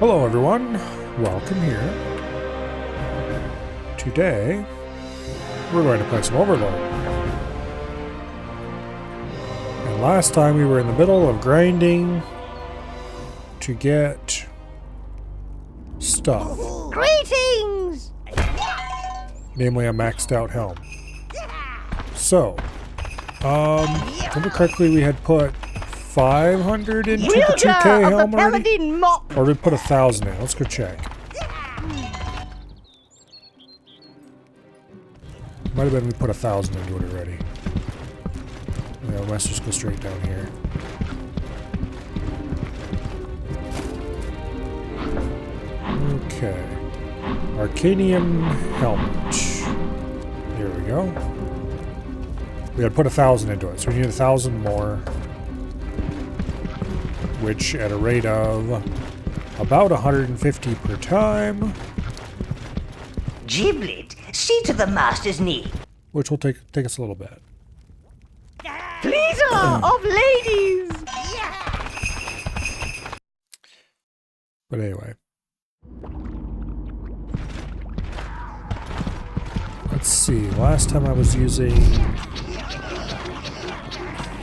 Hello everyone, welcome here. Today, we're going to play some Overlord. And last time we were in the middle of grinding to get stuff. Greetings! Namely a maxed out helm. So, if I remember correctly, we had put 500 into the 2K helm already? Or did we put 1,000 in? Let's go check. Might have been we put 1,000 into it already. Yeah, let's just go straight down here. Okay. Arcanium helmet. Here we go. We had put 1,000 into it, so we need 1,000 more. Which at a rate of about 150 per time. Giblet, see to the master's need. Which will take us a little bit. Pleaser of ladies! But anyway. Let's see, last time I was using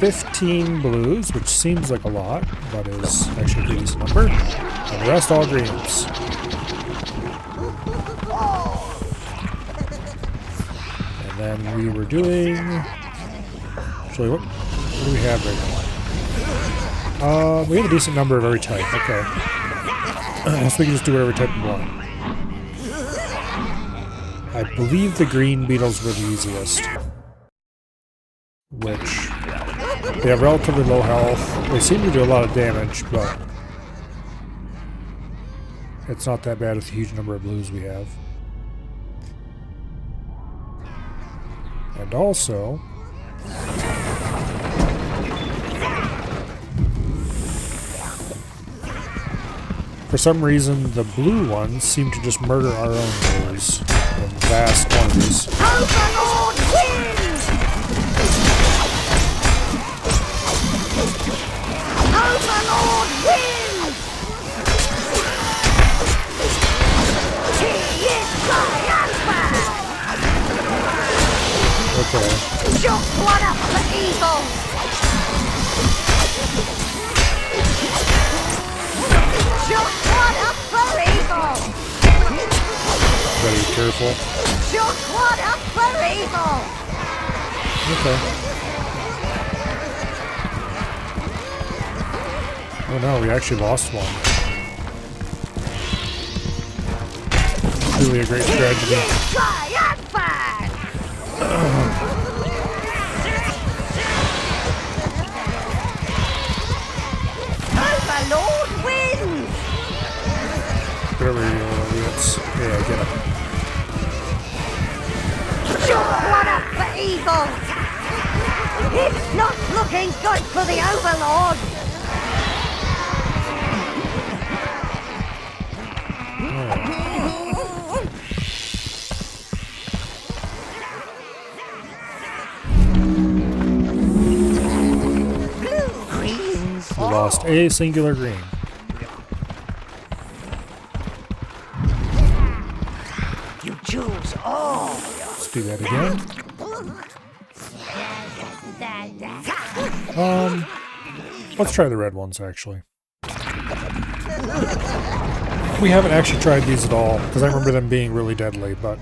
15 blues, which seems like a lot, but is actually a pretty decent number. And the rest all greens. And then we were doing... Actually, what do we have right now? We have a decent number of every type, okay. So we can just do whatever type we want. I believe the green beetles were the easiest. Which... they have relatively low health. They seem to do a lot of damage, but it's not that bad with the huge number of blues we have. And also, for some reason, the blue ones seem to just murder our own blues in vast quantities. Overlord wins! Overlord wins! He is triumphant! Okay. Just one up for evil! Just one up for evil! Better be careful. Just one up for evil! Okay. Oh no, we actually lost one. Really a great tragedy. Triumphant! Overlord wins! Whatever you want, yeah, get him. Just one up for evil! It's not looking good for the Overlord! We lost a singular green. You choose all. Let's do that again. Let's try the red ones actually. We haven't actually tried these at all because I remember them being really deadly, but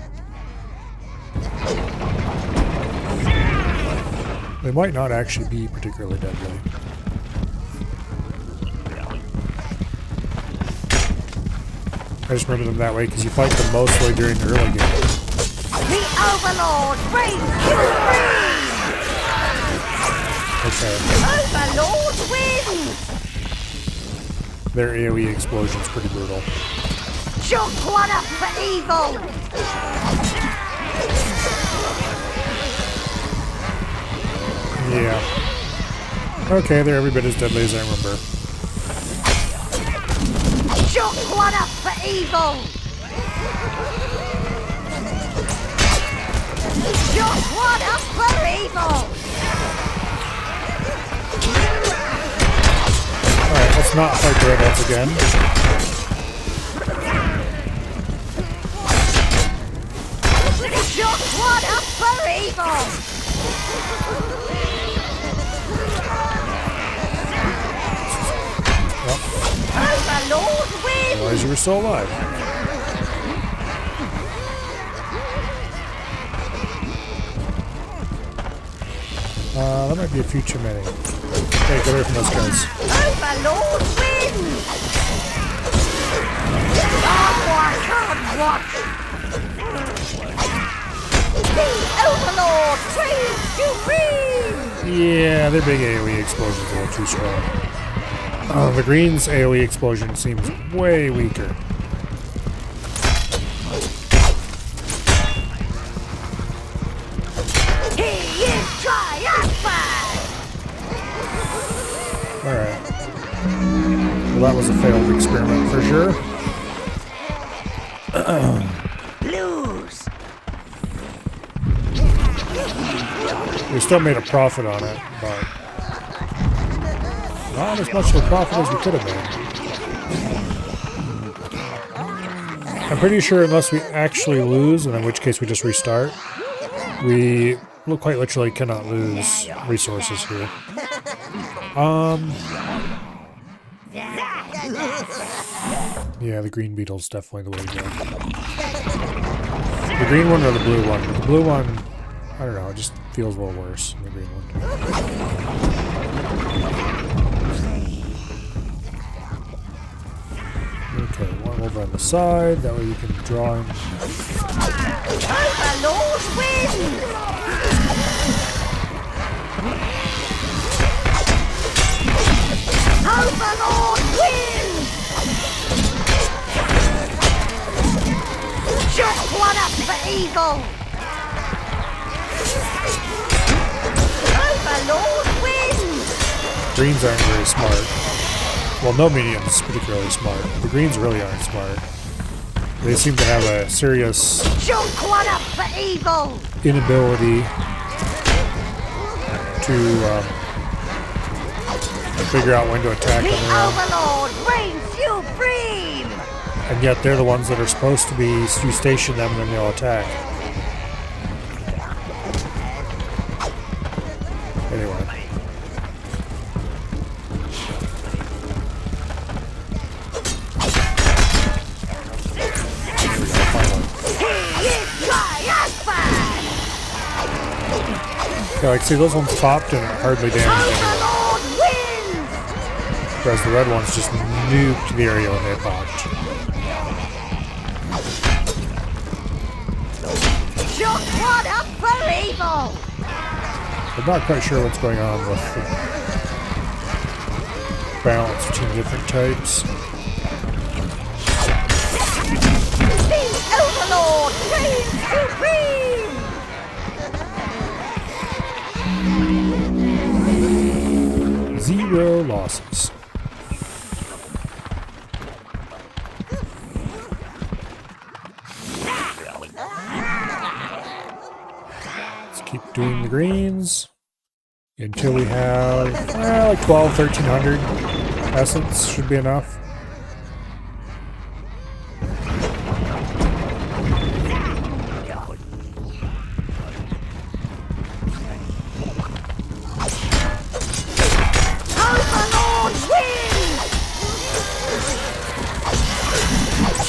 they might not actually be particularly deadly. I just remember them that way because you fight them mostly during the early game. The Overlord reigns supreme! Okay. Overlord wins! Their AoE explosion's pretty brutal. Just one up for evil! Yeah. Okay, they're every bit as deadly as I remember. Just one up for evil! Just one up for evil! Alright, let's not fight the red ones again. Just one up for evil! Overlord wins! Realize you were still alive. That might be a future mini. Okay, get away from those guys. Overlord wins! Oh, I can't watch! The Overlord reigns supreme! Yeah, their big AoE explosion's a little too strong. The green's AoE explosion seems way weaker. He is triumphant! Alright. Well, that was a failed experiment for sure. Blues! We still made a profit on it, but not as much of a profit as we could have made. I'm pretty sure unless we actually lose, and in which case we just restart, we quite literally cannot lose resources here. Yeah, the green beetle's definitely the way to go. The green one or the blue one? The blue one, I don't know, it just feels a little worse than the green one. Okay, one over on the side, that way you can draw in. Overlord wins! Overlord wins! Just one up for evil! Overlord wins! Greens aren't very smart. Well, no medium's particularly smart. The greens really aren't smart. They seem to have a serious Just one up for evil! inability to figure out when to attack The on their own. Overlord reigns supreme! And yet they're the ones that are supposed to be, you station them and then they'll attack. Anyway. Yeah, like, see, those ones popped and hardly damaged anyone. Overlord wins! Whereas the red ones just nuked the area when they popped. Just one up for evil! I'm not quite sure what's going on with the balance between different types. The Overlord reigns supreme! Zero losses. Let's keep doing the greens until we have like 12, 1300 essence should be enough. Overlord wins!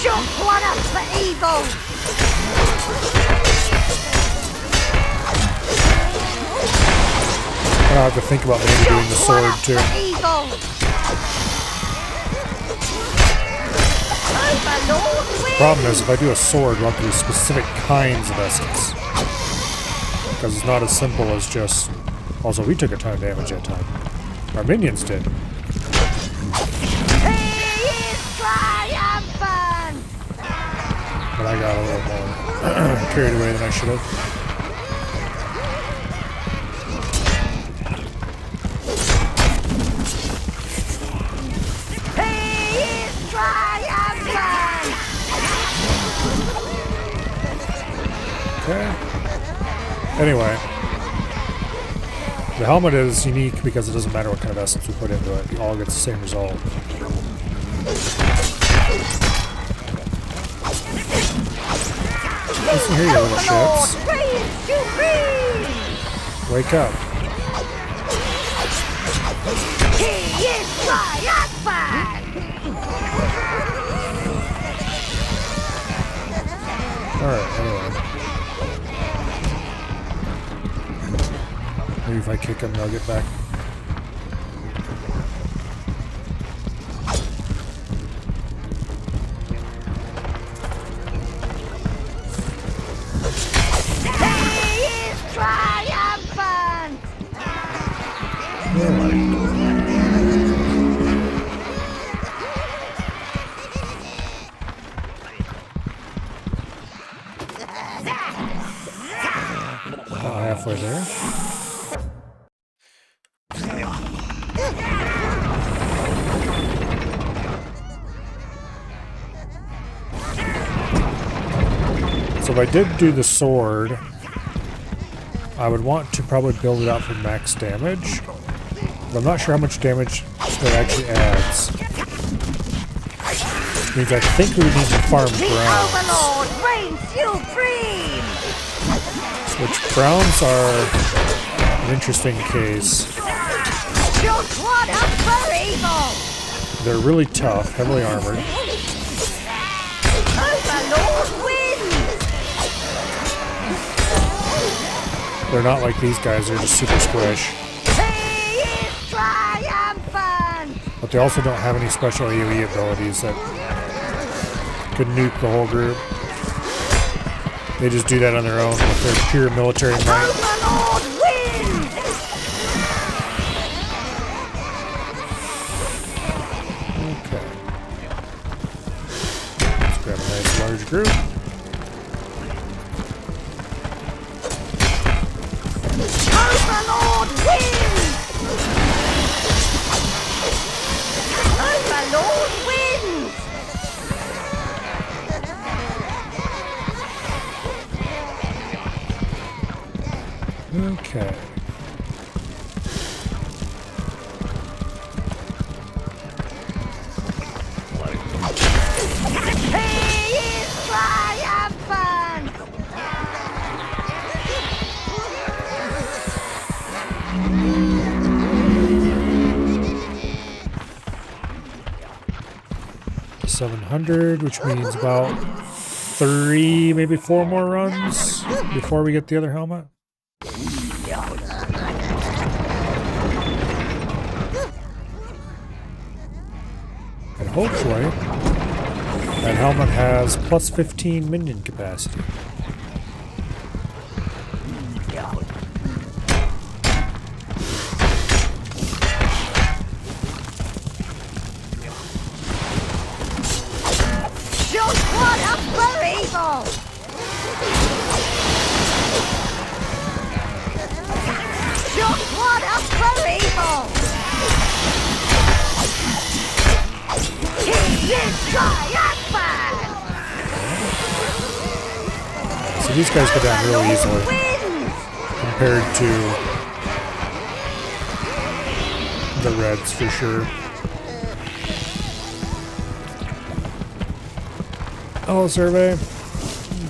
Just one up for evil! I'll have to think about maybe doing the Just one sword up too. for evil! Overlord wins! Problem is, if I do a sword, we'll have to do specific kinds of essence. Because it's not as simple as just... Also, we took a ton of damage that time. Our minions did. He is triumphant! But I got a little more carried away than I should have. He is triumphant! Okay. Anyway. The helmet is unique because it doesn't matter what kind of essence we put into it. It all gets the same result. Listen here, you little Overlord shits. reigns supreme! Wake up. He is triumphant! Alright, anyway. Maybe if I kick him, they'll get back. He is triumphant! Halfway there. So if I did do the sword, I would want to probably build it out for max damage. But I'm not sure how much damage it actually adds. Which means I think we need to farm The browns. Overlord reigns supreme! Which browns are an interesting case. Just one up for evil! They're really tough, heavily armored. Overlord wins! They're not like these guys, they're just super squish. He is triumphant! But they also don't have any special AoE abilities that could nuke the whole group. They just do that on their own with their pure military might. Overlord wins! Okay. Let's grab a nice large group. Overlord wins! Overlord wins! Okay. He is triumphant! 700, which means about 3, maybe 4 more runs before we get the other helmet. And hopefully, that helmet has plus 15 minion capacity. Just one up for evil! Just one up for evil! He is triumphant! So these guys go down real easily Wins! compared to the reds for sure. Oh, survey.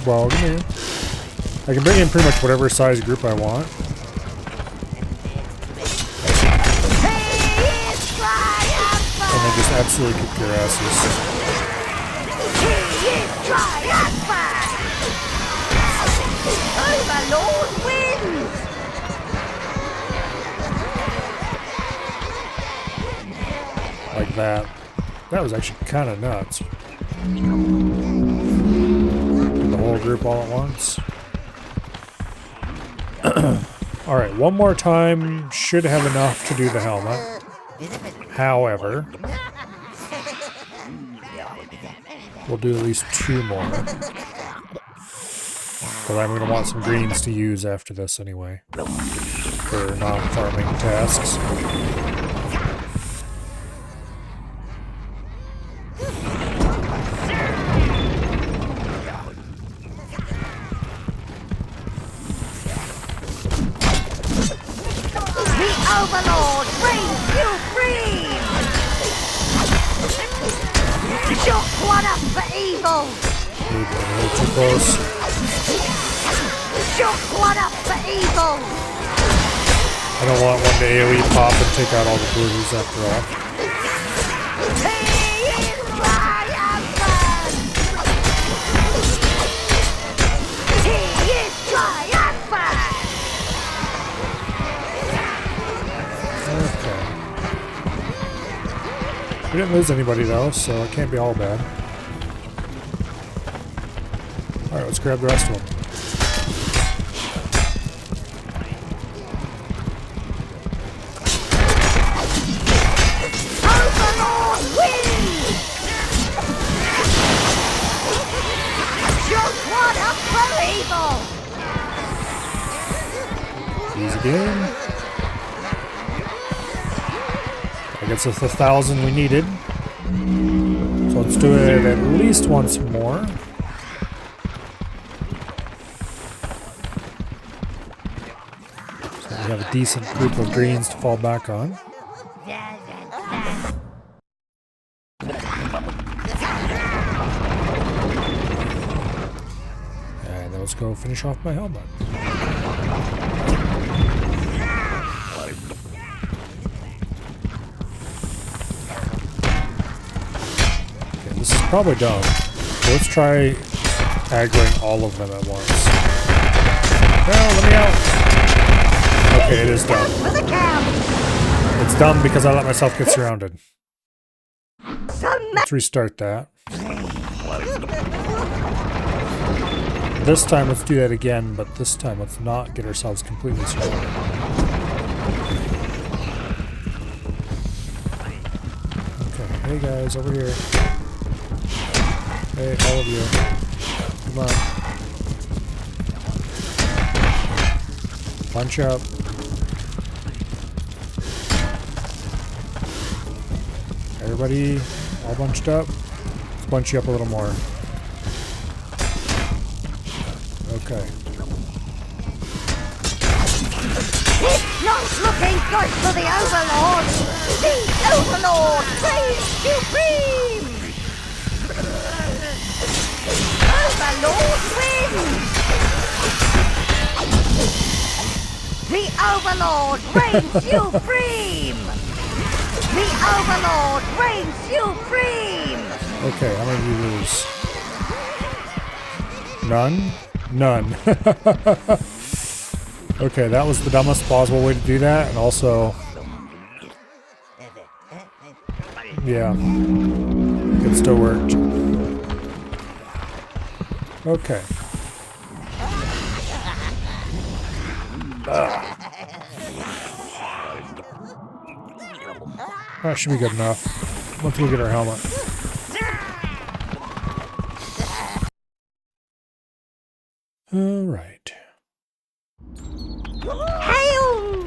Well, come here. I can bring in pretty much whatever size group I want. He is triumphant! And then just absolutely kick your asses. He is triumphant! Overlord wins! Like that. That was actually kind of nuts. The whole group all at once. Alright, one more time. Should have enough to do the helmet. However, we'll do at least 2 more. But I'm going to want some greens to use after this anyway. For non-farming tasks. The Overlord reigns supreme! Just one up for evil! Maybe a little too close. Chuck one up for evil! I don't want one to AoE pop and take out all the blues after all. He is triumphant! He is triumphant! Okay. We didn't lose anybody though, so it can't be all bad. Alright, let's grab the rest of them. Overlord wins! Chuck one up for evil! Easy game. I guess it's the 1,000 we needed. So let's do it at least once more. So we have a decent group of greens to fall back on. And then let's go finish off my helmet. This is probably dumb. So let's try aggroing all of them at once. No, let me out! Okay, it is dumb. It's dumb because I let myself get surrounded. Let's restart that. This time let's do that again, but this time let's not get ourselves completely surrounded. Okay, hey guys, over here. Hey, all of you. Come on. Punch up. Everybody all bunched up? Let's bunch you up a little more. Okay. It's not looking good for the Overlord! The Overlord reigns supreme! Overlord wins! The Overlord reigns supreme! The Overlord reigns supreme! Okay, how many do you lose? None? None. Okay, that was the dumbest plausible way to do that, and also... yeah. It still worked. Okay. That should be good enough. Once we get our helmet. Alright. Hail!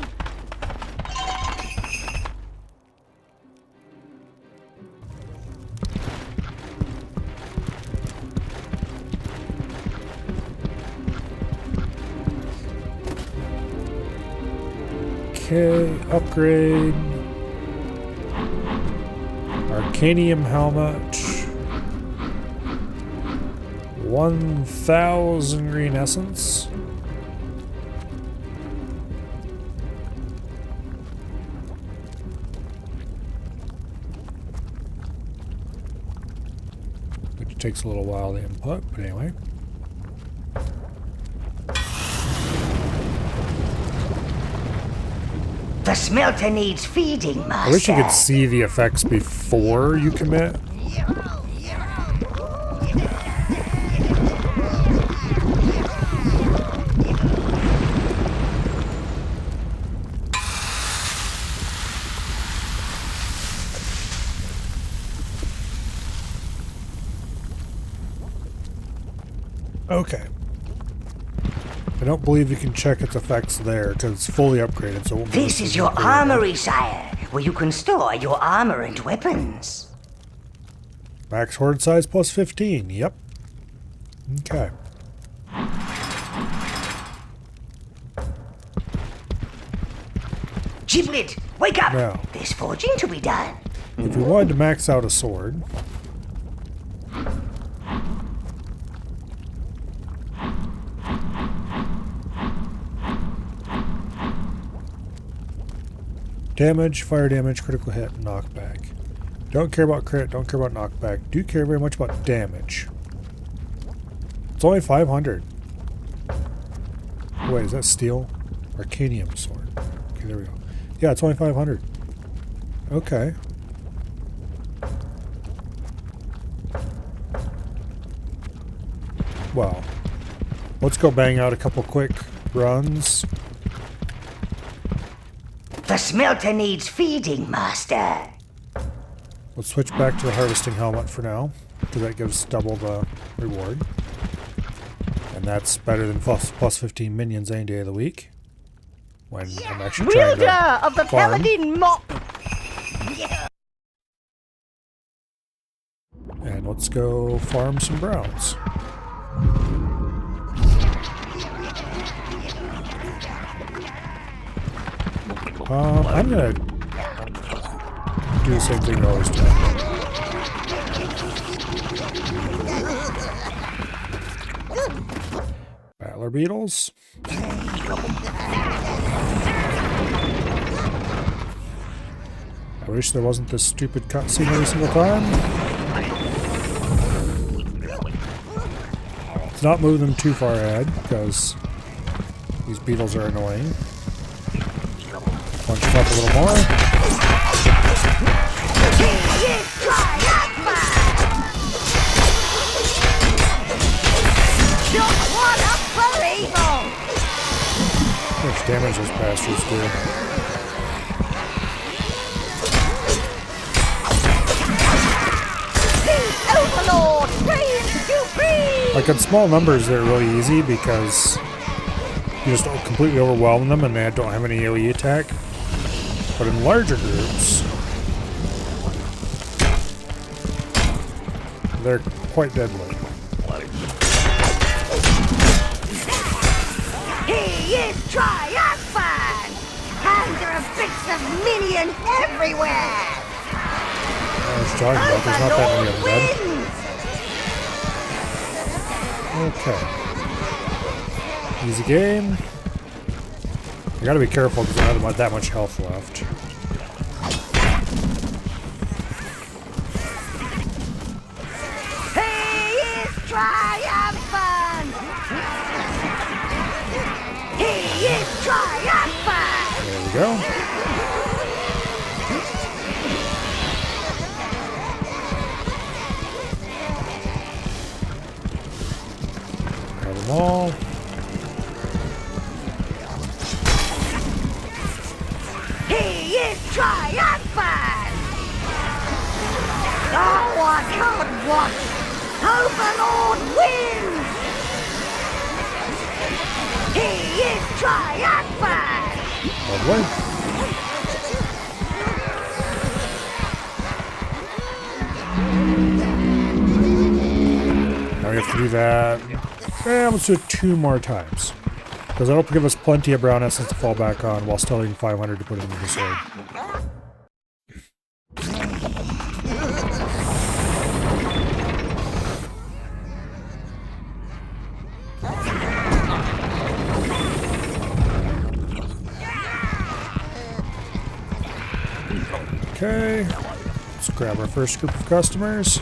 Okay, upgrade. Arcanium helmet. 1,000 green essence. Which takes a little while to input, but anyway. The smelter needs feeding, master. I wish you could see the effects before you commit. Okay. I don't believe you can check its effects there because it's fully upgraded, so it won't be This is your armory, sire, where you can store your armor and weapons. Max horde size plus 15. Yep. Okay. Giblet, wake up! Now. There's forging to be done. If we wanted to max out a sword, Damage, fire damage, critical hit, knockback. Don't care about crit, don't care about knockback. Do care very much about damage. It's only 500. Wait, is that steel? Arcanium sword. Okay, there we go. Yeah, it's only 500. Okay. Well, let's go bang out a couple quick runs. The smelter needs feeding, Master. Let's switch back to the harvesting helmet for now, because that gives double the reward. And that's better than plus 15 minions any day of the week. When I'm actually trying Wielder to of the farm. paladin mop! And let's go farm some browns. I'm gonna do the same thing I always do. Battler beetles. I wish there wasn't this stupid cutscene every single time. Let's not move them too far ahead, because these beetles are annoying. Punch them up a little more. How much damage those bastards do. Overlord, reign supreme! Like in small numbers, they're really easy because you just completely overwhelm them and they don't have any AoE attack. But in larger groups, they're quite deadly. He is triumphant! And there are bits of minions everywhere! I was talking about, there's not that many of them dead. Okay. Easy game. You gotta be careful because I don't have that much health left. He is triumphant! He is triumphant! There we go. Grab them all. He is triumphant! Oh, I can't watch! Overlord wins! He is triumphant! Lovely. Now we have to do that. Let's do it 2 more times. Because that'll give us plenty of brown essence to fall back on while still having 500 to put into the sword. Okay, let's grab our first group of customers.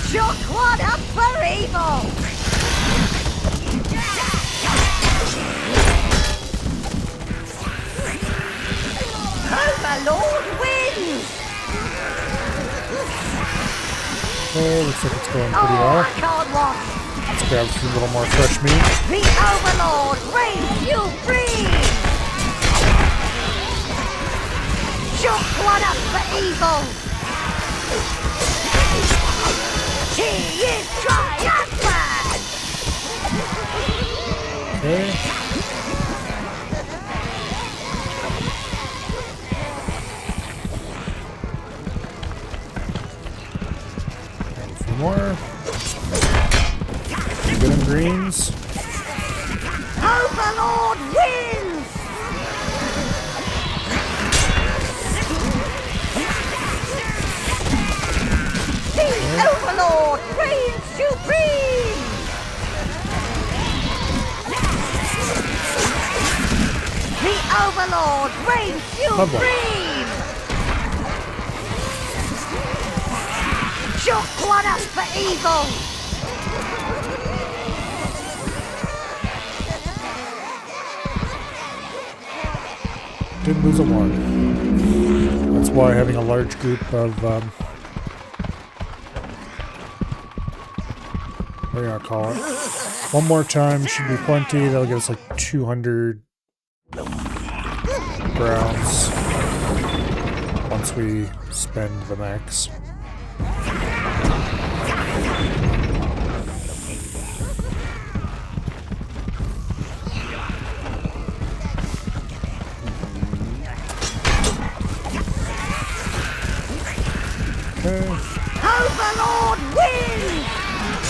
Shook one up for evil! Overlord wins! Oh, looks like it's going pretty Oh, well. I can't watch! Let's grab a little more fresh meat. The Overlord reigns supreme! Shook one up for evil! He is triumphant! Okay. Grab a few more. Get them greens. Overlord wins! The Overlord reigns supreme! Overlord reigns supreme! Chuck one up for evil! Didn't lose a one. That's why having a large group of what do you call it? One more time should be plenty. That'll get us like 200 browns once we spend the max. Overlord wins!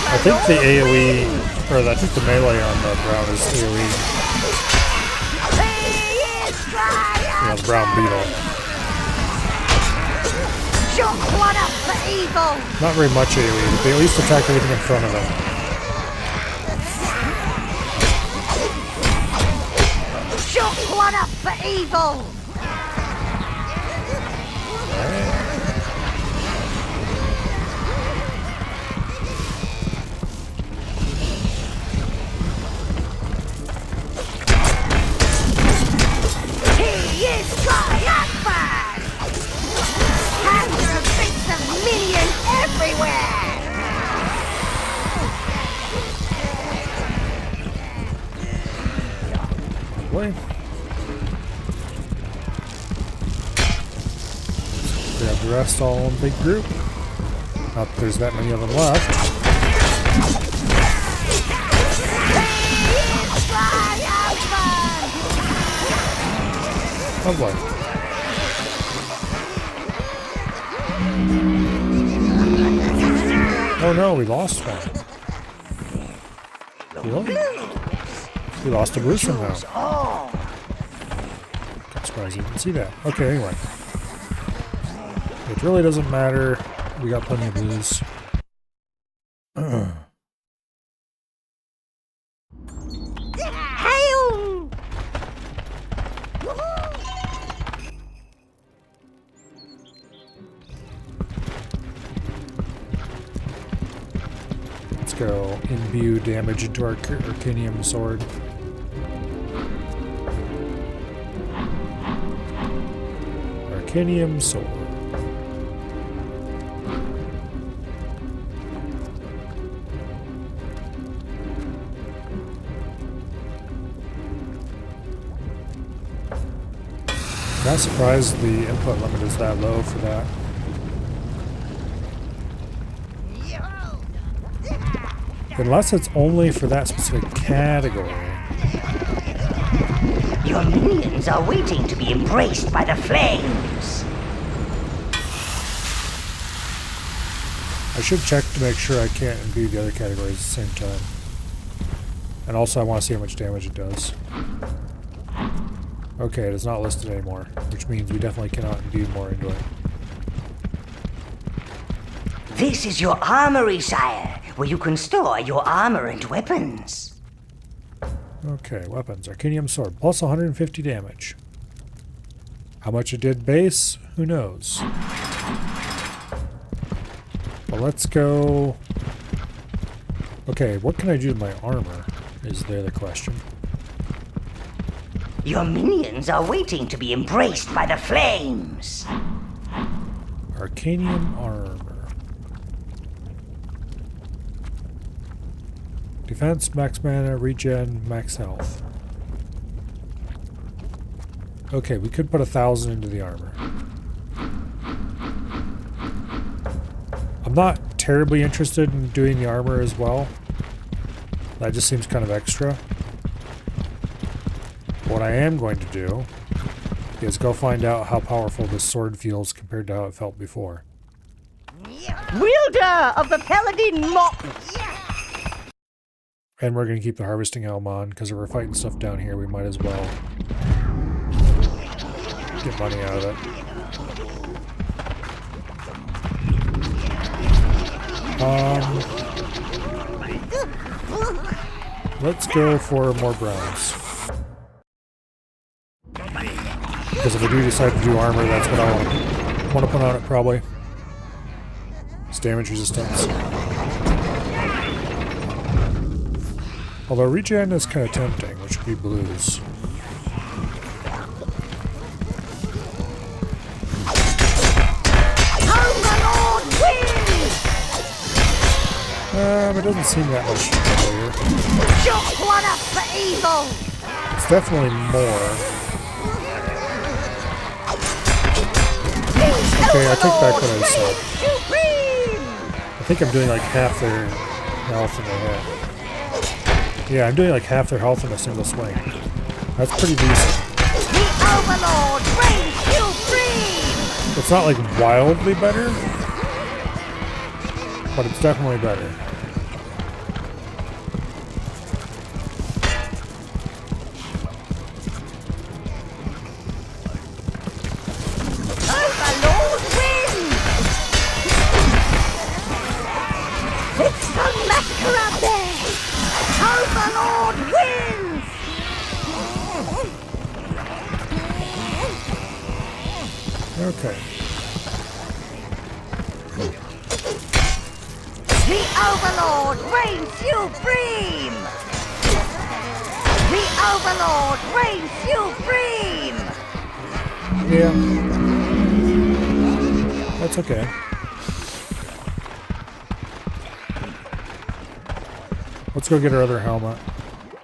I think the AoE, or I think the melee on the brown is AoE. Yeah, the brown beetle. Chuck one up for evil! Not very much AoE, but they at least attack everything in front of them. Chuck one up for evil! He is triumphant! Capture of bits of minions everywhere! Boy. Grab the rest all in a big group. Not that there's that many of them left. Oh boy. Oh no, we lost one. Really? We lost a blue somehow. I'm surprised you didn't see that. Okay, anyway. It really doesn't matter. We got plenty of blues. Hail! Let's go imbue damage into our Arcanium sword. Arcanium sword. Not surprised the input limit is that low for that. Unless it's only for that specific category. Your minions are waiting to be embraced by the flames. I should check to make sure I can't imbue the other categories at the same time. And also I want to see how much damage it does. Okay, it is not listed anymore, which means we definitely cannot imbue more into it. This is your armory, sire, where you can store your armor and weapons. Okay, weapons. Arcanium sword, plus 150 damage. How much it did base? Who knows? Well, let's go... Okay, what can I do to my armor, is the other question. Your minions are waiting to be embraced by the flames. Arcanium armor. Defense, max mana, regen, max health. Okay, we could put 1,000 into the armor. I'm not terribly interested in doing the armor as well. That just seems kind of extra. What I am going to do is go find out how powerful this sword feels compared to how it felt before. Wielder of the Paladin Mop! And we're going to keep the harvesting helm on, because if we're fighting stuff down here, we might as well get money out of it. Let's go for more browns. Because if I do decide to do armor, that's what I want to put on it, probably. It's damage resistance. Although regen is kind of tempting, which would be blues. Overlord wins! It doesn't seem that much familiar. Chuck one up for evil! It's definitely more. Okay, I take back what I said. I think I'm doing like half their health in a hit. Yeah, I'm doing like half their health in a single swing. That's pretty decent. The Overlord reigns supreme! It's not like wildly better, but it's definitely better. Overlord wins! It's a massacre up there! Overlord wins! Okay. The Overlord reigns supreme! The Overlord reigns supreme! Yeah. That's okay. Let's go get our other helmet.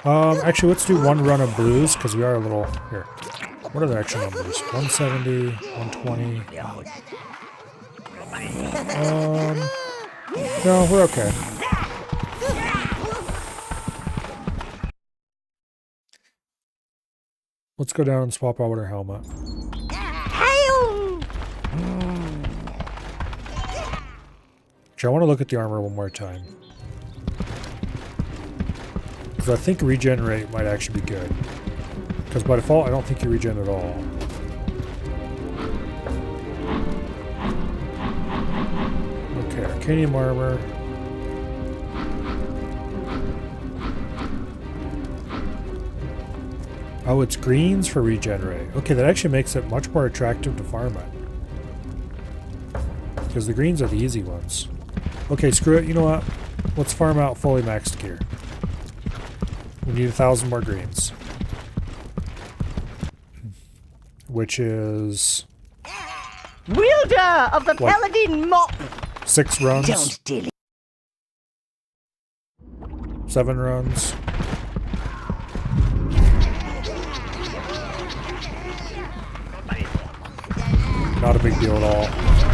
Actually, let's do one run of blues, because we are a little... Here. What are the actual numbers? 170, 120... No, we're okay. Let's go down and swap out our helmet. Hail! Actually, I want to look at the armor one more time. Because I think regenerate might actually be good. Because by default, I don't think you regen at all. Okay, Arcanium armor. Oh, it's greens for regenerate. Okay, that actually makes it much more attractive to farm it. Because the greens are the easy ones. Okay, screw it. You know what? Let's farm out fully maxed gear. We need 1,000 more greens. Which is... Wielder of the What? Paladin Mop! 6 runs. Don't dilly. 7 runs. Not a big deal at all.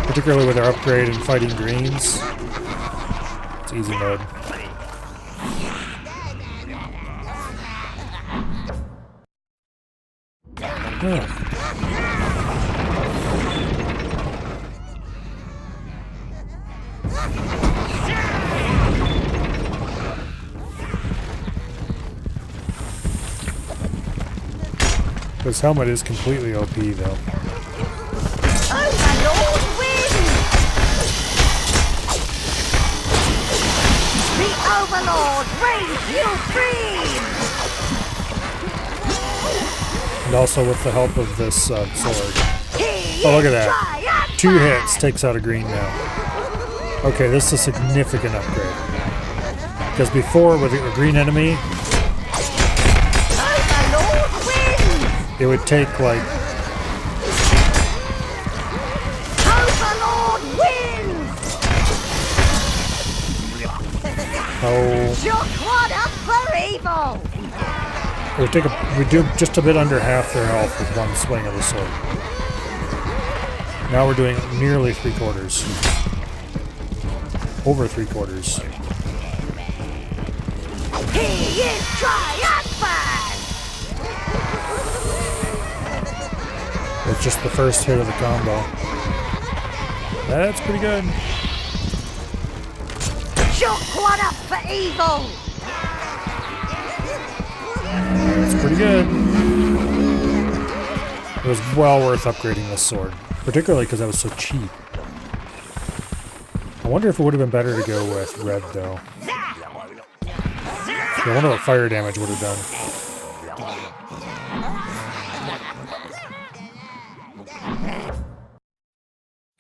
Particularly with our upgrade and fighting greens. It's easy mode. Huh. This helmet is completely OP though. Overlord wins! The Overlord reigns supreme! And also with the help of this sword. He Oh, look at is that. triumphant! 2 hits takes out a green now. Okay, this is a significant upgrade. Because before, with a green enemy, Overlord wins! it would take like... Overlord wins! Oh... Chuck one up for evil! It would take we do just a bit under half their health with one swing of the sword. Now we're doing nearly 3/4. Over 3/4. He is triumphant! It's just the first hit of the combo. That's pretty good. Chuck one up for evil! That's pretty good. It was well worth upgrading this sword. Particularly because that was so cheap. I wonder if it would have been better to go with red, though. I wonder what fire damage would have done.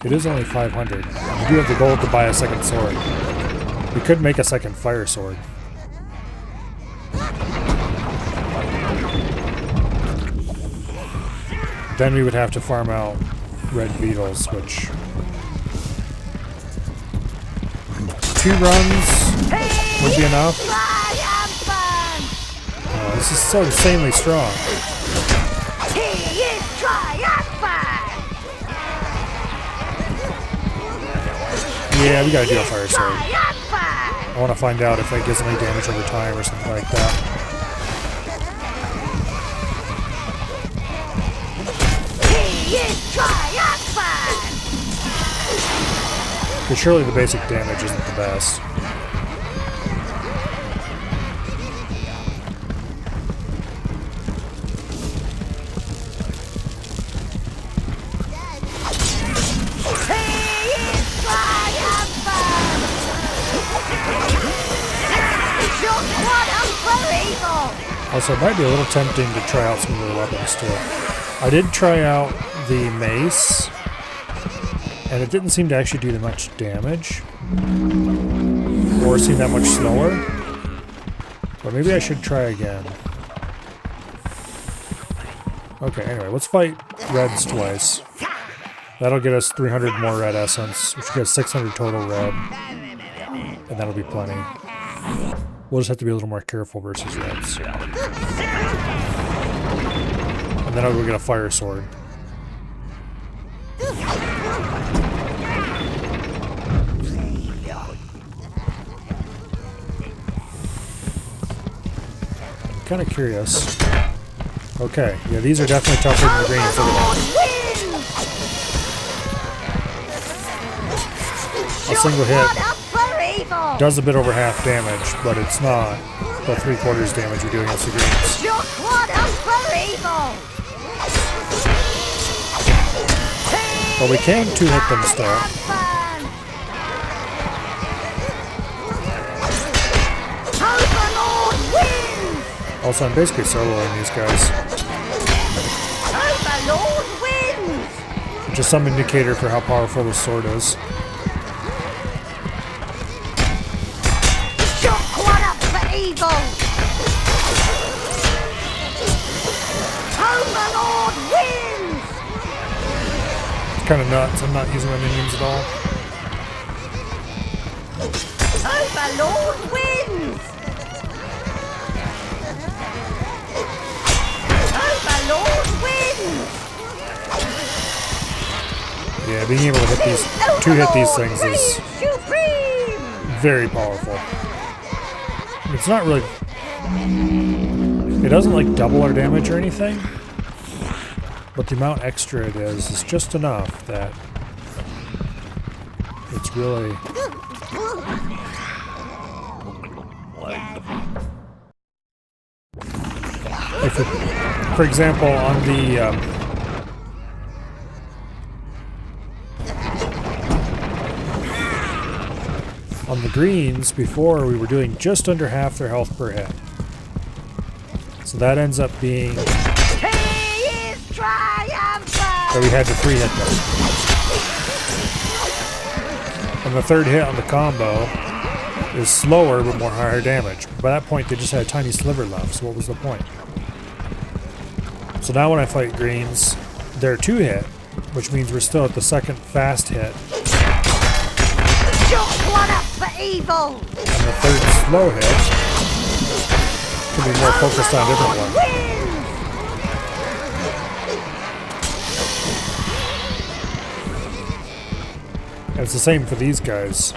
It is only 500. We do have the gold to buy a second sword. We could make a second fire sword. Then we would have to farm out red beetles, which... 2 runs would be enough. Oh, this is so insanely strong. Yeah, we gotta do a fire sword. I want to find out if it gives any damage over time or something like that. But surely the basic damage isn't the best. Also, it might be a little tempting to try out some of the weapons too. I did try out the mace, and it didn't seem to actually do that much damage, or seem that much slower. But maybe I should try again. Okay, anyway, let's fight reds twice. That'll get us 300 more red essence, which gets 600 total red, and that'll be plenty. We'll just have to be a little more careful versus reds. And then I'll go get a fire sword. I'm kind of curious. Okay, yeah, these are definitely tougher than the greens. Look at that. A single hit does a bit over half damage, but it's not the 3/4 damage we do against the greens. But we can 2-hit them still. Also, I'm basically soloing these guys. Which is some indicator for how powerful this sword is. Overlord wins! It's kind of nuts. I'm not using my minions at all. Overlord wins! Overlord wins! Yeah, being able to hit these, 2-hit these things is very powerful. It's not really... It doesn't like double our damage or anything, but the amount extra it is just enough that it's really... If it, for example, on the greens, before we were doing just under half their health per hit. So that ends up being that we had to 3-hit them. And the 3rd hit on the combo is slower but more higher damage. By that point they just had a tiny sliver left, so what was the point? So now when I fight greens, they're 2-hit, which means we're still at the 2nd fast hit. Evil. And the 3rd slow hit can be more focused on a different one. And it's the same for these guys.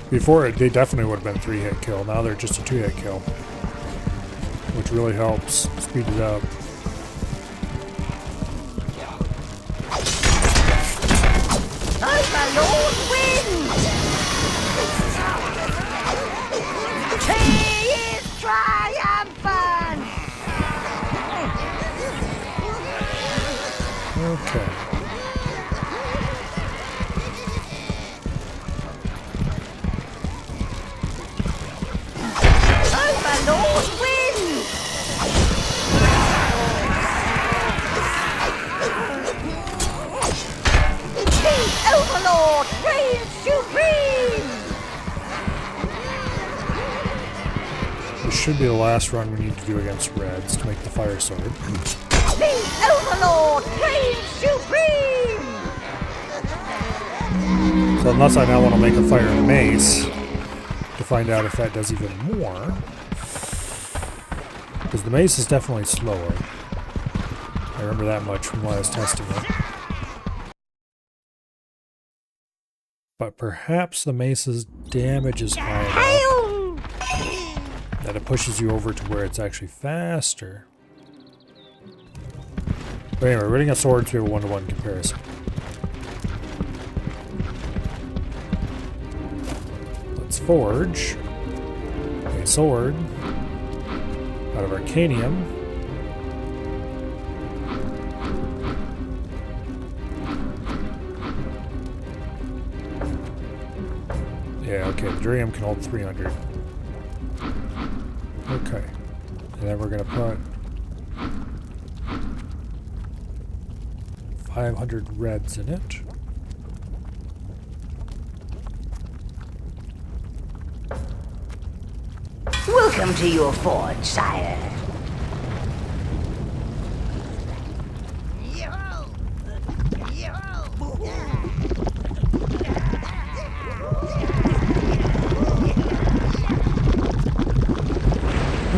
Before they definitely would have been 3-hit kill. Now they're just a 2-hit kill, which really helps speed it up. Overlord wins! He is triumphant! Okay. should be the last run we need to do against reds to make the fire sword. The Overlord reigns supreme! So unless I now want to make a fire mace to find out if that does even more. Because the mace is definitely slower. I remember that much from when I was testing it. But perhaps the mace's damage is high enough that it pushes you over to where it's actually faster. But anyway, we're getting a sword to a one-to-one comparison. Let's forge a sword out of Arcanium. Yeah, okay, the Durium can hold 300. Okay. And then we're gonna put 500 reds in it. Welcome to your forge, sire.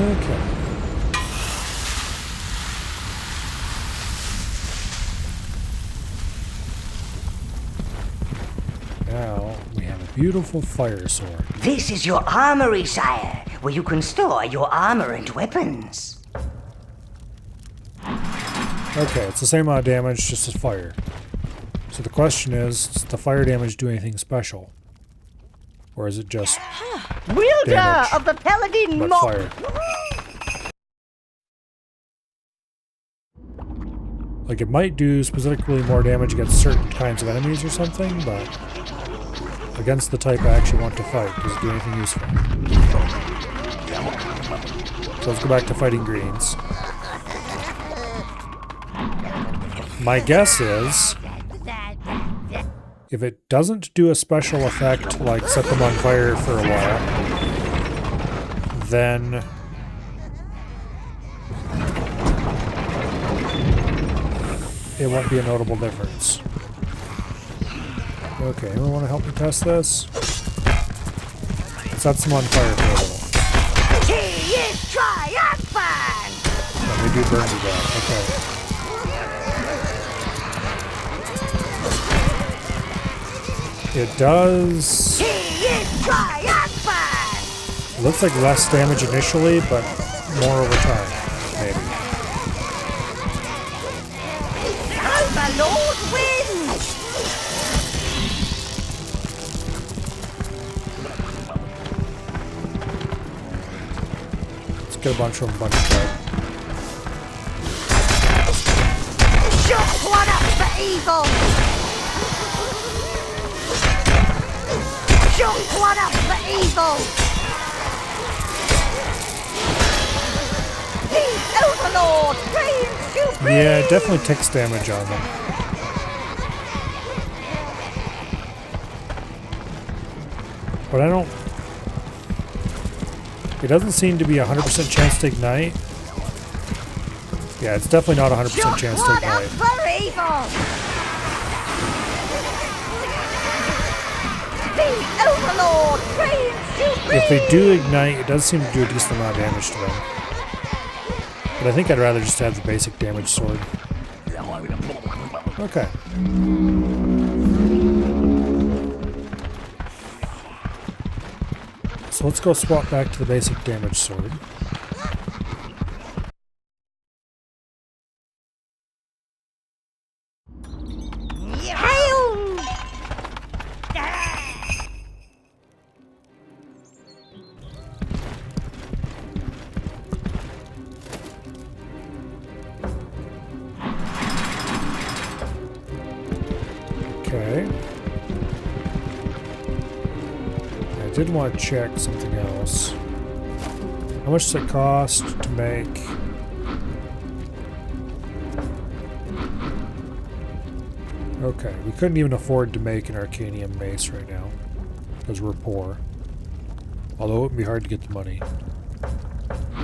Okay. Now we have a beautiful fire sword. This is your armory, sire, where you can store your armor and weapons. Okay, it's the same amount of damage, just as fire. So the question is, does the fire damage do anything special? Or is it just Wielder damage, of the Paladin but Mop! fire? Like, it might do specifically more damage against certain kinds of enemies or something, but against the type I actually want to fight, does it do anything useful? So let's go back to fighting greens. My guess is, if it doesn't do a special effect, like set them on fire for a while, then it won't be a notable difference. Okay, anyone want to help me test this? Set them on fire for a little. He is triumphant! Let me do burn to that. Okay. It does. He is triumphant! It looks like less damage initially, but more over time, maybe. Overlord wins! Let's get a bunch of them bunched up. Shook one up for evil! Shook one up for evil! The Overlord reigns supreme! Yeah, it definitely takes damage on them. But I don't... It doesn't seem to be a 100% chance to ignite. Yeah, it's definitely not a 100% chance to Shook one up ignite. for evil! The Overlord reigns supreme! If they do ignite, it does seem to do a decent amount of damage to them. But I think I'd rather just have the basic damage sword. Okay. So let's go swap back to the basic damage sword. Hail! Okay. I did want to check something else. How much does it cost to make? Okay, we couldn't even afford to make an Arcanium mace right now, because we're poor. Although it would be hard to get the money.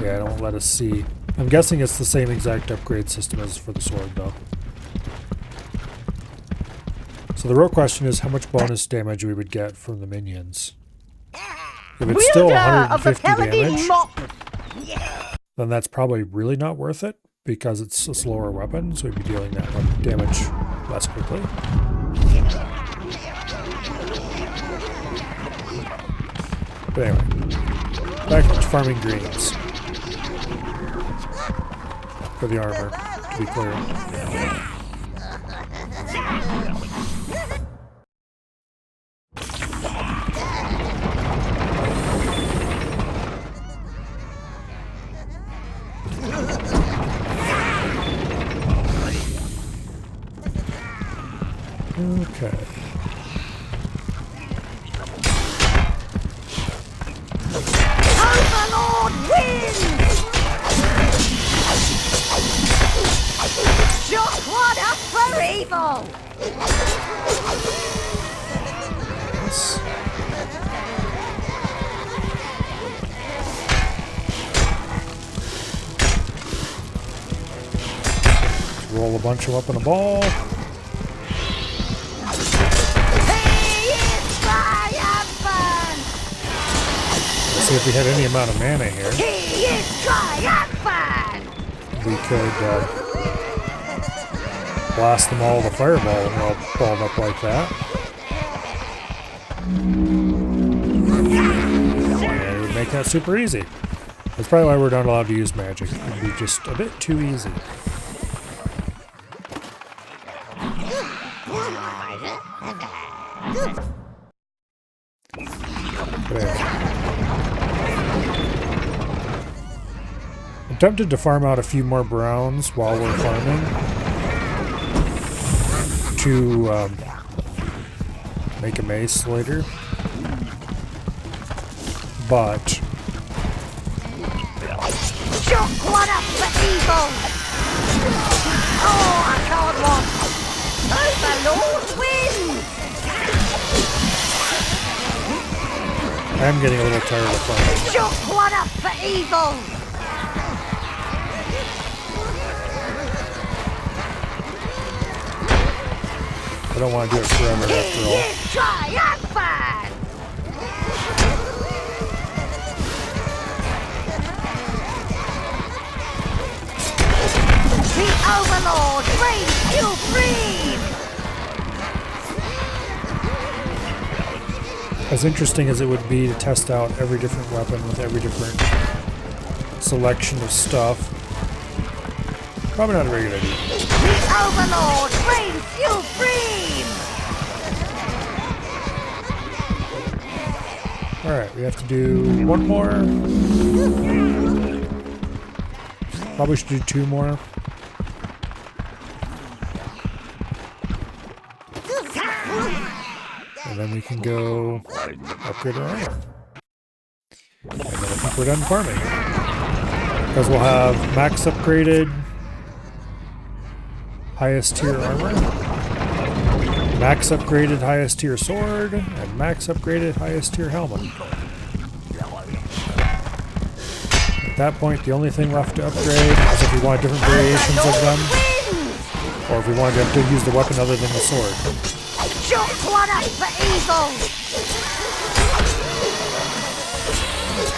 Yeah, it won't let us see. I'm guessing it's the same exact upgrade system as for the sword, though. So the real question is how much bonus damage we would get from the minions. If it's still 150 damage, then that's probably really not worth it, because it's a slower weapon, so we'd be dealing that much damage less quickly. But anyway, back to farming greens. For the armor, to be clear. Okay. Overlord wins! Just one up for evil! Yes. Let's roll a bunch of them up in a ball. See if we had any amount of mana here. He is triumphant! We could blast them all with a fireball and they're all balled up like that. And it would make that super easy. That's probably why we're not allowed to use magic. It would be just a bit too easy. I'm tempted to farm out a few more browns while we're farming to make a mace later, but Shock one up for evil! Oh, I can't one! Overlord wins! I am getting a little tired of farming. Shock one up for evil! I don't want to do it forever after all. He is triumphant! The Overlord reigns supreme! As interesting as it would be to test out every different weapon with every different selection of stuff, probably not a very good idea. The Overlord reigns supreme! Alright, we have to do one more. Probably should do two more. And then we can go upgrade our armor. And then I think we're done farming. Because we'll have max upgraded highest tier armor, max upgraded highest tier sword, and max upgraded highest tier helmet. At that point, the only thing left to upgrade is if we want different variations of them, or if we want to use the weapon other than the sword. Shock one up for evil!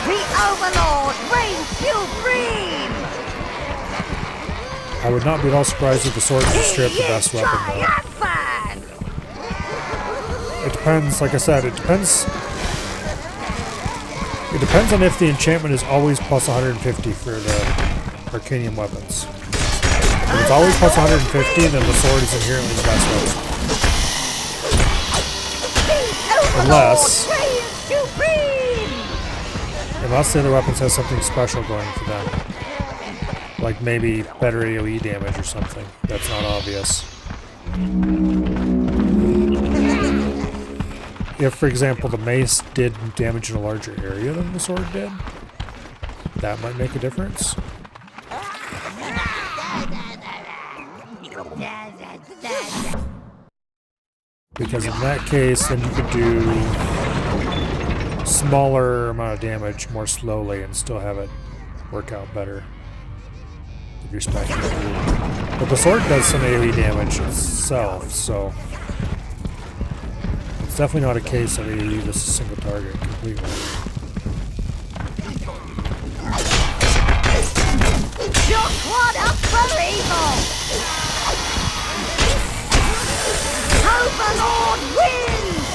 The Overlord reigns supreme! I would not be at all surprised if the sword is straight up the best weapon, though. Triumphant! It depends, like I said, it depends. It depends on if the enchantment is always plus 150 for the Arcanium weapons. If it's always plus 150, then the sword is inherently the best weapon. Unless the other weapons have something special going for them. Like maybe better AoE damage or something. That's not obvious. If, for example, the mace did damage in a larger area than the sword did, that might make a difference. Because in that case, then you could do smaller amount of damage more slowly and still have it work out better if you're smacking the group. But the sword does some AoE damage itself, so it's definitely not a case of AoE just a single target completely. Just one up for evil! Overlord wins!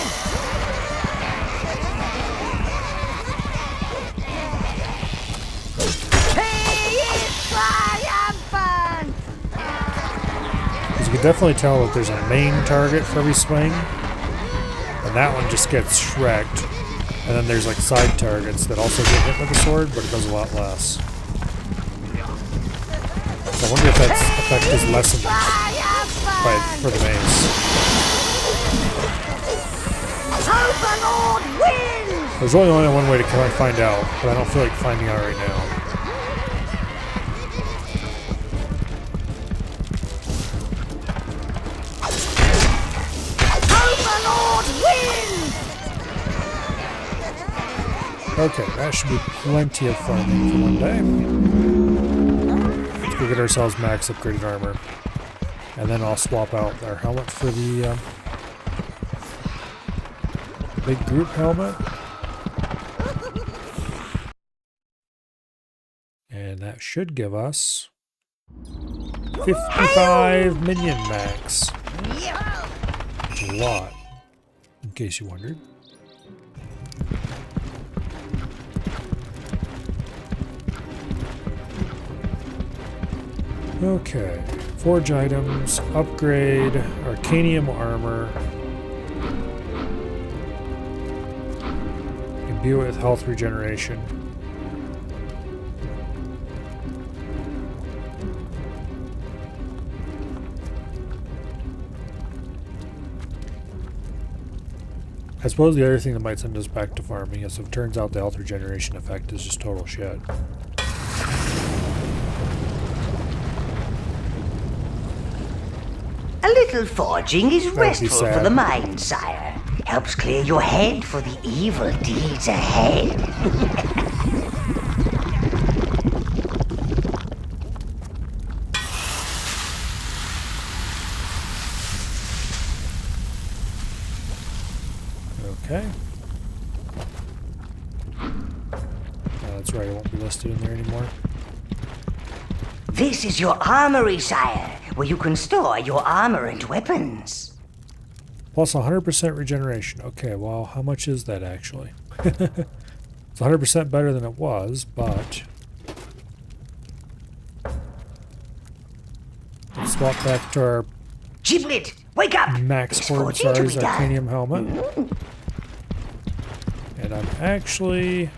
He is triumphant! Because you can definitely tell that there's a main target for every swing, and that one just gets shreked. And then there's like side targets that also get hit with the sword, but it does a lot less. So I wonder if that effect is lessened for the mace. Overlord wins! There's only one way to find out, but I don't feel like finding out right now. Overlord wins! Okay, that should be plenty of farming for one day. Let's go get ourselves max upgraded armor. And then I'll swap out our helmet for the big group helmet. And that should give us 55 minion max. It's a lot, in case you wondered. Okay, forge items, upgrade, arcanium armor, imbue it with health regeneration. I suppose the other thing that might send us back to farming is if it turns out the health regeneration effect is just total shit. A little forging is That'd be restful sad. for the mind, sire. Helps clear your head for the evil deeds ahead. Okay. That's right, it won't be listed in there anymore. This is your armory, sire, where you can store your armor and weapons. Plus 100% regeneration. Okay, well, how much is that actually? It's 100% better than it was, but let's swap back to our Giblet, wake up! max There's horde forging to size be done. arcanium helmet. And I'm actually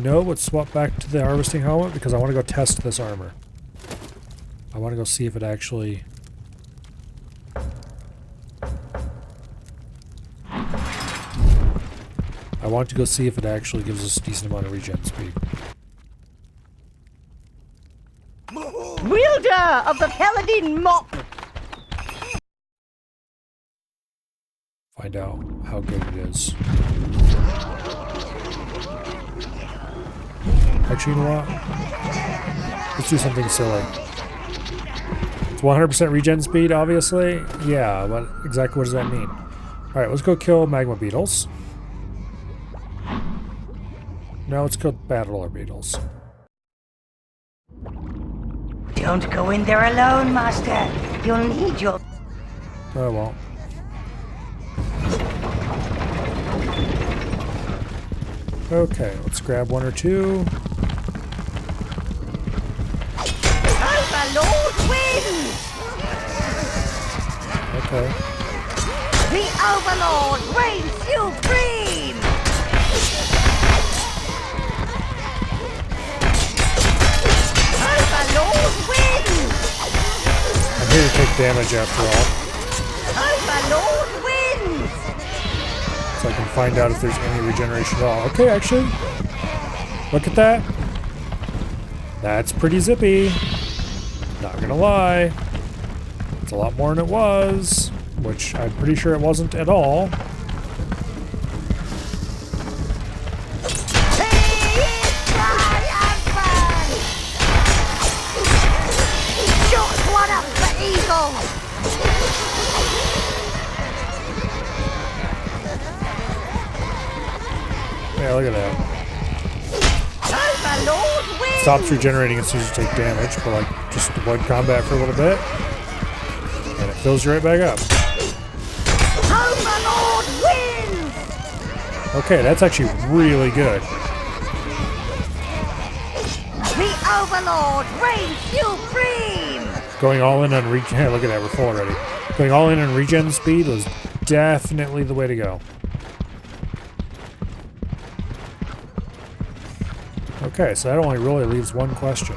no, let's swap back to the harvesting helmet because I want to go test this armor. I want to go see if it actually gives us a decent amount of regen speed. Wielder of the Paladin Mop! Find out how good it is. Actually, you know what? Let's do something silly. It's 100% regen speed, obviously. Yeah, but exactly what does that mean? Alright, let's go kill magma beetles. No, let's kill battle beetles. Don't go in there alone, master. You'll need your... No, I won't. Okay, let's grab one or two. Overlord wins! Okay. The Overlord reigns supreme! Overlord wins! I'm here to take damage after all, Overlord wins! so I can find out if there's any regeneration at all. Okay, actually, look at that. That's pretty zippy. Not gonna lie. It's a lot more than it was, which I'm pretty sure it wasn't at all. He is triumphant! Yeah, look at that. Overlord wins! Stops regenerating as soon as you take damage, but like just avoid combat for a little bit. And it fills you right back up. Overlord wins! Okay, that's actually really good. The Overlord reigns supreme! Going all in on regen. Hey, look at that, we're full already. Going all in on regen speed was definitely the way to go. Okay, so that only really leaves one question.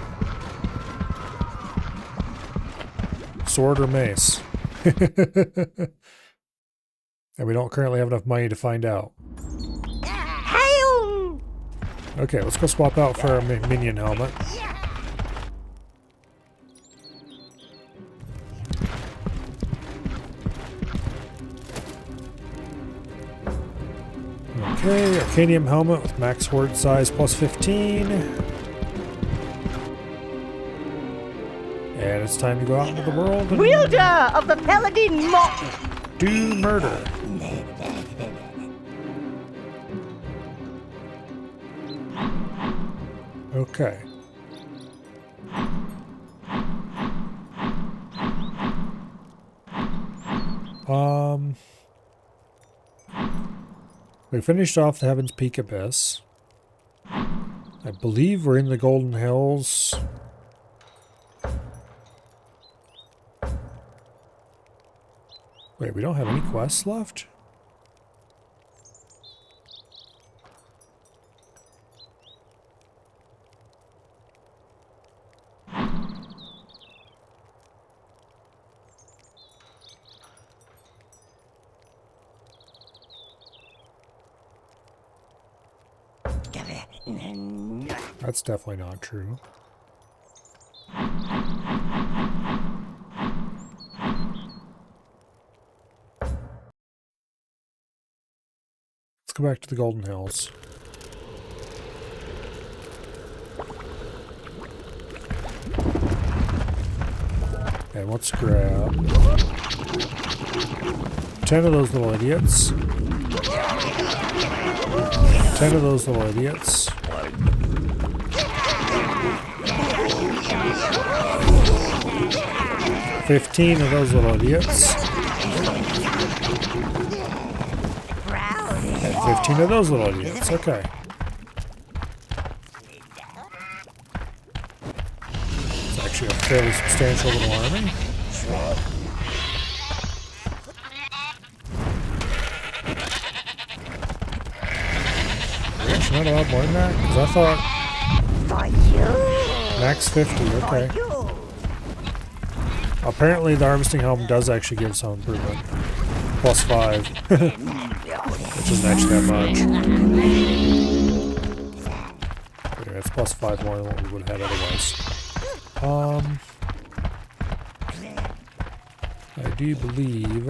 Sword or mace? And we don't currently have enough money to find out. Hail! Okay, let's go swap out for our minion helmet. Okay, Arcanium helmet with max horde size plus 15. And it's time to go out into the world and Wielder of the Paladin Mop! do murder. Okay. We finished off the Heaven's Peak Abyss. I believe we're in the Golden Hills. Wait, we don't have any quests left? That's definitely not true. Let's go back to the Golden Hills. And let's grab 10 of those little idiots. 10 of those little idiots. 15 of those little idiots. And 15 of those little idiots. Okay. It's actually a fairly substantial little army. Actually, not allowed more than that? Because I thought max 50, okay. Apparently the harvesting helm does actually give some improvement. Plus 5. Which isn't actually that much. Anyway, it's plus 5 more than what we would have had otherwise. I do believe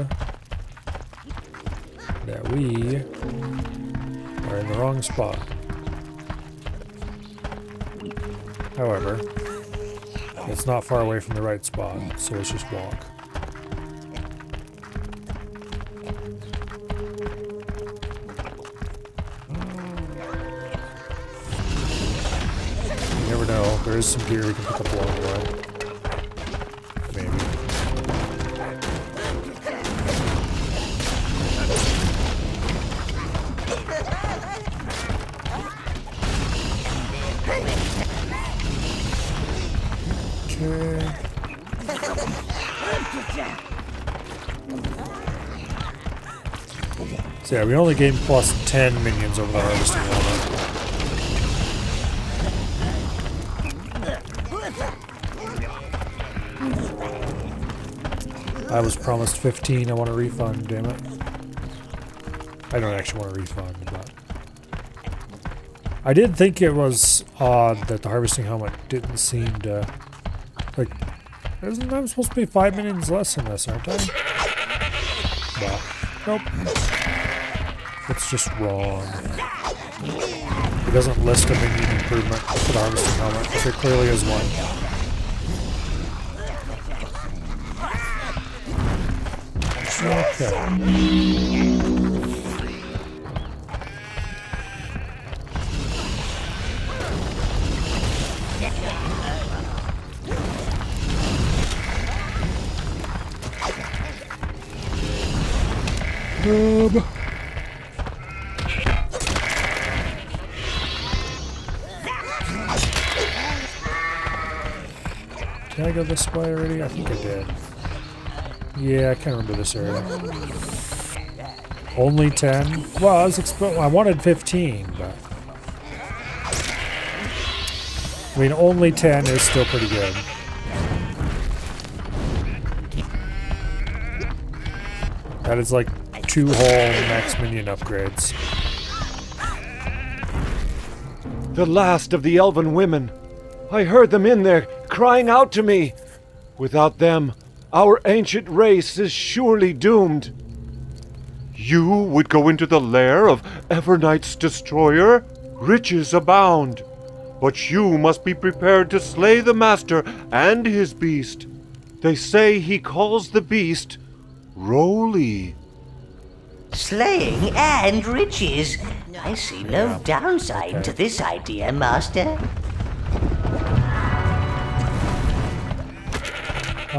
that we are in the wrong spot. However, it's not far away from the right spot, so let's just walk. You never know, there is some gear we can pick up along the way. Maybe. Okay. So yeah, we only gained plus 10 minions over the harvesting helmet. I was promised 15, I want a refund, damn it. I don't actually want a refund, but... I did think it was odd that the harvesting helmet didn't seem to... Like, isn't that supposed to be 5 minions less than this, aren't I? No. Nope. It's just wrong. It doesn't list a minion improvement for the harvesting helmet, but there clearly is one. Okay. Did I go this way already? I think I did. Yeah, I can't remember this area. Only 10? Well, I wanted 15, but... I mean, only 10 is still pretty good. That is like 2 whole max minion upgrades. The last of the elven women. I heard them in there, crying out to me. Without them, our ancient race is surely doomed. You would go into the lair of Evernight's destroyer? Riches abound. But you must be prepared to slay the master and his beast. They say he calls the beast Roly. Slaying and riches. I see no downside to this idea, Master. I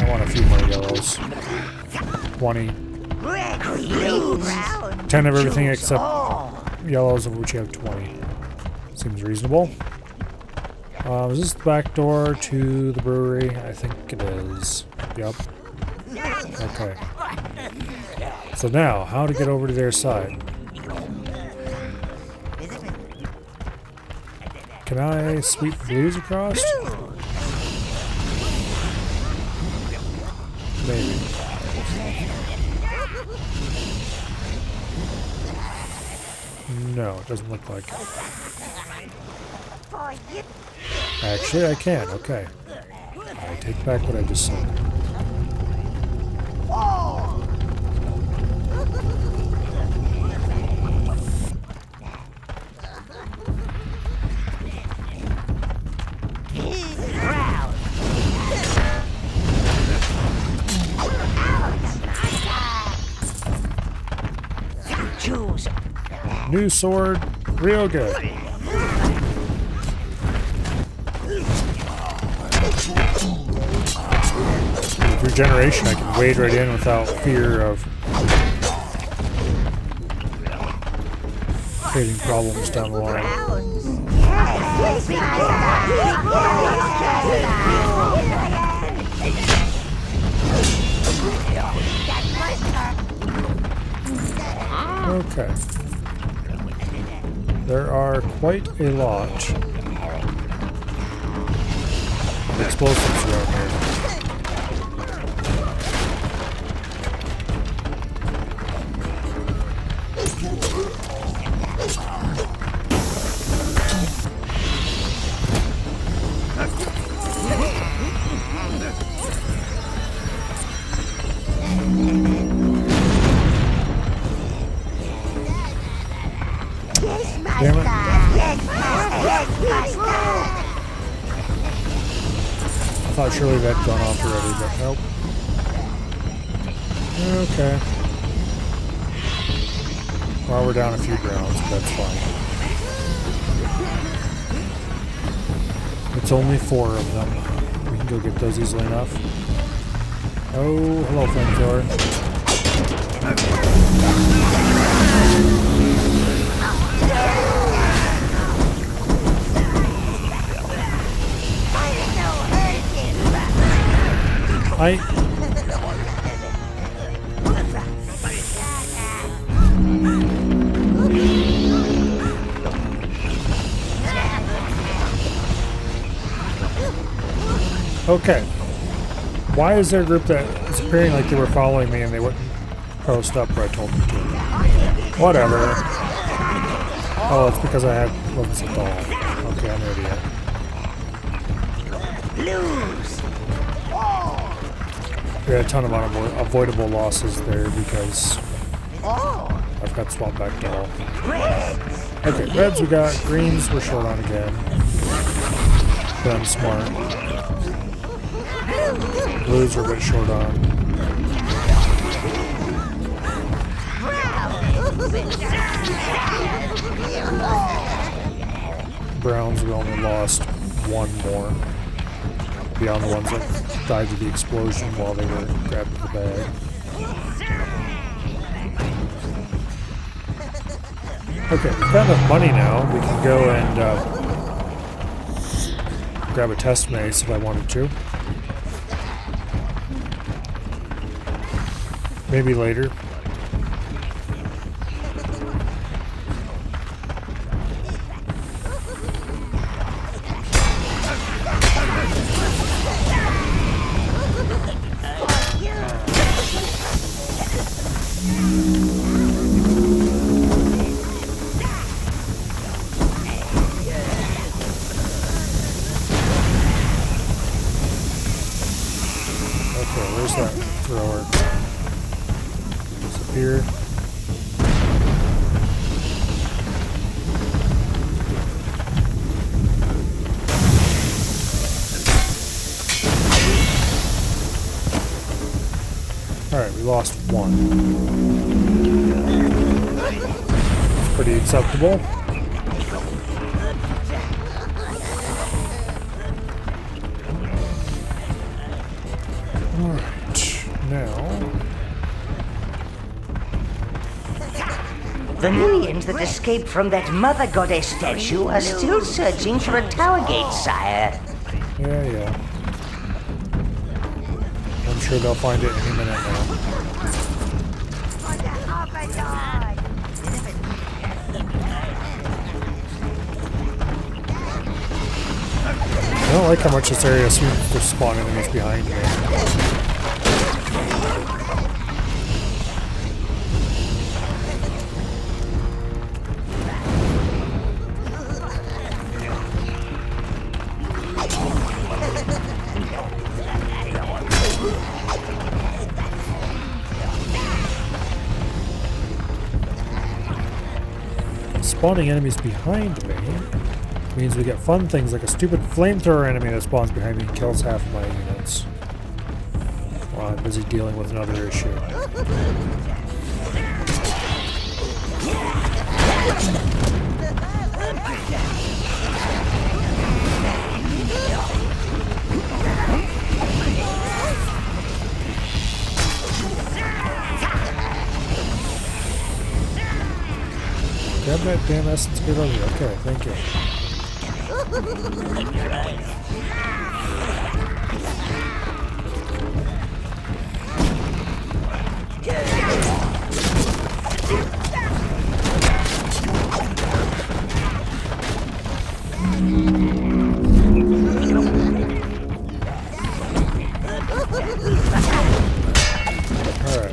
want a few more yellows. 20. 10 of everything except yellows, of which you have 20. Seems reasonable. Is this the back door to the brewery? I think it is. Yep. Okay. So now, how to get over to their side? Can I sweep blues across? Maybe. No, it doesn't look like it. Actually, I can. Okay. I take back what I just said. New sword, real good. With regeneration, I can wade right in without fear of creating problems down the line. Okay. There are quite a lot of explosives around here. Damn it. I thought surely that'd gone off already, but nope. Okay. Well, we're down a few rounds, but that's fine. It's only 4 of them. We can go get those easily enough. Oh, hello, flamethrower. Okay. Why is there a group that is appearing like they were following me and they wouldn't post up where I told them to? Whatever. Oh, it's because I wasn't so tall. Okay, I'm an idiot. We had a ton of unavoidable losses there because I've got swapped back to all. Okay, reds we got, greens we're short on again. But I'm smart. Blues are a bit short on. Browns we only lost 1 more. Beyond the ones that died to the explosion while they were grabbing the bag. Okay, we've got enough money now. We can go and grab a test mace if I wanted to. Maybe later. Okay, where's that thrower? Disappear. Alright, we lost one. Pretty acceptable. Alright, now... The millions that escaped from that Mother Goddess statue are still searching for a tower gate, sire. Yeah. I'm sure they'll find it any minute now. I don't like how much this area seems to spawn enemies behind me. Spawning enemies behind me means we get fun things like a stupid flamethrower enemy that spawns behind me and kills half of my units while I'm busy dealing with another issue. Grab that damn essence, get over here. Okay, thank you. Alright.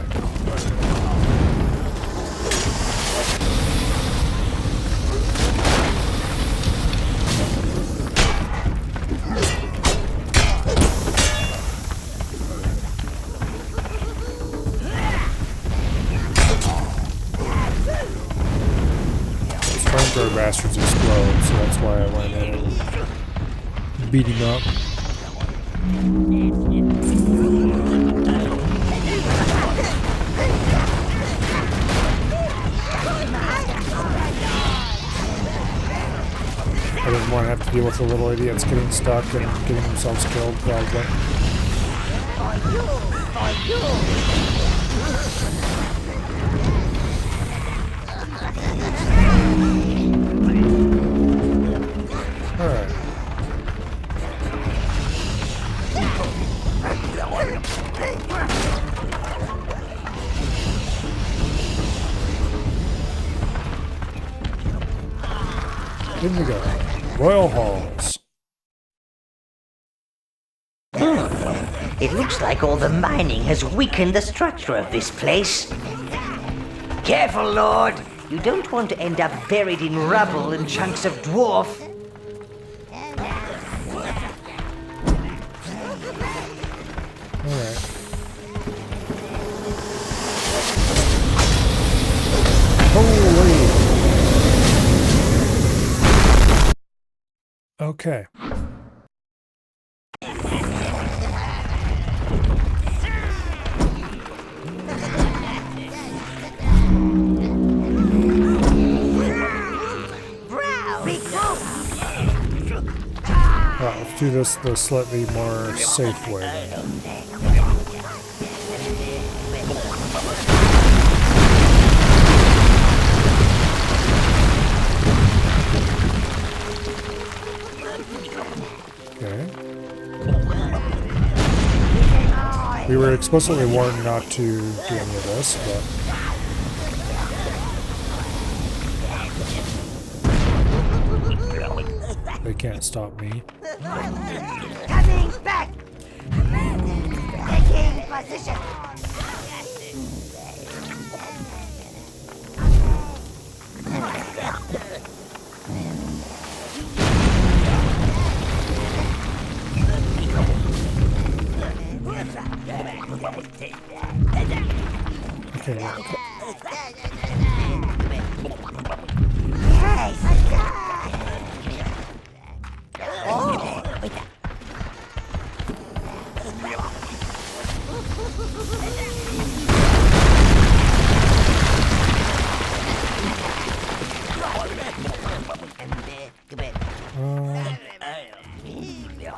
Flamethrower bastards explode, so that's why I went in and beat him up. I didn't want to have to deal with the little idiots getting stuck and getting themselves killed, probably. Alright. In we go. Royal Halls. It looks like all the mining has weakened the structure of this place. Careful, Lord! You don't want to end up buried in rubble and chunks of dwarf. Alright. Holy! Okay. Let's do this the slightly more safe way then. We were explicitly warned not to do any of this, but... They can't stop me. Coming back! Taking position! Okay.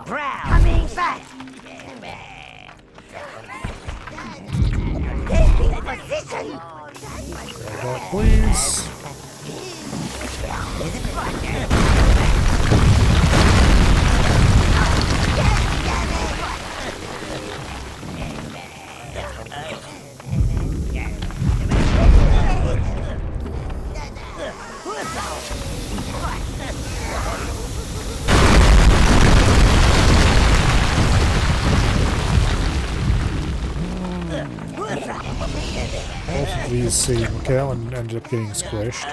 Brown! Coming back! Taking position! Grab that, please. Both of these see Mikhail and ended up getting squished. Go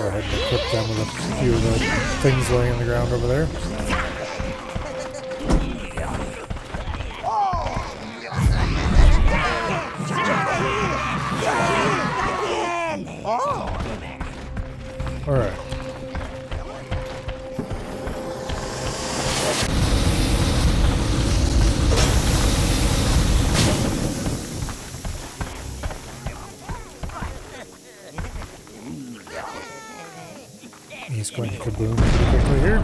ahead and equip them with a few of the things laying on the ground over there. Alright. He's going to kaboom pretty quickly here.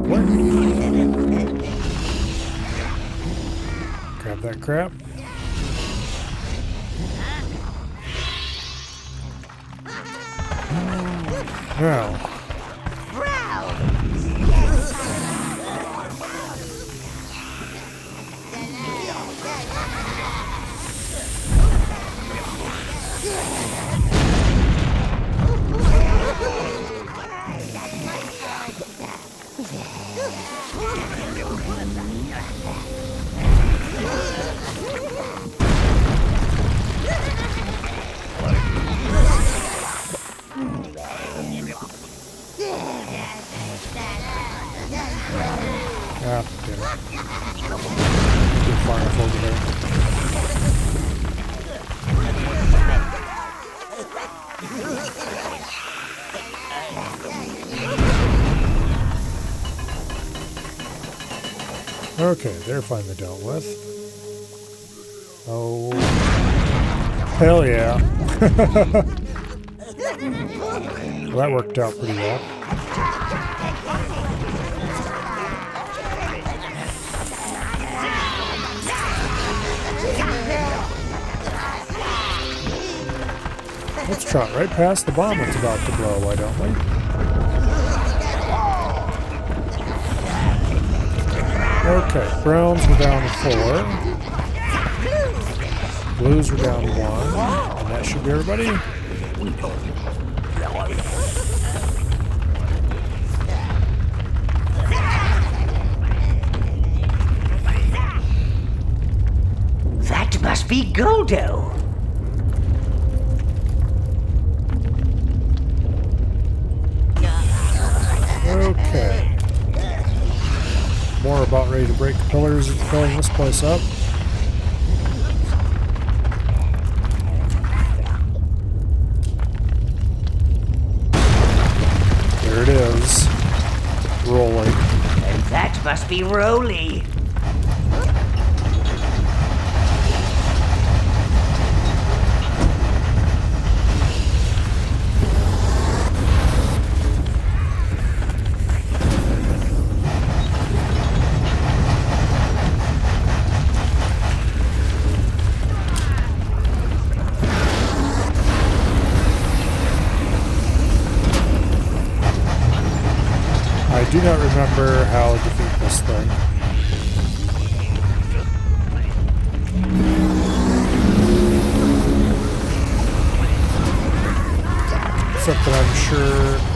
Lovely. Grab that crap. Now. Ah, damn it. Good fire over there. Okay, they're finally dealt with. Oh, hell yeah. Well, that worked out pretty well. Let's trot right past the bomb that's about to blow, why don't we? Okay, browns were down to 4. Blues were down to 1. And that should be everybody. That must be Goldo. Okay. More about ready to break the pillars and filling this place up. There it is. Rolling. And that must be Rolly. not remember how to defeat this thing. Except that I'm sure...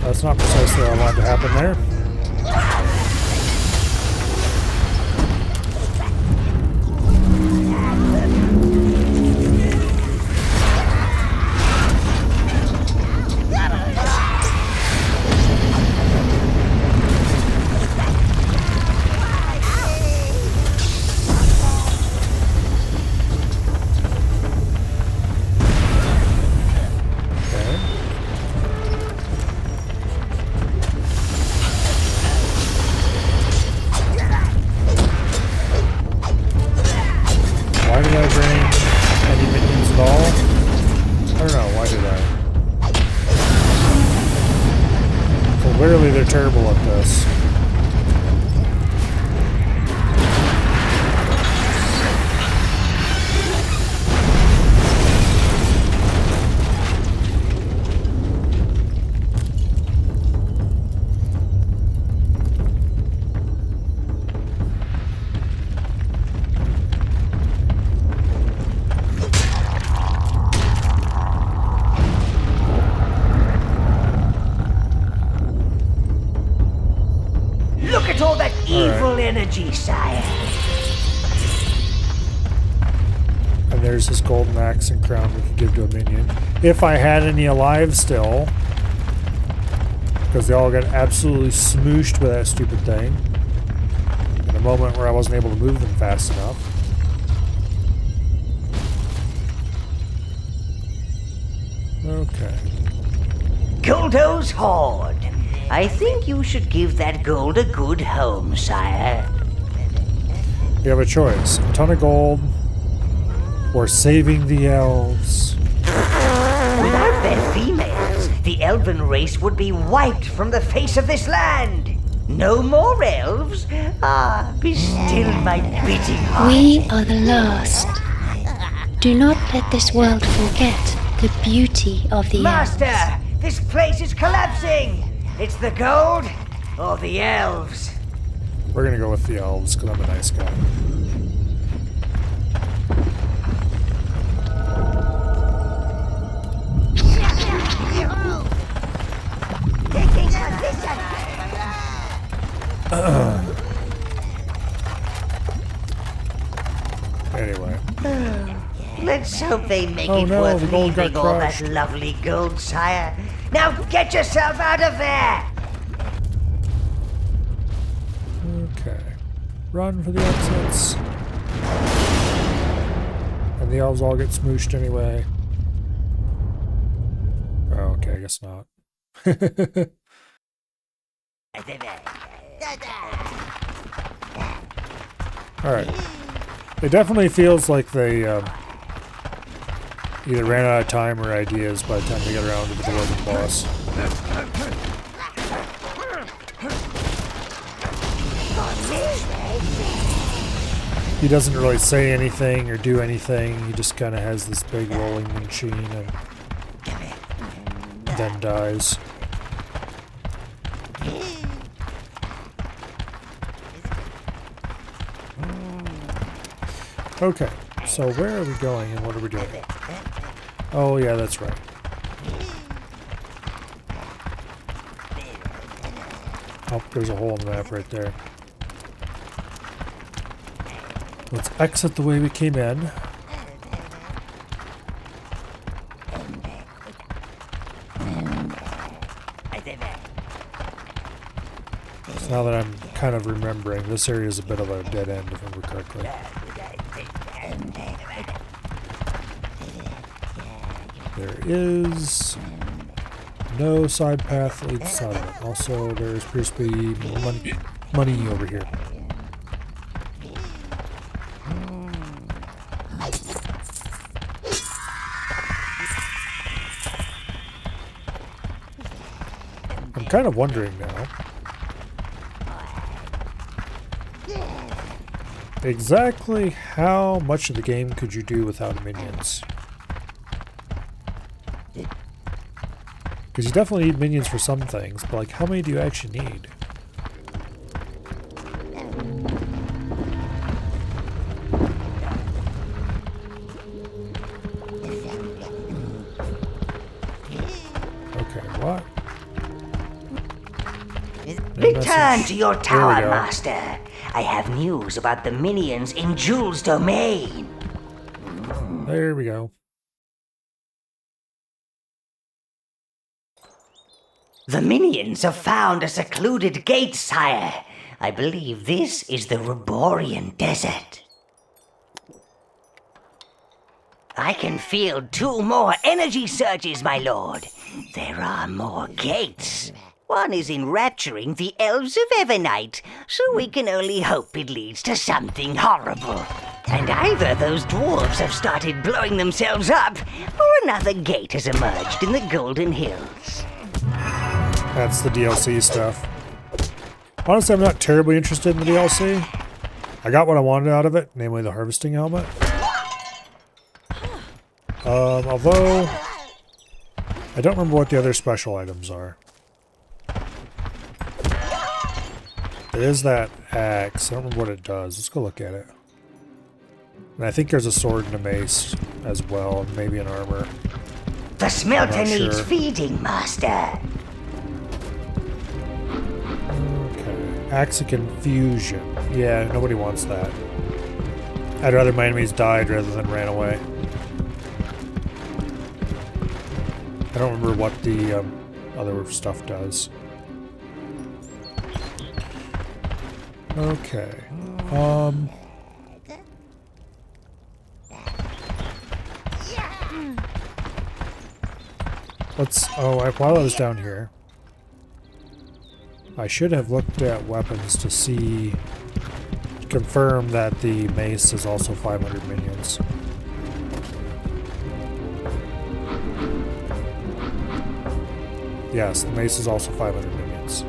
That's not precisely what I wanted to happen there. Clearly they're terrible at this. Energy, sire. And there's this golden axe and crown we could give to a minion. If I had any alive still. Because they all got absolutely smooshed with that stupid thing. In a moment where I wasn't able to move them fast enough. Okay. Goldo's hoard. I think you should give that gold a good home, sire. You have a choice. A ton of gold, or saving the elves. Without their females, the elven race would be wiped from the face of this land. No more elves? Ah, be still my beating heart. We are the last. Do not let this world forget the beauty of the Master, elves. this place is collapsing. It's the gold or the elves. We're gonna go with the elves because I'm a nice guy. Anyway. Let's hope they make it no, worth the gold got leaving all that crushed. lovely gold, sire. Now get yourself out of there! Okay. Run for the exits. And the elves all get smooshed anyway. Oh, okay, I guess not. Alright. It definitely feels like they either ran out of time or ideas by the time they got around to the Lordin boss. He doesn't really say anything or do anything. He just kind of has this big rolling machine and then dies. Okay, so where are we going and what are we doing? Oh yeah, that's right. Oh, there's a hole in the map right there. Let's exit the way we came in. So now that I'm kind of remembering, this area is a bit of a dead end, if I remember correctly. There is no side path leads out of it. Also, there appears to be money over here. I'm kind of wondering now. Exactly how much of the game could you do without minions? Because you definitely need minions for some things, but like, how many do you actually need? Okay, what? No Return message. to your There we tower, go. Master. I have news about the minions in Jules' domain. There we go. The minions have found a secluded gate, sire. I believe this is the Reborian Desert. I can feel 2 more energy surges, my lord. There are more gates. One is enrapturing the elves of Evernight, so we can only hope it leads to something horrible. And either those dwarves have started blowing themselves up, or another gate has emerged in the Golden Hills. That's the DLC stuff. Honestly, I'm not terribly interested in the DLC. I got what I wanted out of it, namely the harvesting helmet. Although I don't remember what the other special items are. There is that axe. I don't remember what it does. Let's go look at it. And I think there's a sword and a mace as well, and maybe an armor. The smelter I'm not needs sure. feeding, Master. Okay. Axe of Confusion. Yeah, nobody wants that. I'd rather my enemies died rather than ran away. I don't remember what the other stuff does. Okay. Let's... Oh, while I was down here, I should have looked at weapons to see... to confirm that the mace is also 500 minions. Yes, the mace is also 500 minions.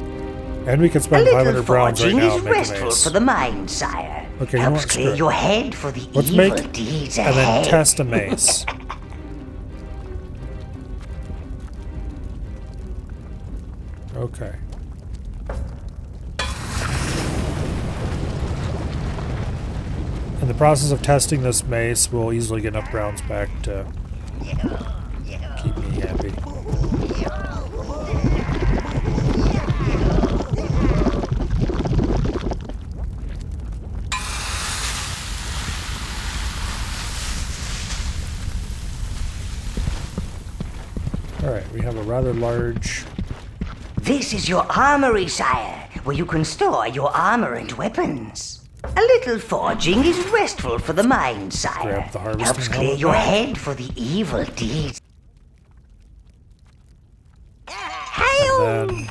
And we can A spend little 500 browns right foraging now is and make a restful mace. for the mind, sire. Okay, you know Helps what? clear Screw it. your head for the Let's evil make deeds and ahead. then test a mace. Okay. In the process of testing this mace, we'll easily get enough browns back to keep me happy. Alright, we have a rather large... This is your armory, sire, where you can store your armor and weapons. A little foraging is restful for the mind, sire. Grab the harvesting Helps clear helmet your back. head for the evil deeds. And then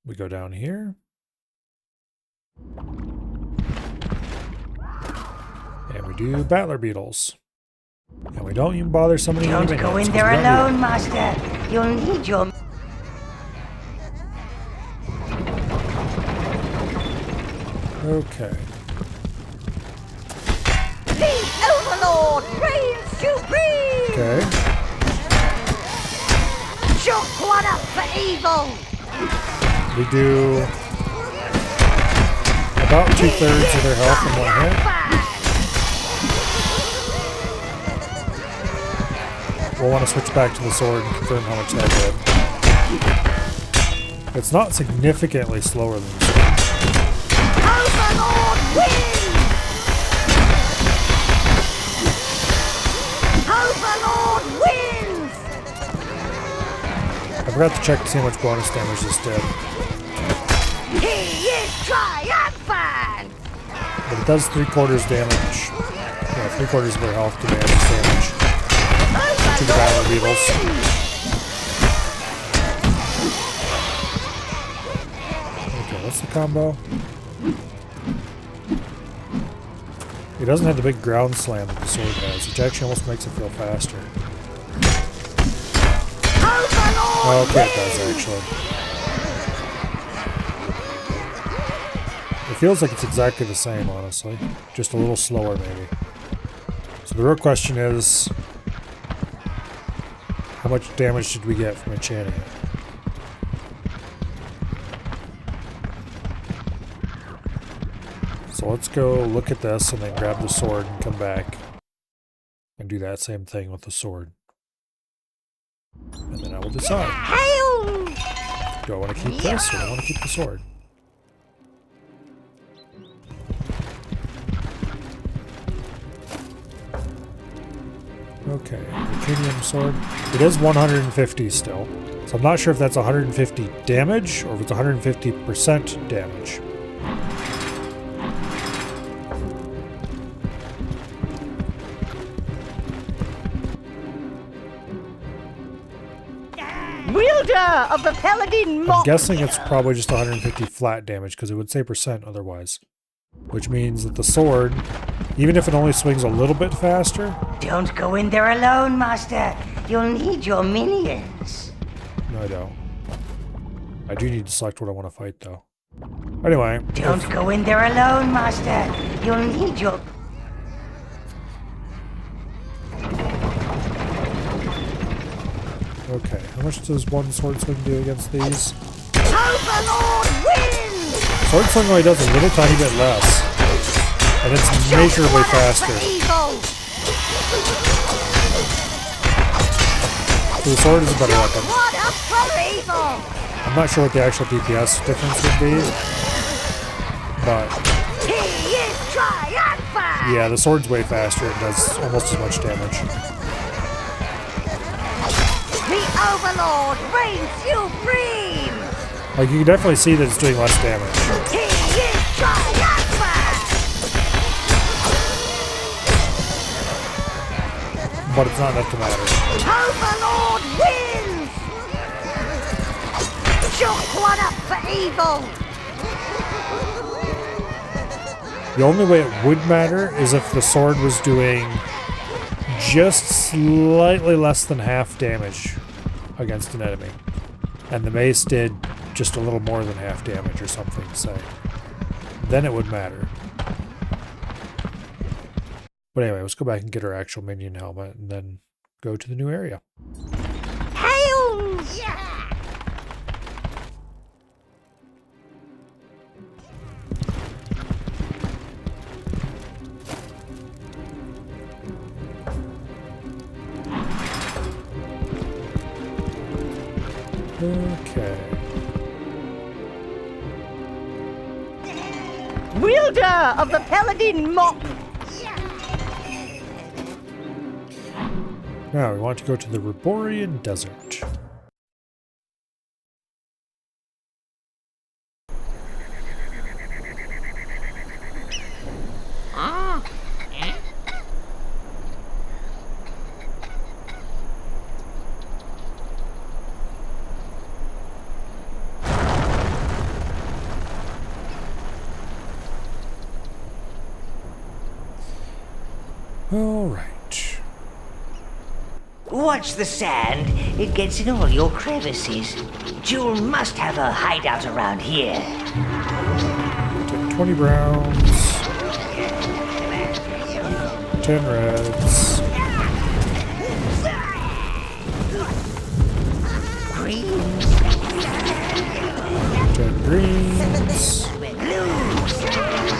we go down here. And we do battler beetles. And we don't even bother summoning any Don't go minions, in 'cause there we don't need alone, master. You'll need your... them. Okay. The Overlord reigns supreme! Okay. Chuck one up for evil! We do a about 2/3 of their health in one hit. We'll want to switch back to the sword and confirm how much that did. It's not significantly slower than the sword. Overlord wins! Overlord wins! I forgot to check to see how much bonus damage this did. He is triumphant! But it does 3/4 damage. Yeah, 3/4 of their health to damage to the Battle of Beetles. Okay, what's the combo? It doesn't have the big ground slam that the sword has, which actually almost makes it feel faster. Overlord Okay, it does actually. It feels like it's exactly the same, honestly. Just a little slower, maybe. So the real question is, how much damage did we get from enchanting it? So let's go look at this and then grab the sword and come back and do that same thing with the sword. And then I will decide. Do I want to keep this or do I want to keep the sword? Okay, Ruthenium sword. It is 150 still. So I'm not sure if that's 150 damage or if it's 150% damage. Wielder of the Paladin I'm Mop! guessing it's probably just 150 flat damage because it would say percent otherwise. Which means that the sword, even if it only swings a little bit faster... Don't go in there alone, Master. You'll need your minions. No, I don't. I do need to select what I want to fight, though. Anyway... Don't go in there alone, Master. You'll need your... Okay, how much does one sword swing do against these? Overlord wins! Sword swing only does a little tiny bit less. And it's measurably faster. So the sword is a better weapon. What up for evil? I'm not sure what the actual DPS difference would be. But He is triumphant! yeah, the sword's way faster and does almost as much damage. The Overlord reigns supreme! Like, you can definitely see that it's doing less damage. He is triumphant! But it's not enough to matter. Overlord wins! Chuck one up for evil! The only way it would matter is if the sword was doing just slightly less than half damage against an enemy. And the mace did just a little more than half damage or something, say. Then it would matter. But anyway, let's go back and get our actual minion helmet and then go to the new area. Hail! Yeah! Okay. Wielder of the Paladin Mop! Now we want to go to the Reborian Desert. All right. Watch the sand. It gets in all your crevices. Jewel must have a hideout around here. Take 20 browns. 10 reds. Green. 10 greens. 10 blues.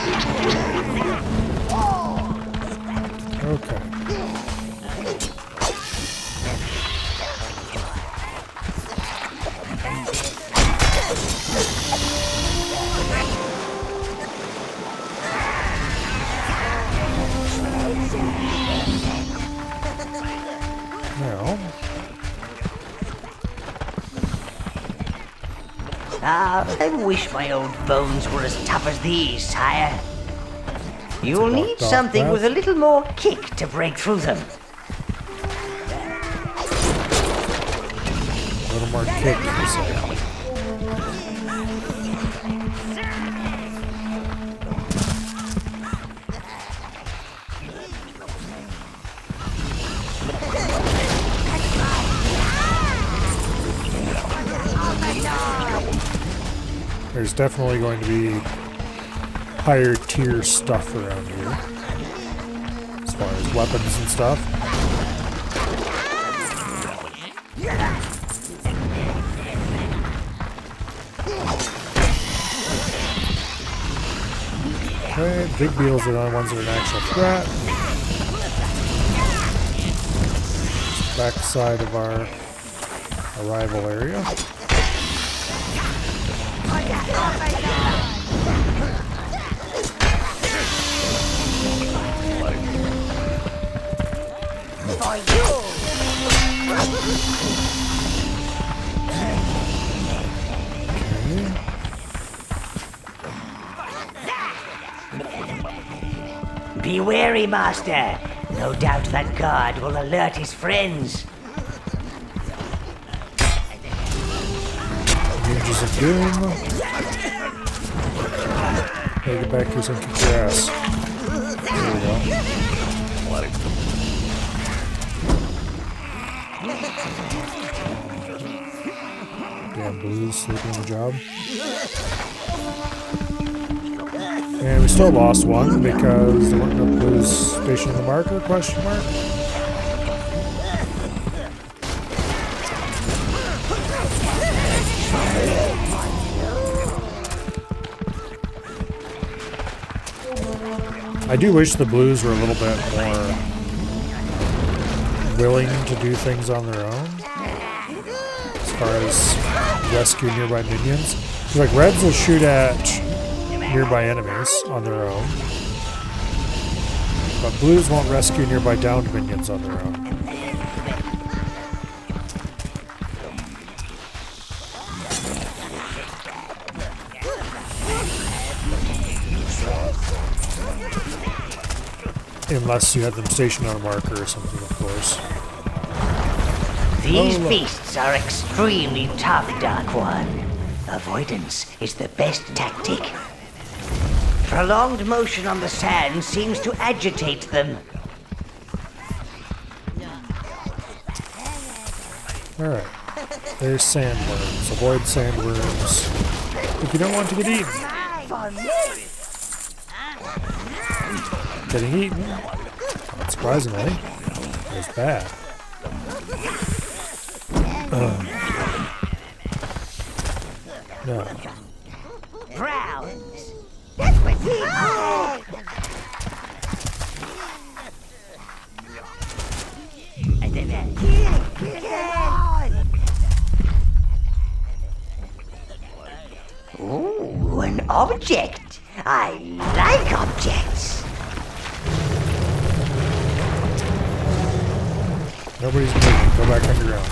Now, I wish my old bones were as tough as these, sire. You'll need dark something path. with a little more kick to break through them. a little more kick, you say. There's definitely going to be higher tier stuff around here. As far as weapons and stuff. Okay, big beetles are the only ones that are an actual threat. Backside of our arrival area. Be wary, Master. No doubt that guard will alert his friends. Ninjas of Doom. Hey, get back here so I can kick your ass. There we go. Damn blues sleeping on the job. And we still lost one because there weren't enough blues stationed in the marker, question mark. I do wish the blues were a little bit more willing to do things on their own as far as rescue nearby minions. So like reds will shoot at nearby enemies on their own, but blues won't rescue nearby downed minions on their own. Unless you have them stationed on a marker or something, of course. These beasts are extremely tough, Dark One. Avoidance is the best tactic. Prolonged motion on the sand seems to agitate them. Alright. There's sandworms. Avoid sandworms if you don't want to get eaten. Getting eaten, surprisingly, is bad. No. Browns. That's what he said. Ooh, an object. I like objects. Nobody's moving. Go back underground.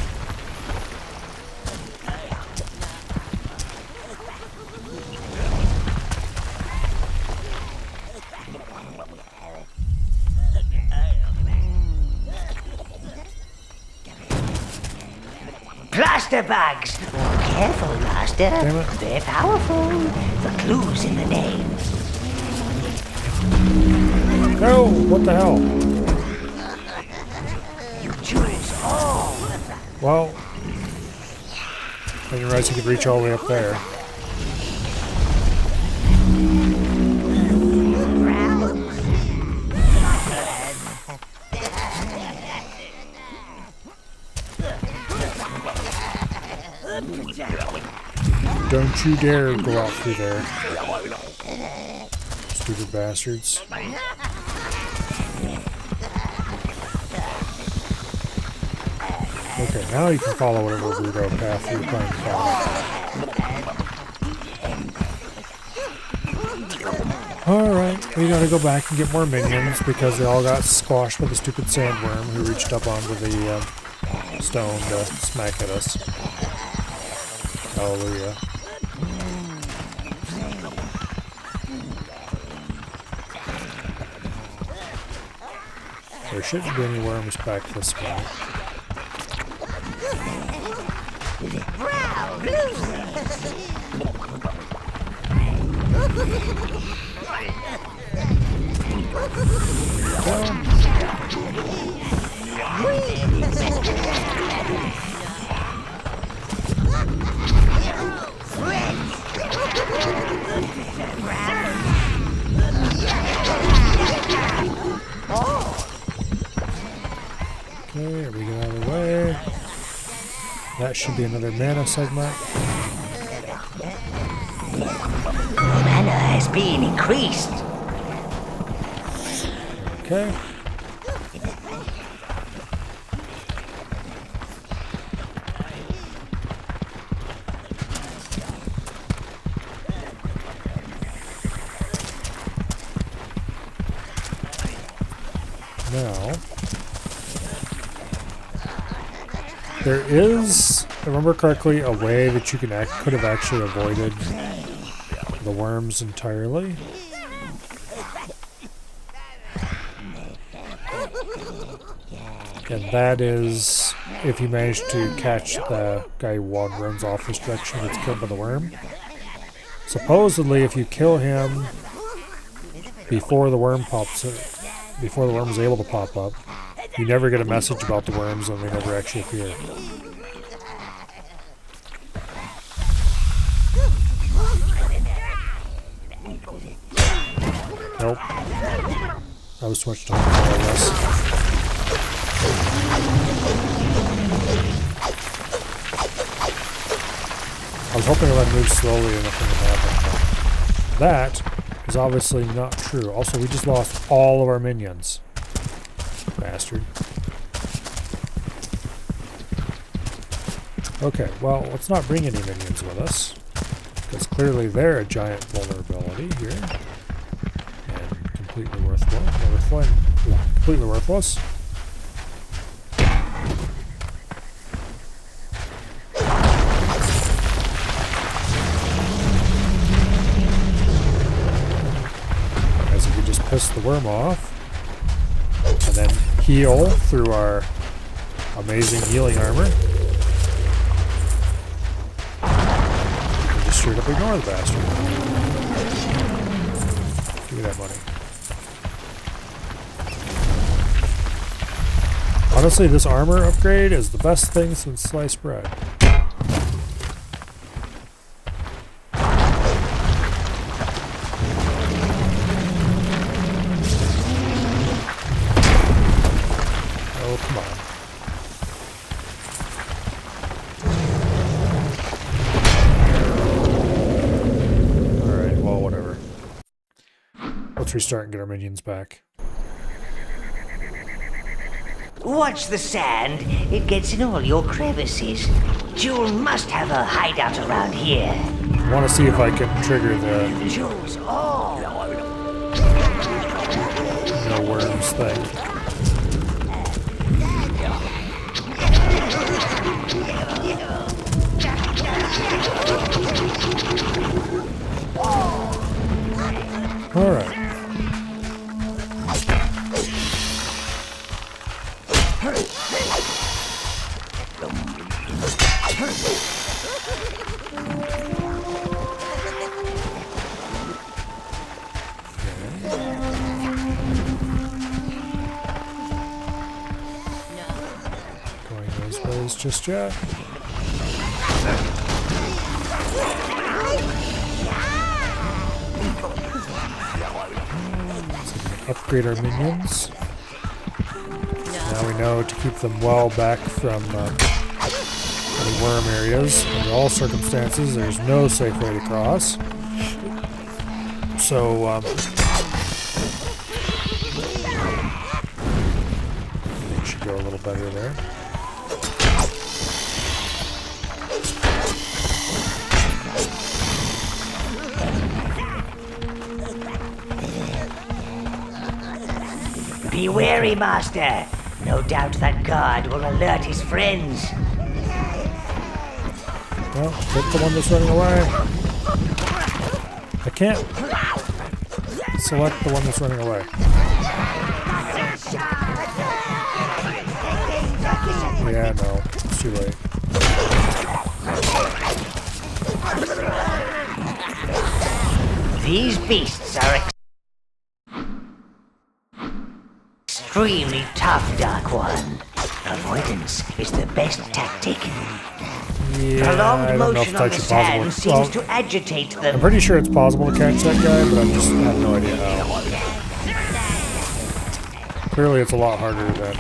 Plaster bags. Careful, Master. Damn it. They're powerful. The clue's in the name. No! What the hell? You choose all. Well, I didn't realize you could reach all the way up there. Don't you dare go out through there. Stupid bastards. Okay, now you can follow whatever weirdo path you're trying to follow. Alright, we gotta go back and get more minions because they all got squashed by the stupid sandworm who reached up onto the stone to smack at us. Hallelujah. There shouldn't be any worms back this way. Okay, we get out of the way. That should be another mana segment. Mana has been increased. Okay. Now, there is, if I remember correctly, a way that you could have actually avoided the worms entirely. And that is if you manage to catch the guy who runs off this direction that's killed by the worm. Supposedly, if you kill him before the worm before the worm is able to pop up, you never get a message about the worms and they never actually appear. Nope. That was too much time, I guess. I was hoping if I moved slowly enough to happen. That is obviously not true. Also, we just lost all of our minions. Bastard. Okay, well, let's not bring any minions with us, because clearly they're a giant vulnerability here. And completely completely worthless. As if we just piss the worm off, and then heal through our amazing healing armor. And just straight up ignore the bastard. Give me that money. Honestly, this armor upgrade is the best thing since sliced bread. Oh, come on. Alright, well, whatever. Let's restart and get our minions back. Watch the sand. It gets in all your crevices. Jewel must have a hideout around here. I want to see if I can trigger the Jewel's all. no worms thing. Alright. Going those ways just yet. Upgrade our minions. Now we know to keep them well back from any worm areas. Under all circumstances, there's no safe way to cross. So, things should go a little better there. Be wary, Master. No doubt that guard will alert his friends. Well, hit the one that's running away. I can't select the one that's running away. Yeah, no, it's too late. These beasts are extremely tough, Dark One. Avoidance is the best tactic. Yeah, I Prolonged don't know if motion it's on the actually sand possible. seems to agitate I'm them. pretty sure it's possible to catch that guy, but I just have no idea how. Clearly it's a lot harder than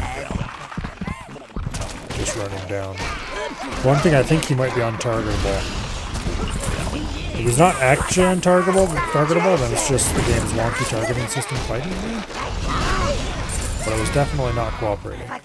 just running down. One thing, I think he might be untargetable. If he's not actually untargetable, then it's just the game's wonky targeting system fighting me. But it was definitely not cooperating. Okay.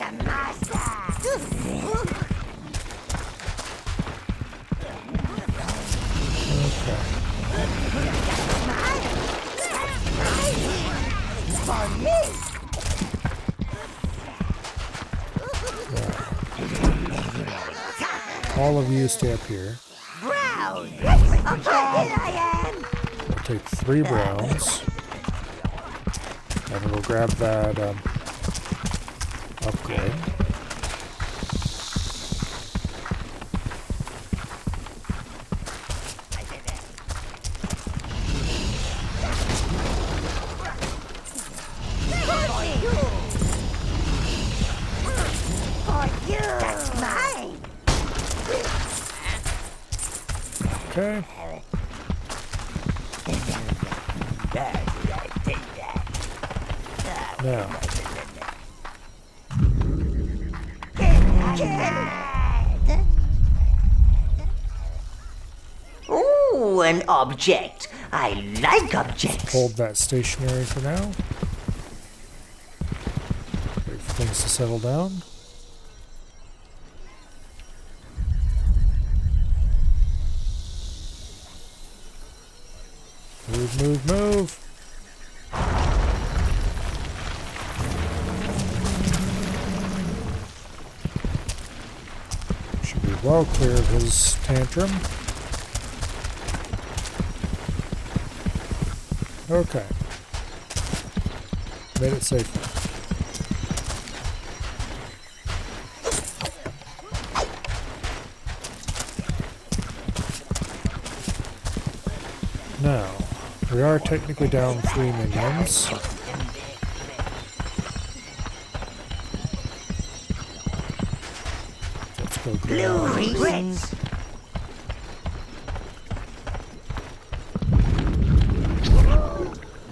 All of you stay up here. Brown! Okay, here I am! We'll take 3 browns. And we'll grab that upgrade. That's mine! Okay. Now, Ooh, an object. I like objects. hold that stationary for now. Wait for things to settle down. Move, move, move! Should be well clear of his tantrum. Okay. Made it safely. Now, we are technically down 3 minions. Let's go grab. Reasons.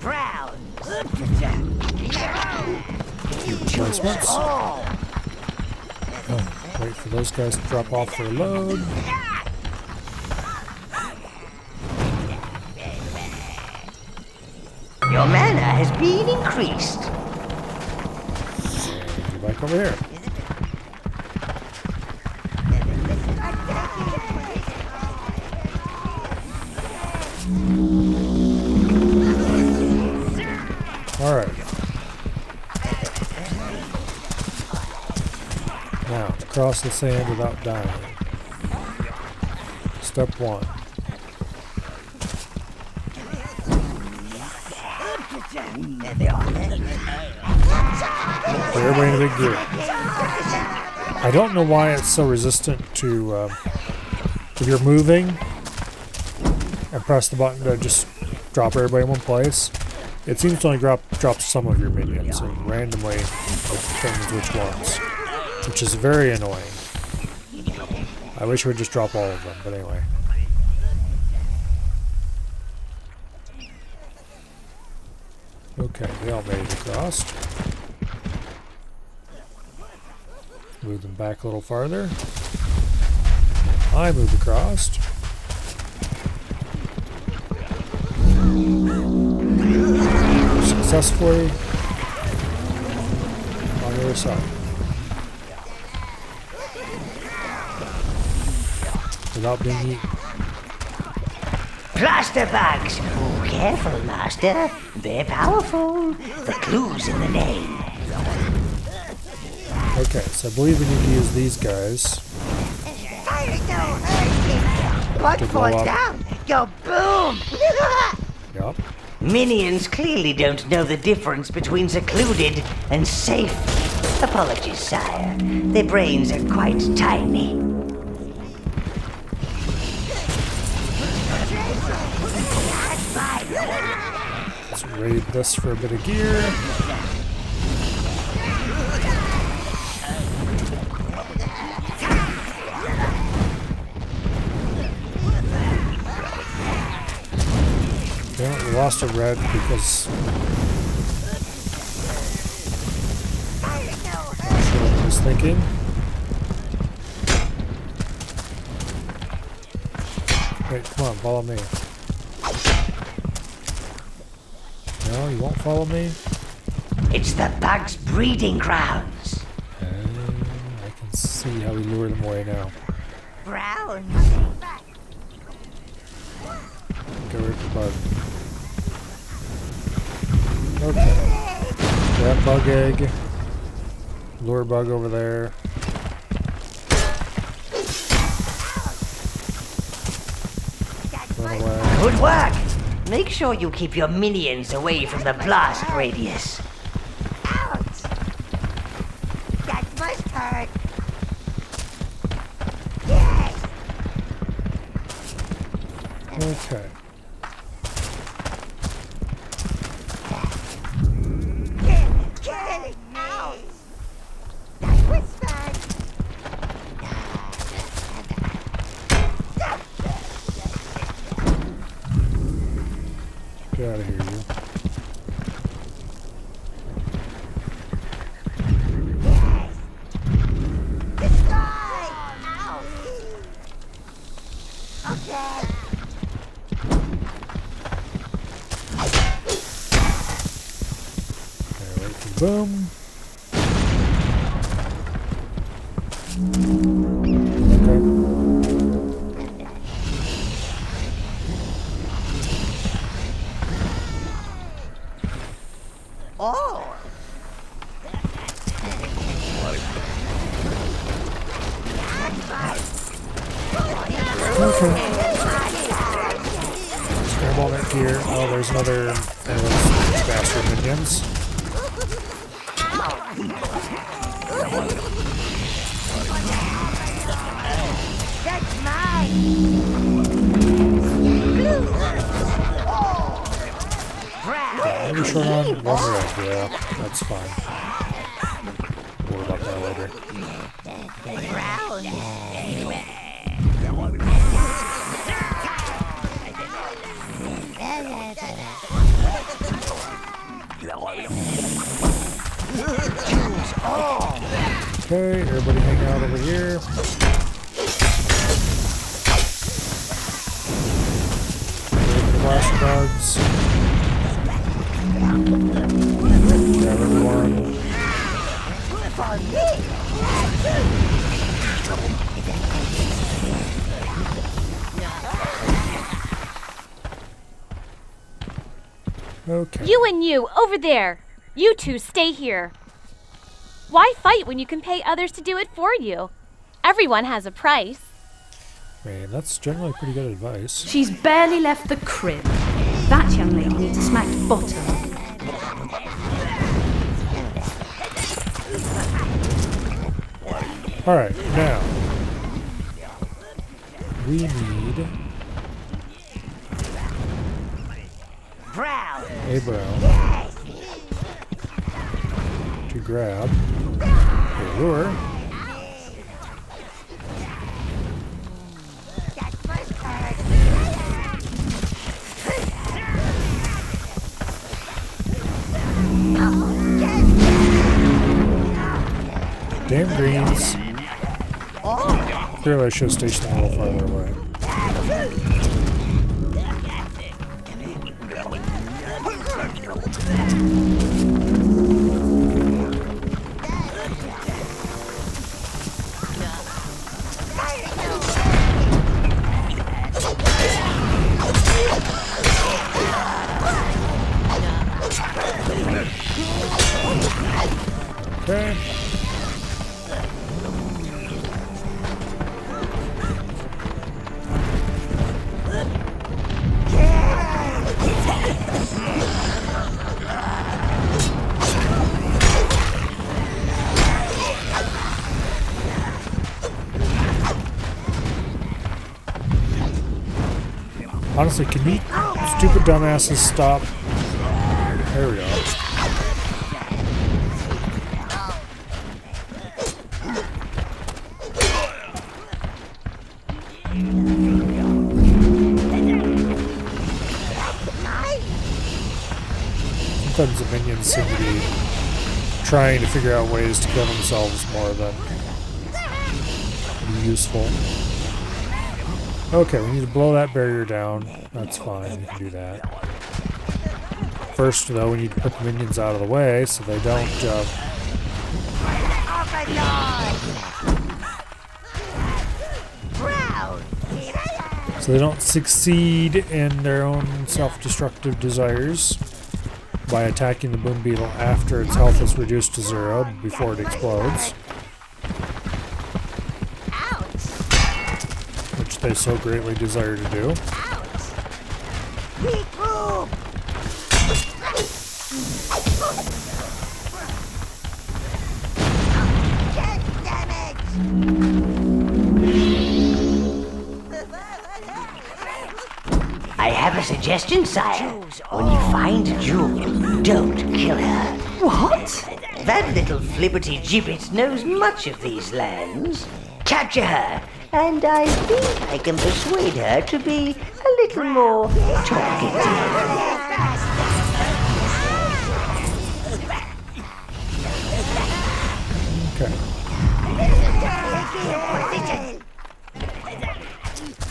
Brown! Replacements. Oh, wait for those guys to drop off their load. Your mana has been increased. Get back over here. Alright. Now, to cross the sand without dying. Step 1. Put everybody in a big group. I don't know why it's so resistant to, if you're moving and press the button to just drop everybody in one place, it seems to only drop some of your minions and randomly it determines which ones, which is very annoying. I wish it would just drop all of them, but anyway. Okay, they all made it across. Move them back a little farther. I move across. Successfully on the other side. Without being eaten. Plaster bugs. Oh, careful, Master. They're powerful. The clue's in the name. Okay, so I believe we need to use these guys. One To blow fall up. down, go boom! Yup. Minions clearly don't know the difference between secluded and safe. Apologies, sire. Their brains are quite tiny. Let's raid this for a bit of gear. Damn it, we lost a red because... Not sure what I was thinking. Wait, come on, follow me. No, you won't follow me? It's the bug's breeding grounds. I can see how we lure them away now. Brown. Go rid of the bug. Okay. That bug egg. Lure bug over there. Run away. Good work. Make sure you keep your minions away from the blast radius. Ouch! That must hurt. Yes! Okay. Ouch! That was fun. Get out of here, you. Destroy! Ouch! Okay. Okay, wait for boom. Okay. Oh! Okay. Scramble that gear. Oh, there's another one of those bastard minions. That's mine! Maybe short on one red. Yeah, that's fine. We'll worry about that later. Okay, everybody hang out over here. Wait for the blast bugs. Grab everyone. Okay. You and you, over there! You two stay here. Why fight when you can pay others to do it for you? Everyone has a price. Man, that's generally pretty good advice. She's barely left the crib. That young lady needs a smacked bottom. Alright, now. We need Brown. a brown to grab a lure. Damn greens. Clearly I should have stationed them a little farther away. Okay. Honestly, can you stupid dumbasses stop? There we go. Sometimes the minions seem to be trying to figure out ways to kill themselves more than be useful. Okay, we need to blow that barrier down. That's fine, we can do that. First, though, we need to put the minions out of the way so they don't, so they don't succeed in their own self-destructive desires by attacking the boom beetle after its health is reduced to 0 before it explodes. Which they so greatly desire to do. I have a suggestion, sire. When you find Jewel, don't kill her. What? That little flibberty gibbet knows much of these lands. Capture her, and I think I can persuade her to be a little more talkative. Okay.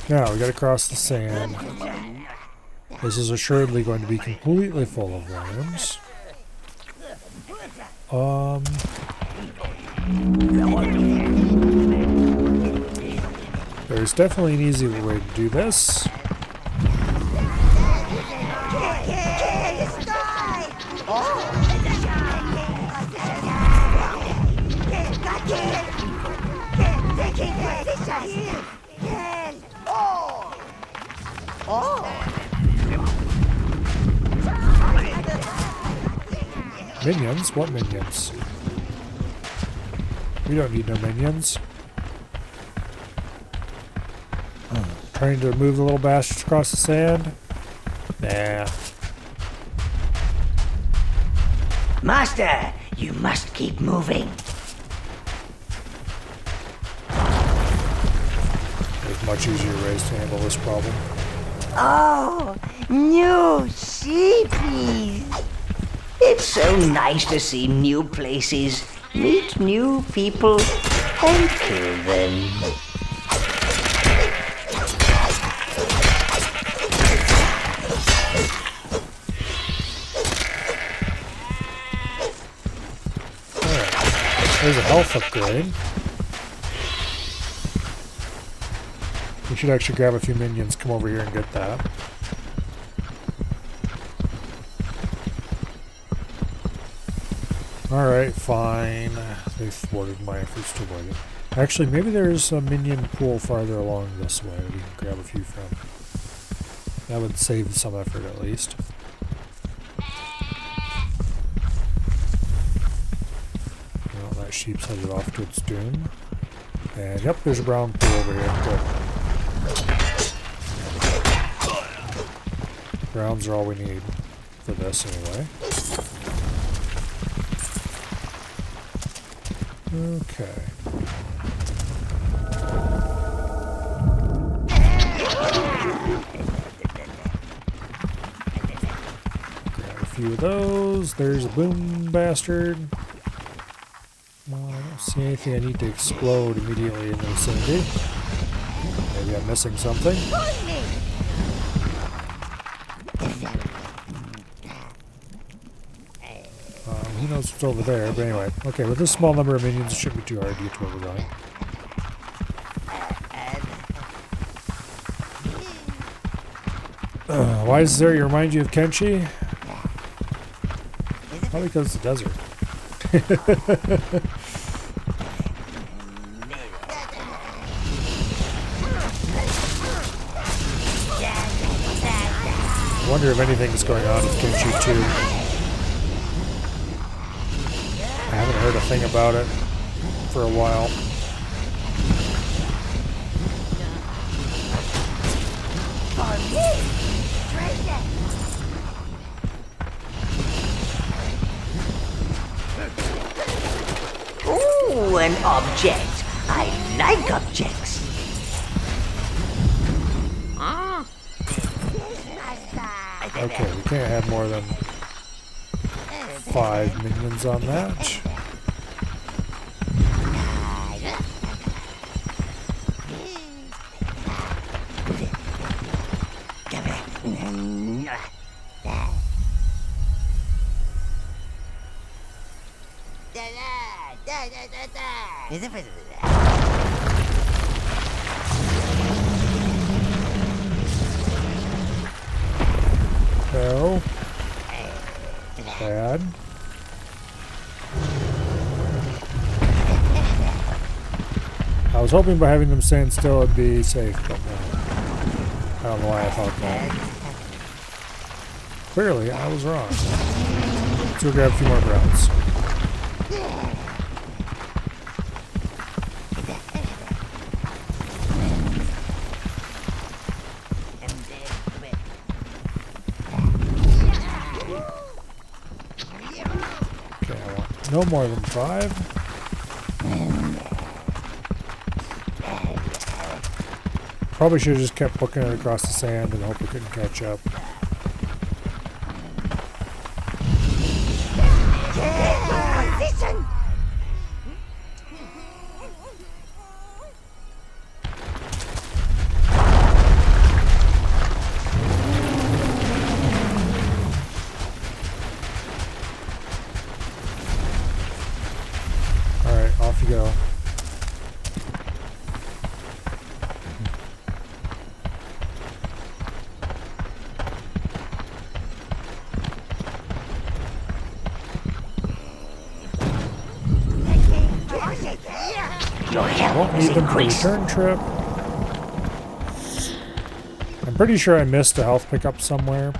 Now, we gotta cross the sand. This is assuredly going to be completely full of worms. There's definitely an easier way to do this. Minions? What minions? We don't need no minions. Trying to move the little bastards across the sand? Nah. Master, you must keep moving. There's much easier ways to handle this problem. Oh, new sheepies. It's so nice to see new places, meet new people, and kill them. There's a health upgrade. We should actually grab a few minions, come over here and get that. Alright, fine. They thwarted my efforts to avoid it. Actually, maybe there's a minion pool farther along this way we can grab a few from. That would save some effort at least. Well, that sheep's headed off to its doom. And yep, there's a brown pool over here. Good. Browns are all we need for this anyway. Okay. Grab a few of those. There's a boom bastard. Well, I don't see anything I need to explode immediately in the vicinity. Maybe I'm missing something. Who knows what's over there, but anyway. Okay, with this small number of minions, it shouldn't be too hard to get to where we're going. Why does this area remind you of Kenshi? Probably because it's a desert. I wonder if anything's going on with Kenshi too. I haven't heard a thing about it for a while. Ooh, an object. I like objects. Okay, we can't have more than 5 minions on that. No. Bad. I was hoping by having them stand still it'd be safe, but no. I don't know why I thought that. Clearly, I was wrong. Let's go grab a few more browns. Okay, I want no more than 5. Probably should have just kept booking it across the sand and hope it couldn't catch up. Listen! Alright, off you go. Your Won't health need is them for the increased. return trip. I'm pretty sure I missed a health pickup somewhere.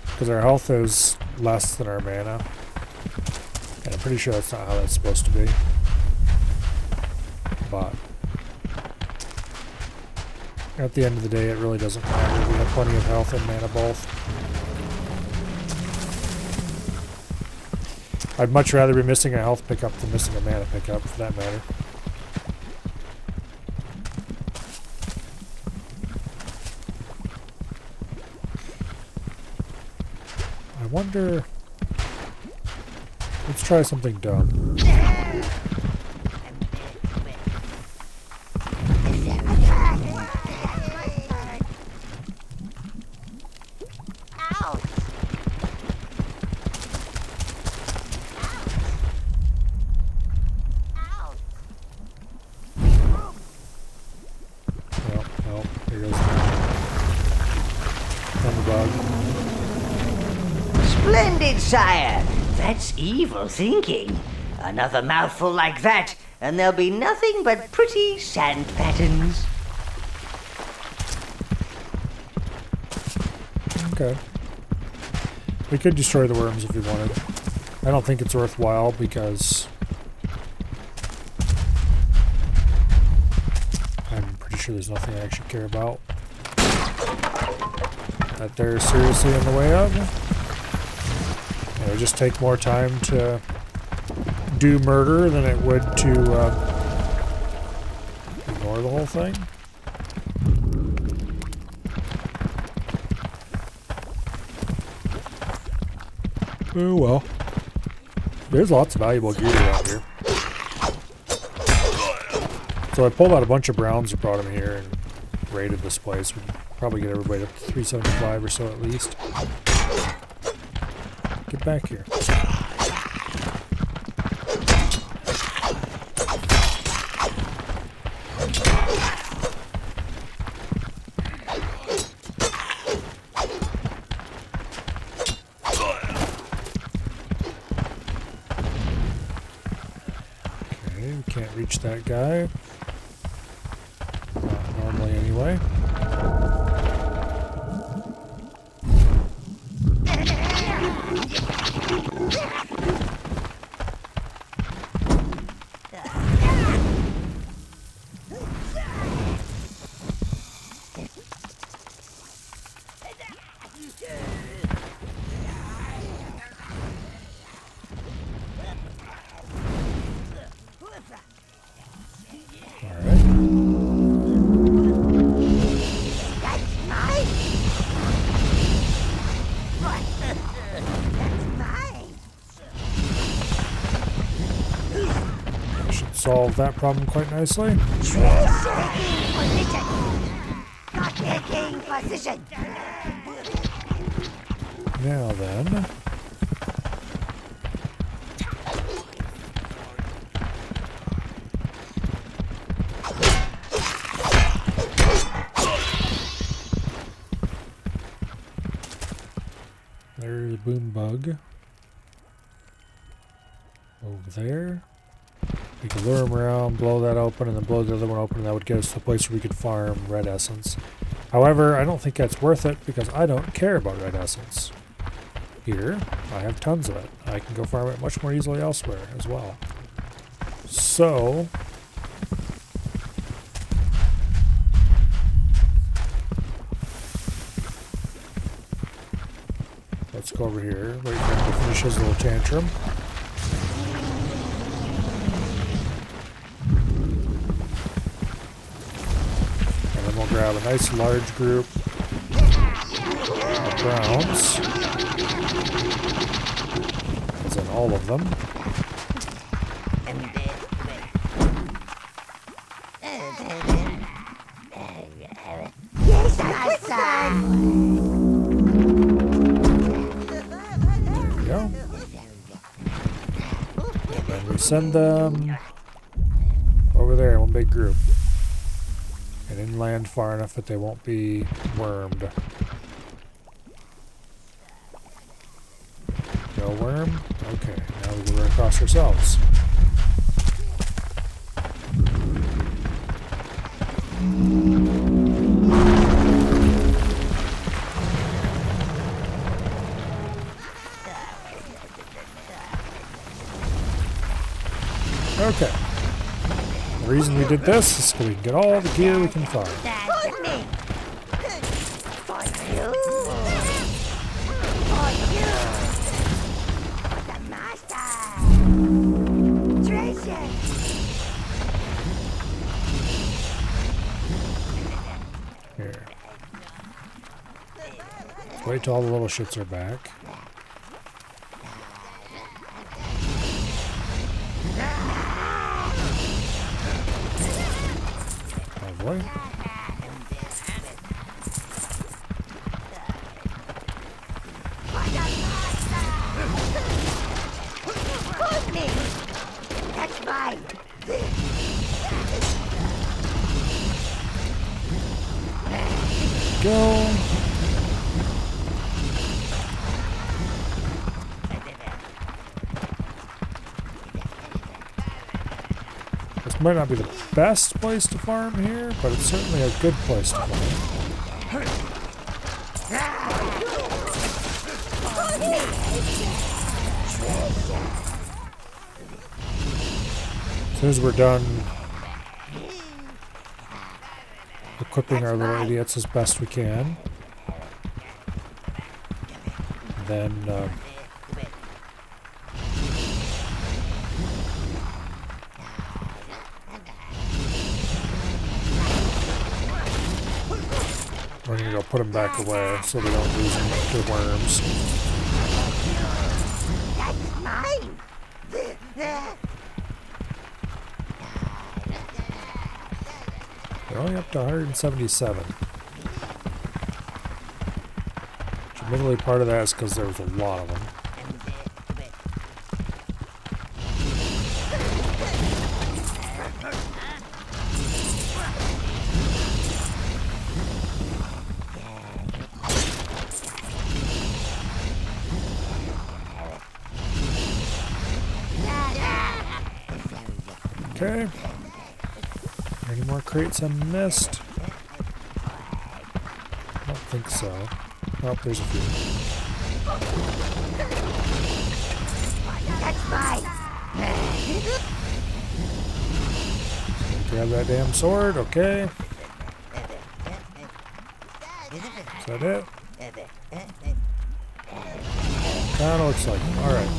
Because our health is less than our mana. And I'm pretty sure that's not how that's supposed to be. But at the end of the day, it really doesn't matter. We have plenty of health and mana both. I'd much rather be missing a health pickup than missing a mana pickup, for that matter. I wonder... Let's try something dumb. Oh, here goes the bug. Splendid, sire. That's evil thinking. Another mouthful like that, and there'll be nothing but pretty sand patterns. Okay. We could destroy the worms if we wanted. I don't think it's worthwhile because I'm pretty sure there's nothing I actually care about that they're seriously in the way of. It would just take more time to do murder than it would to ignore the whole thing. Oh well. There's lots of valuable gear around here. So I pulled out a bunch of browns and brought them here and raided this place. We'd probably get everybody up to 375 or so at least. Get back here. Okay, we can't reach that guy. Not normally anyway. solve that problem quite nicely. Taking position. Now then. There's a boom bug. Over there. We could lure him around, blow that open, and then blow the other one open, and that would get us to a place where we could farm red essence. However, I don't think that's worth it because I don't care about red essence. Here, I have tons of it. I can go farm it much more easily elsewhere as well. So, let's go over here, wait for him to finish his little tantrum. And then we'll grab a nice large group of browns. As in all of them. Yes, my son. Go. And then we send them over there in one big group. And inland far enough that they won't be wormed. No worm? Okay, now we can run across ourselves. Okay. The reason we did this is so we can get all the gear we can find. For me. For you. For you. For the master. Treasure. Here. Let's wait till all the little shits are back. Lovely. For me. That's mine. Go. This might not be the best place to farm here, but it's certainly a good place to farm. As soon as we're done equipping our little idiots as best we can, then we're gonna go put them back away so we don't lose them to worms. That's mine. They're only up to 177. Which admittedly part of that is because there was a lot of them. Okay. Any more crates I missed? I don't think so. Oh, there's a few. That's mine. Grab that damn sword, okay. Is that it? Kinda looks like it. Alright.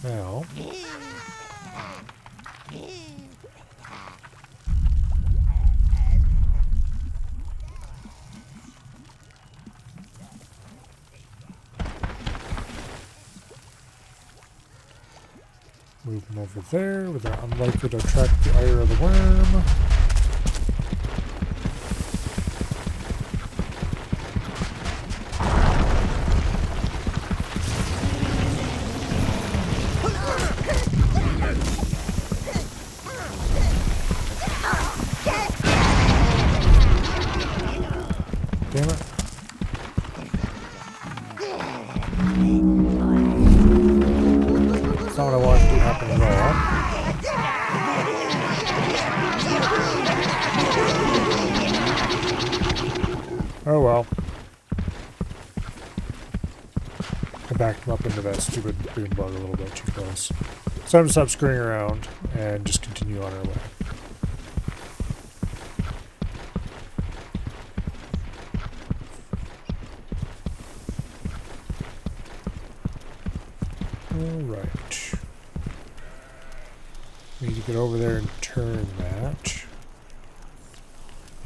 Now, Come over there, where they're unlikely to attract the ire of the worm. Damn it. That's not what I wanted to happen at all. Oh well. I backed him up into that stupid boom bug a little bit too close. So I'm going to stop screwing around and just continue on our way. Alright. Need to get over there and turn that.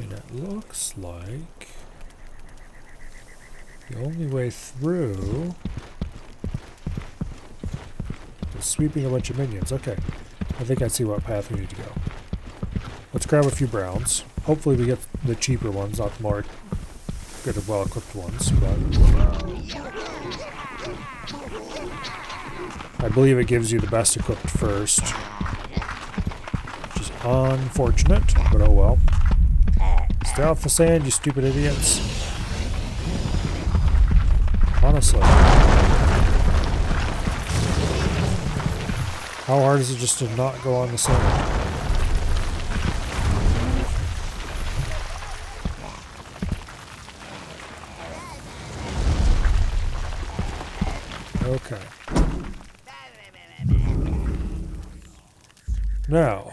And it looks like the only way through is sweeping a bunch of minions. Okay. I think I see what path we need to go. Let's grab a few browns. Hopefully we get the cheaper ones, not the more good and well-equipped ones, but I believe it gives you the best equipped first. Which is unfortunate, but oh well. Stay off the sand, you stupid idiots. Honestly. How hard is it just to not go on the sand? Okay. Now,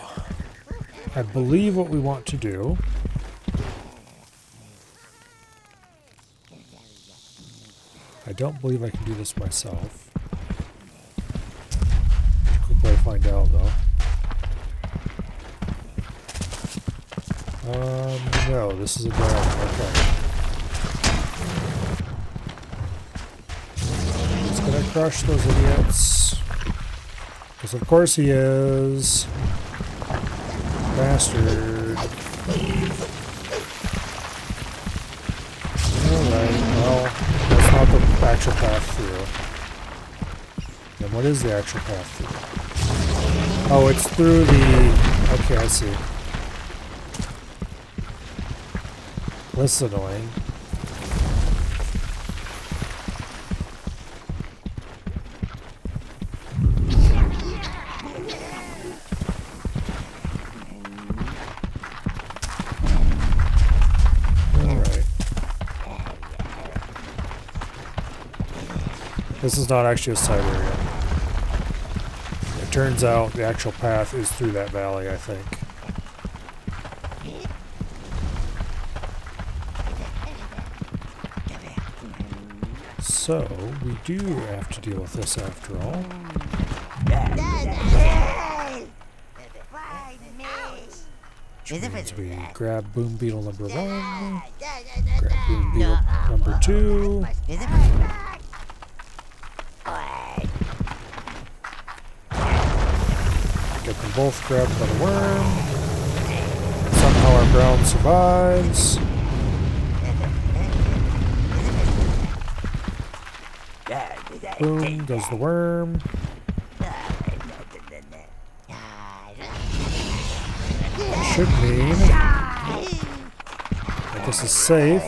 I believe what we want to do I don't believe I can do this myself. Quick way to find out though. No, this is a dog. Okay. He's gonna crush those idiots. Because of course he is. Bastard. Alright, well, that's not the actual path through. Then what is the actual path through? Oh, it's through the... Okay, I see. That's annoying. This is not actually a side area. It turns out the actual path is through that valley, I think. So, we do have to deal with this after all. Which means we grab Boom Beetle number 1, grab Boom Beetle number 2, get them both grabbed by the worm. Somehow our brown survives. Boom, goes the worm. Should mean that this is safe.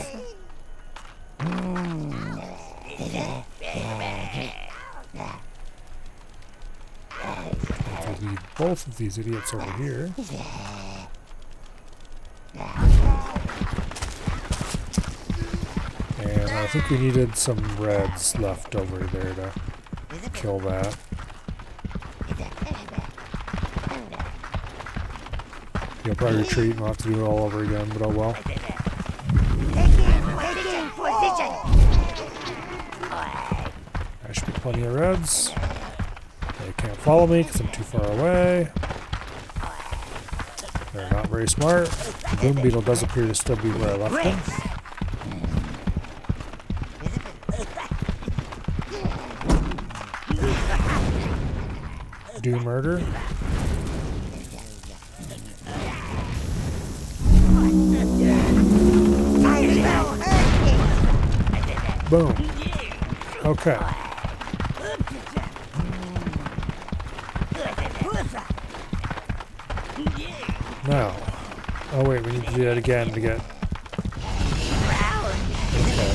I'll leave both of these idiots over here. And I think we needed some reds left over there to kill that. You'll probably retreat and we'll have to do it all over again, but oh well. There should be plenty of reds. They can't follow me because I'm too far away. They're not very smart. The Boom Beetle does appear to still be where I left him. do murder. Boom. Okay. Now. Oh wait, we need to do that again to get... Okay.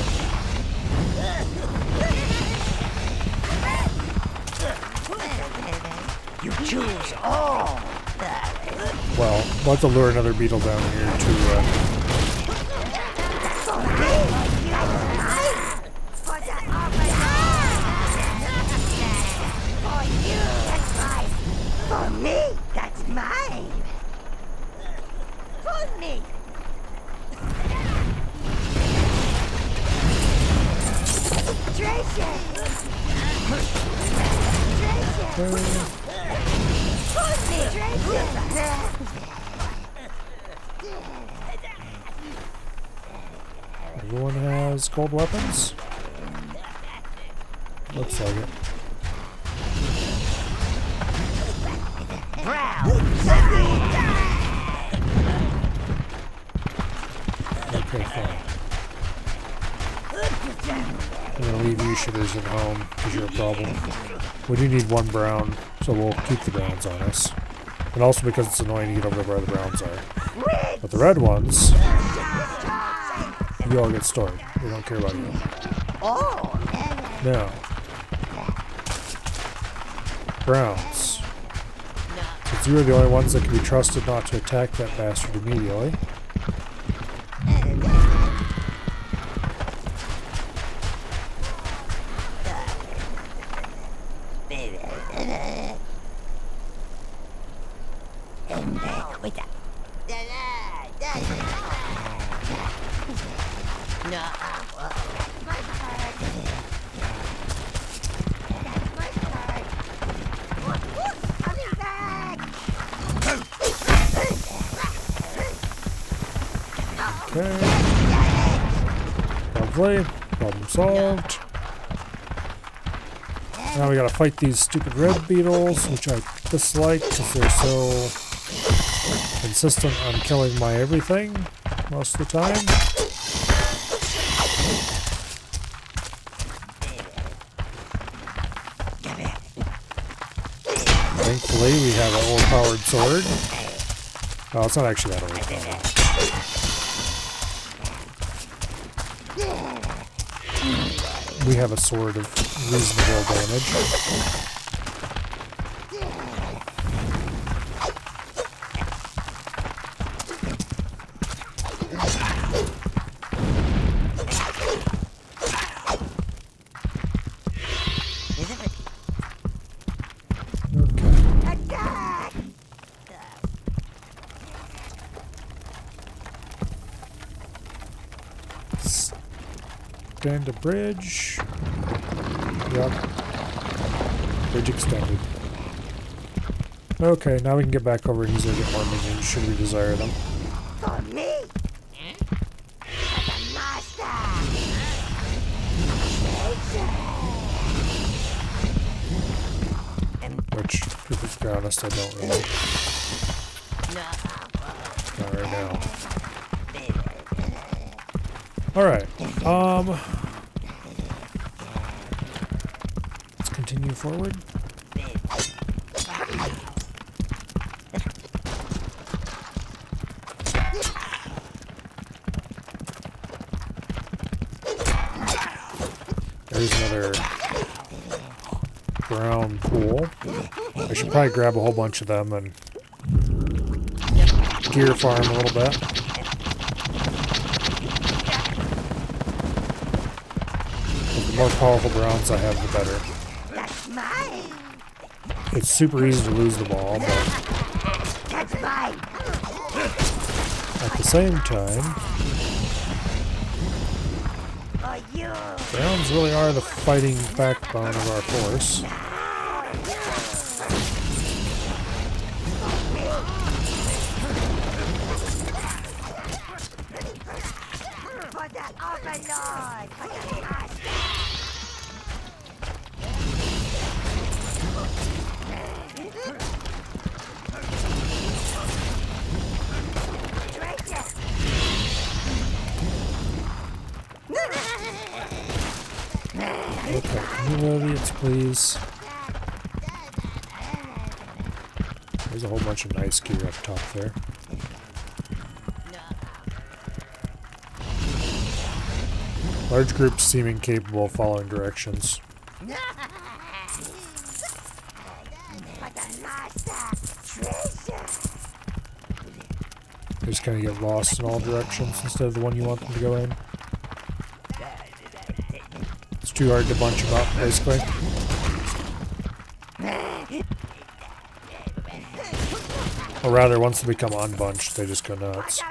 You choose all. Well, we'll have to lure another beetle down here to... For me, that's mine. For me. Treasure. Treasure. For me, treasure. Everyone has cold weapons? Looks like it. Okay, fine. I'm gonna leave you shitters at home because you're a problem. We do need one brown, so we'll keep the browns on us. And also because it's annoying to get over where the browns are. But the red ones, you all get stored. We don't care about you. Now, browns. Since you are the only ones that can be trusted not to attack that bastard immediately. Okay. Lovely. Problem solved. Now we gotta fight these stupid red beetles, which I dislike because they're so insistent on killing my everything most of the time. Thankfully, we have an overpowered sword. Oh, it's not actually that overpowered. We have a sword of reasonable damage. Extend a bridge. Yep. Bridge extended. Okay, now we can get back over and easily get more minions should we desire them. For me. For the master. Which, to be honest, I don't really. Not right now. Alright, let's continue forward. There's another brown pool. I should probably grab a whole bunch of them and gear farm a little bit. The more powerful browns I have, the better. That's mine. It's super easy to lose the ball, but That's mine. at the same time, For you. browns really are the fighting backbone of our force. For the Overlord. For the master. idiots, please. There's a whole bunch of nice gear up top there. Large groups seeming capable of following directions. They just kind of get lost in all directions instead of the one you want them to go in. It's too hard to bunch them up, basically. Or rather, once they become unbunched, they just go nuts.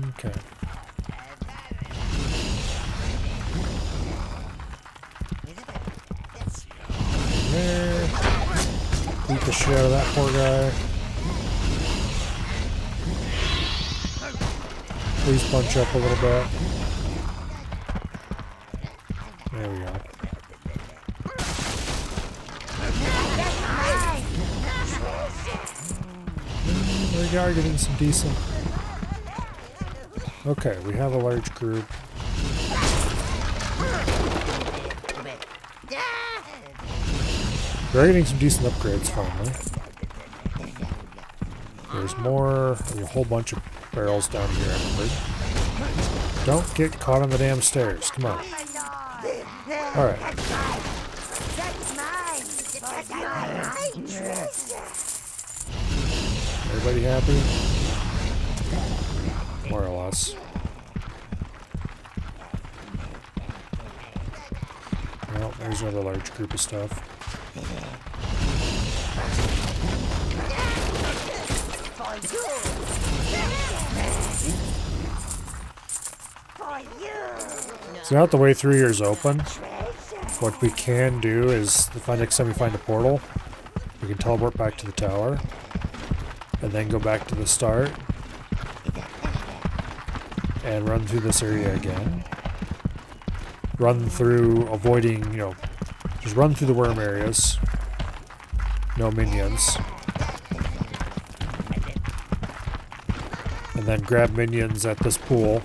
Okay. There. Beat the shit out of that poor guy. Please bunch up a little bit. There we go. We are getting some decent. Okay, we have a large group. We're getting some decent upgrades finally. There's more, a whole bunch of barrels down here, I remembered. Don't get caught on the damn stairs. Come on. Alright. Everybody happy? More or less. Well, there's another large group of stuff. So now that the way through here is open, what we can do is, next time we find a portal, we can teleport back to the tower, and then go back to the start, and run through this area again. Run through, avoiding, just run through the worm areas. No minions. And then grab minions at this pool.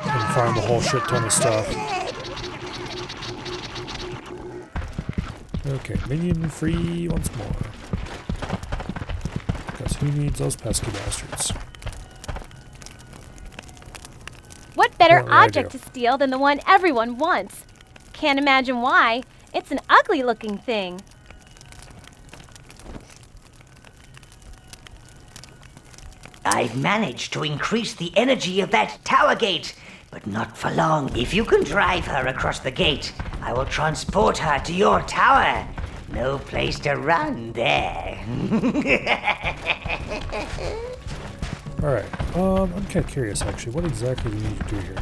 And farm a whole shit ton of stuff. Okay, minion free once more. Because who needs those pesky bastards? What better object to steal than the one everyone wants? Can't imagine why. It's an ugly looking thing. I've managed to increase the energy of that tower gate, but not for long. If you can drive her across the gate, I will transport her to your tower. No place to run there. Alright, I'm kind of curious actually. What exactly do we need to do here?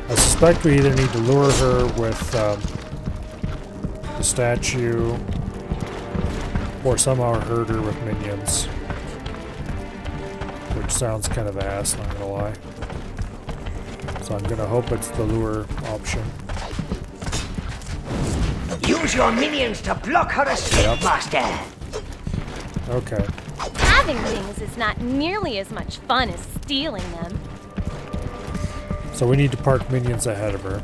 I suspect we either need to lure her with the statue or somehow herd her with minions. Which sounds kind of ass, not gonna lie. So I'm gonna hope it's the lure option. Use your minions to block her escape, Master! Okay. Having things is not nearly as much fun as stealing them. So we need to park minions ahead of her.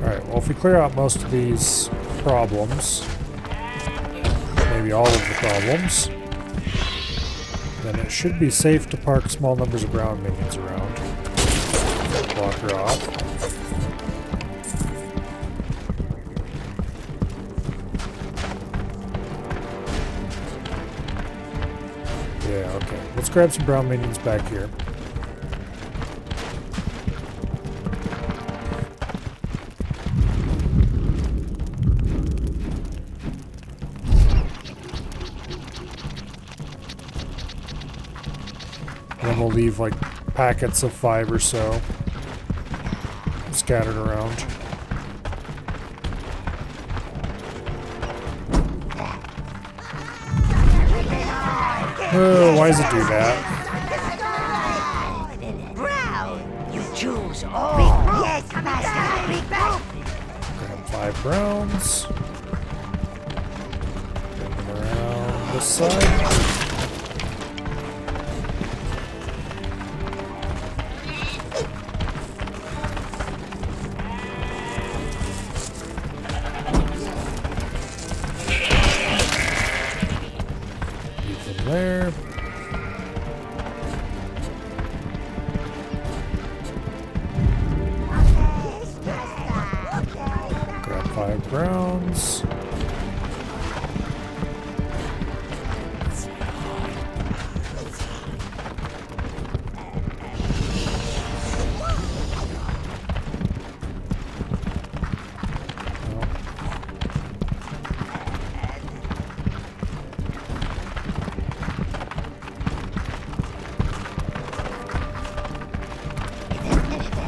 Alright, well if we clear out most of these problems, maybe all of the problems, then it should be safe to park small numbers of ground minions around. Block her off. Yeah, okay. Let's grab some brown minions back here. And we'll leave like packets of 5 or so scattered around. Oh, why does it do that? Brown, you choose all. Yes, master. Grab 5 browns. Bring them around this side. There. Grab 5 browns.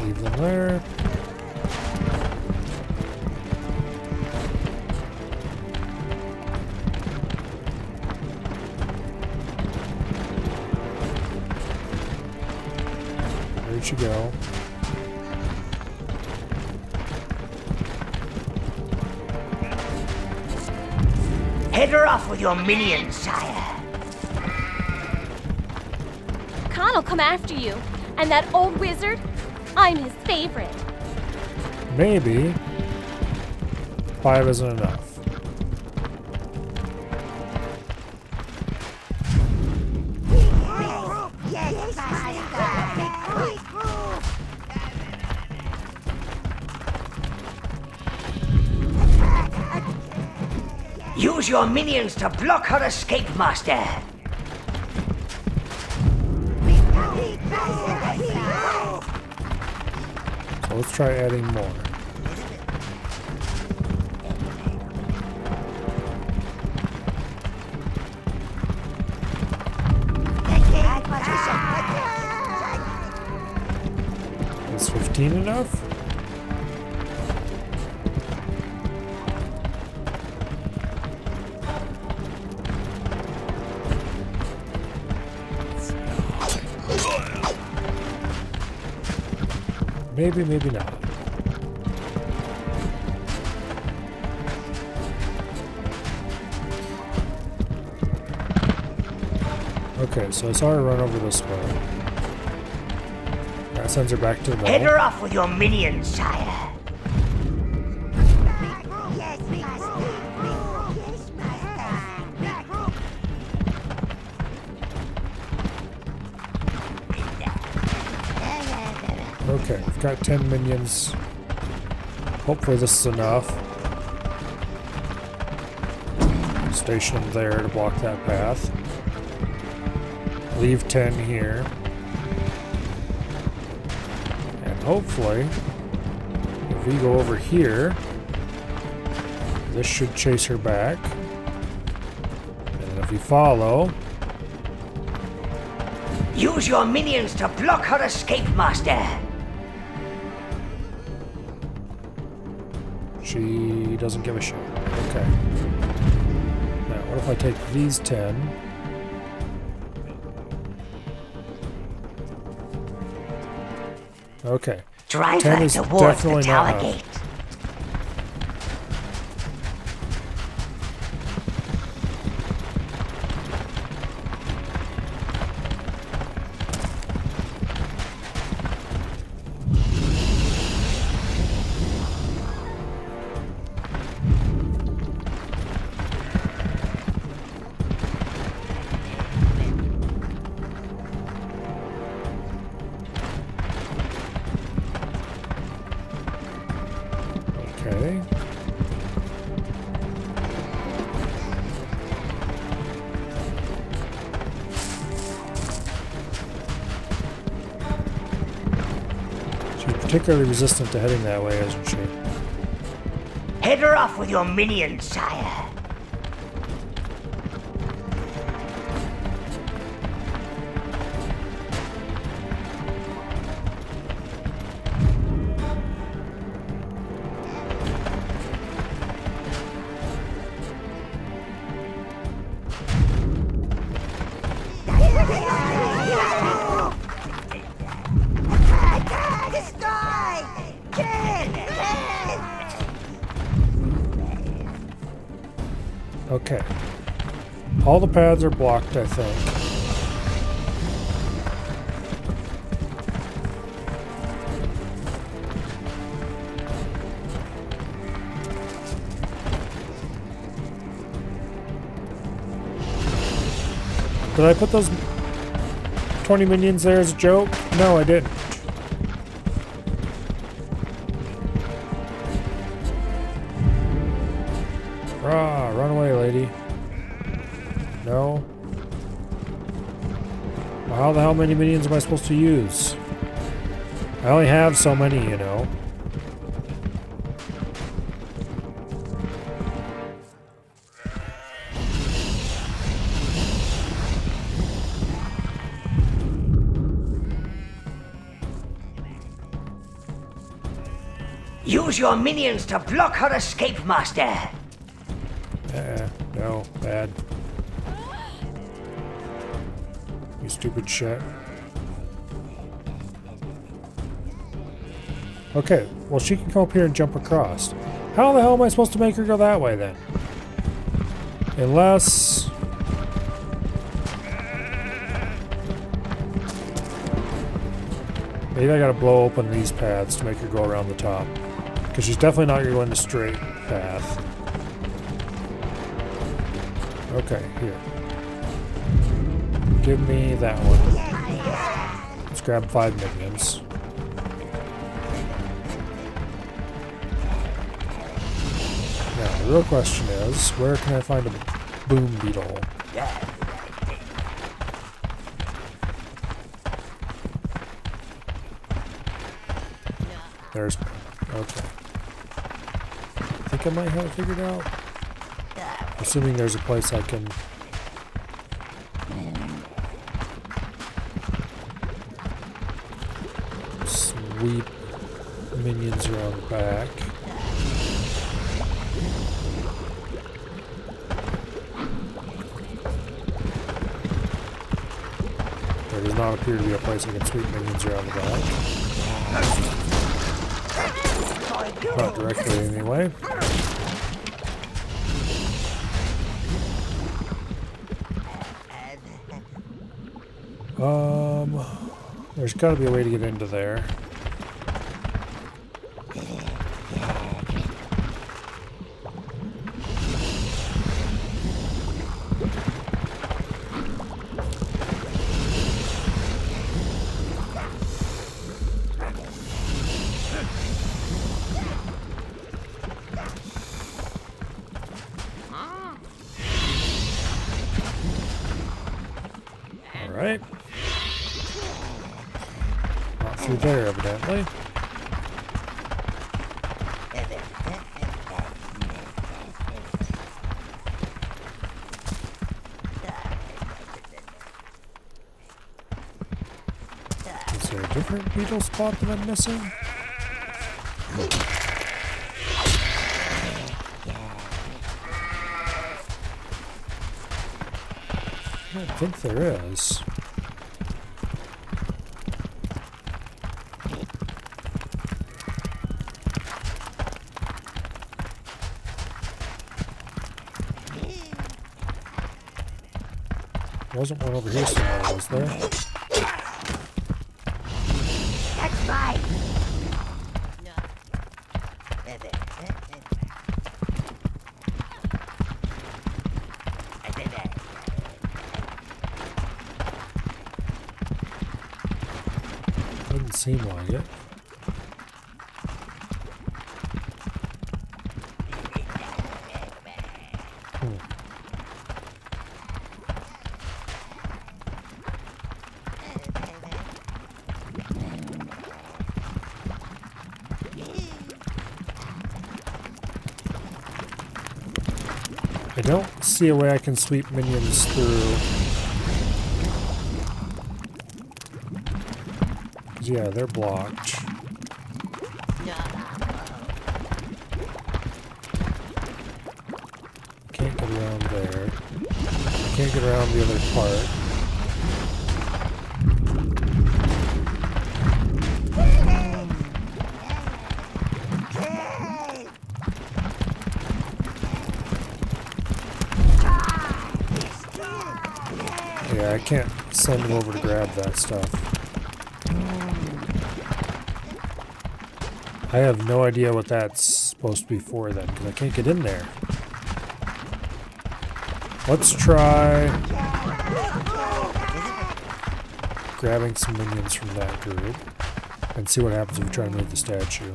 Leave them there. Where'd you go? Head her off with your minions, sire. Khan will come after you. And that old wizard, I'm his favorite. Maybe 5 isn't enough. Yes, master. Use your minions to block her escape, master. So let's try adding more. Is 15 enough? Maybe, maybe not. Okay, so I saw her run over this way. That sends her back to the Head middle. her off with your minions, sire. Yes, master. Yes, master. Okay, we've got 10 minions. Hopefully this is enough. Station them there to block that path. Leave 10 here. And hopefully, if we go over here, this should chase her back. And if we follow, Use your minions to block her escape, master. she doesn't give a shit. Okay. Now, what if I take these 10? Okay. Drive 10 her is towards the definitely not tower enough. gate. particularly resistant to heading that way, isn't she? Head her off with your minions, sire. Okay. All the pads are blocked, I think. Did I put those 20 minions there as a joke? No, I didn't. Rah, run away, lady. No. Well, how the hell many minions am I supposed to use? I only have so many, you know. Use your minions to block her escape, Master. No, bad. You stupid shit. Okay, well she can come up here and jump across. How the hell am I supposed to make her go that way then? Unless... maybe I gotta blow open these pads to make her go around the top. Because she's definitely not gonna go in the straight path. Okay, here. Give me that one. Let's grab 5 minions. Now, the real question is, where can I find a boom beetle? There's... okay. I think I might have it figured out. Assuming there's a place I can... sweep minions around the back. There does not appear to be a place I can sweep minions around the back. Not directly anyway. There's got to be a way to get into there. All right. Not through there, evidently. Is there a different beetle spot that I'm missing? I don't think there is. Wasn't one over here somewhere, was there? That's right. Doesn't seem like it. don't see a way I can sweep minions through. Yeah, they're blocked. Can't get around there. Can't get around the other part. Yeah, I can't send him over to grab that stuff. I have no idea what that's supposed to be for then, because I can't get in there. Let's try grabbing some minions from that group and see what happens if we try to move the statue.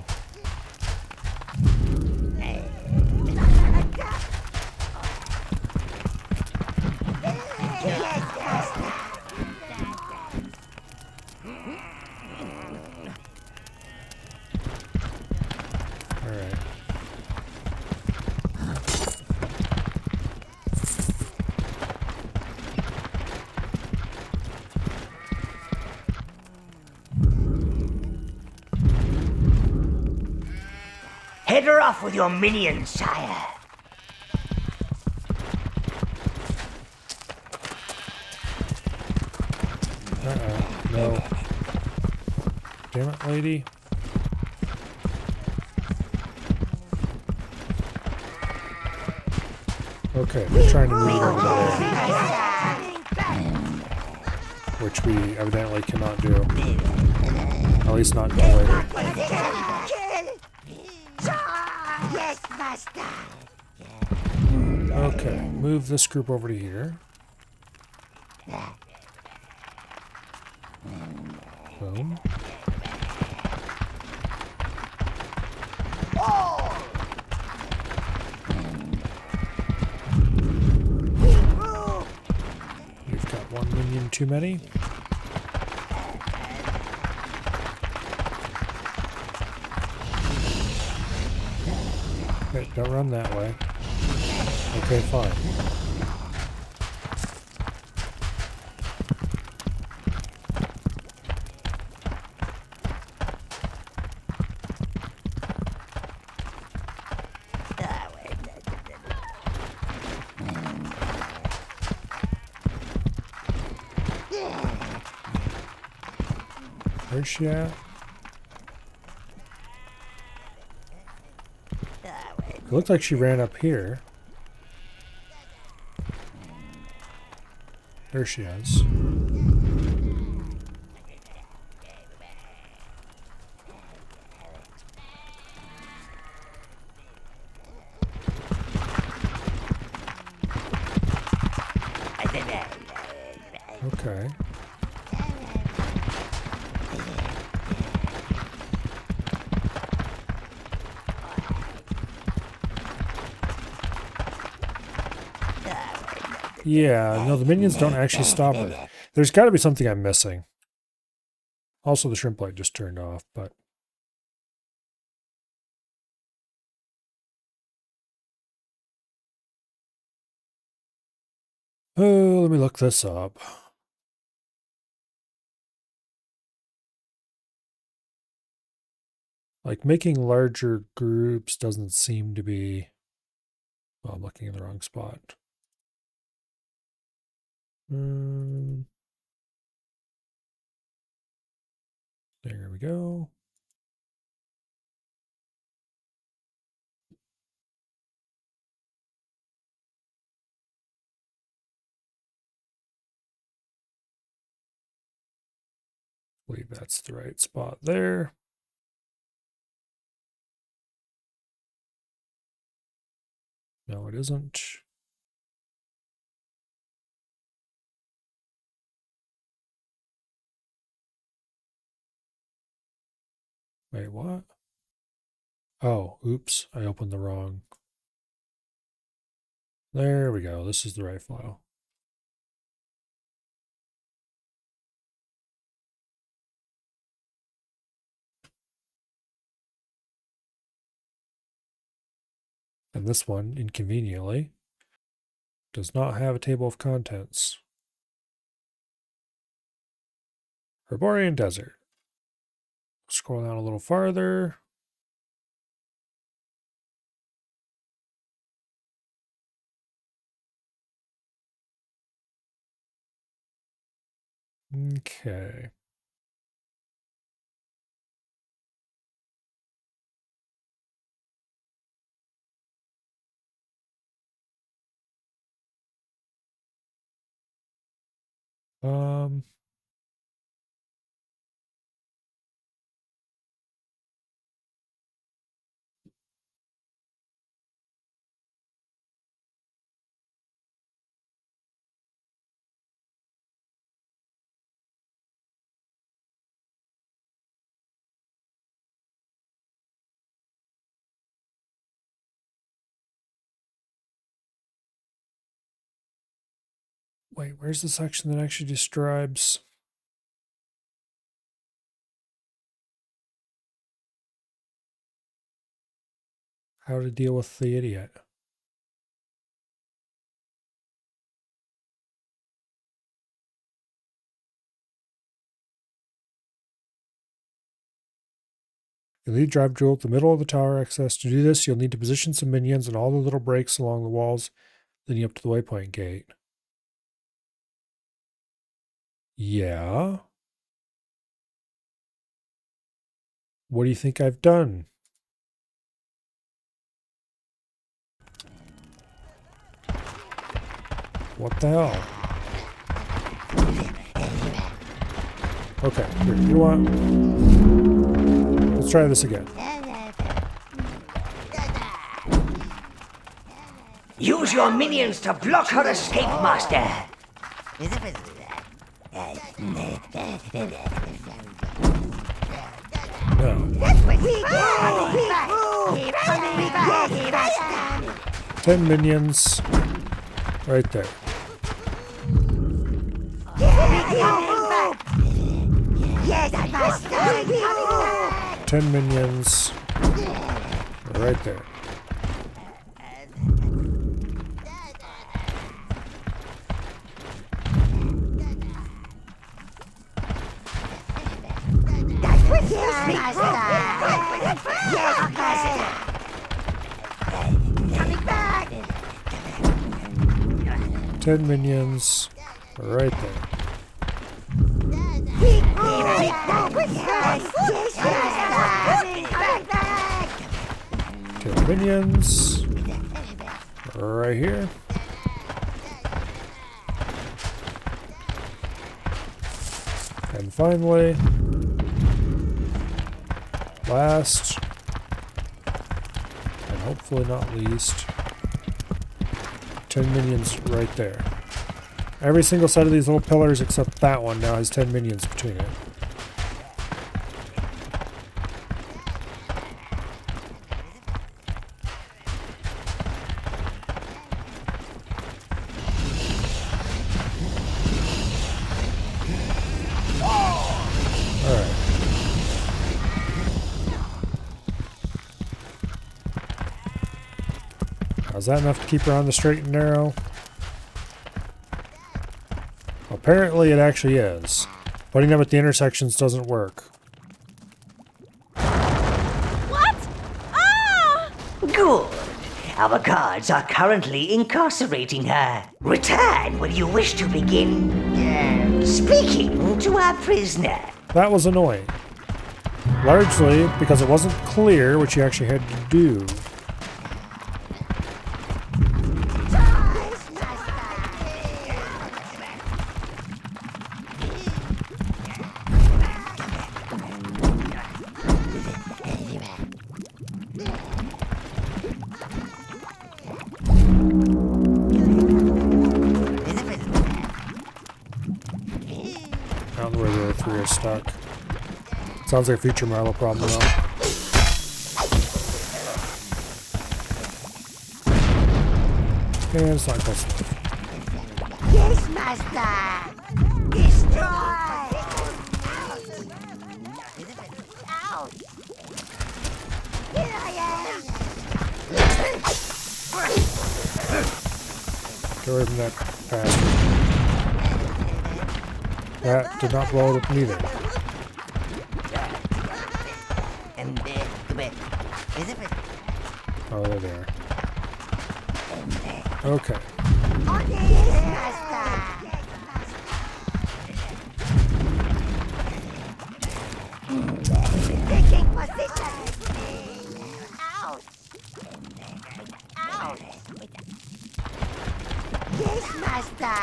Head her off with your minions, sire. No. Damn it, lady. Okay, they're trying to move over there. Which we evidently cannot do. At least not until later. Yes, master. Okay, move this group over to here. Boom. You've got one minion too many. Okay, don't run that way. Okay, fine. Where's she at? It looked like she ran up here. There she is. Okay. Yeah, no, the minions don't actually stop her. There's got to be something I'm missing. Also, the shrimp light just turned off, but... Oh, let me look this up. Like, making larger groups doesn't seem to be... Oh, I'm looking in the wrong spot. There we go. I believe that's the right spot there. No, it isn't. Wait, what? Oh, oops, I opened the wrong. There we go. This is the right file. And this one, inconveniently, Does not have a table of contents. Herborian Desert. Scroll down a little farther. Okay. Um, Wait, where's the section that actually describes how to deal with the idiot? You'll need drive jewel at the middle of the tower access. To do this, you'll need to position some minions and all the little breaks along the walls leading up to the waypoint gate. Yeah? What do you think I've done? What the hell? Okay, here, you know what? Let's try this again. Use your minions to block her escape, Master. No. 10 minions. Right there. 10 minions. Right there. Coming back! 10 minions. Right there. 10 minions. Right here. And finally, last, and hopefully not least, 10 minions right there. Every single set of these little pillars except that one now has 10 minions between it. Is that enough to keep her on the straight and narrow? Apparently it actually is. Putting them at the intersections doesn't work. What? Ah! Good. Our guards are currently incarcerating her. Return when you wish to begin speaking to our prisoner. That was annoying. Largely because it wasn't clear what you actually had to do. I don't know where the other three are stuck. Sounds like a future Marlow problem though. And it's not close enough. Yes, Master! Destroy! Out! Here I am! Get away from that bastard. That did not blow up neither. Oh, they're there. Okay. Taking position. Out. Out. Yes, master.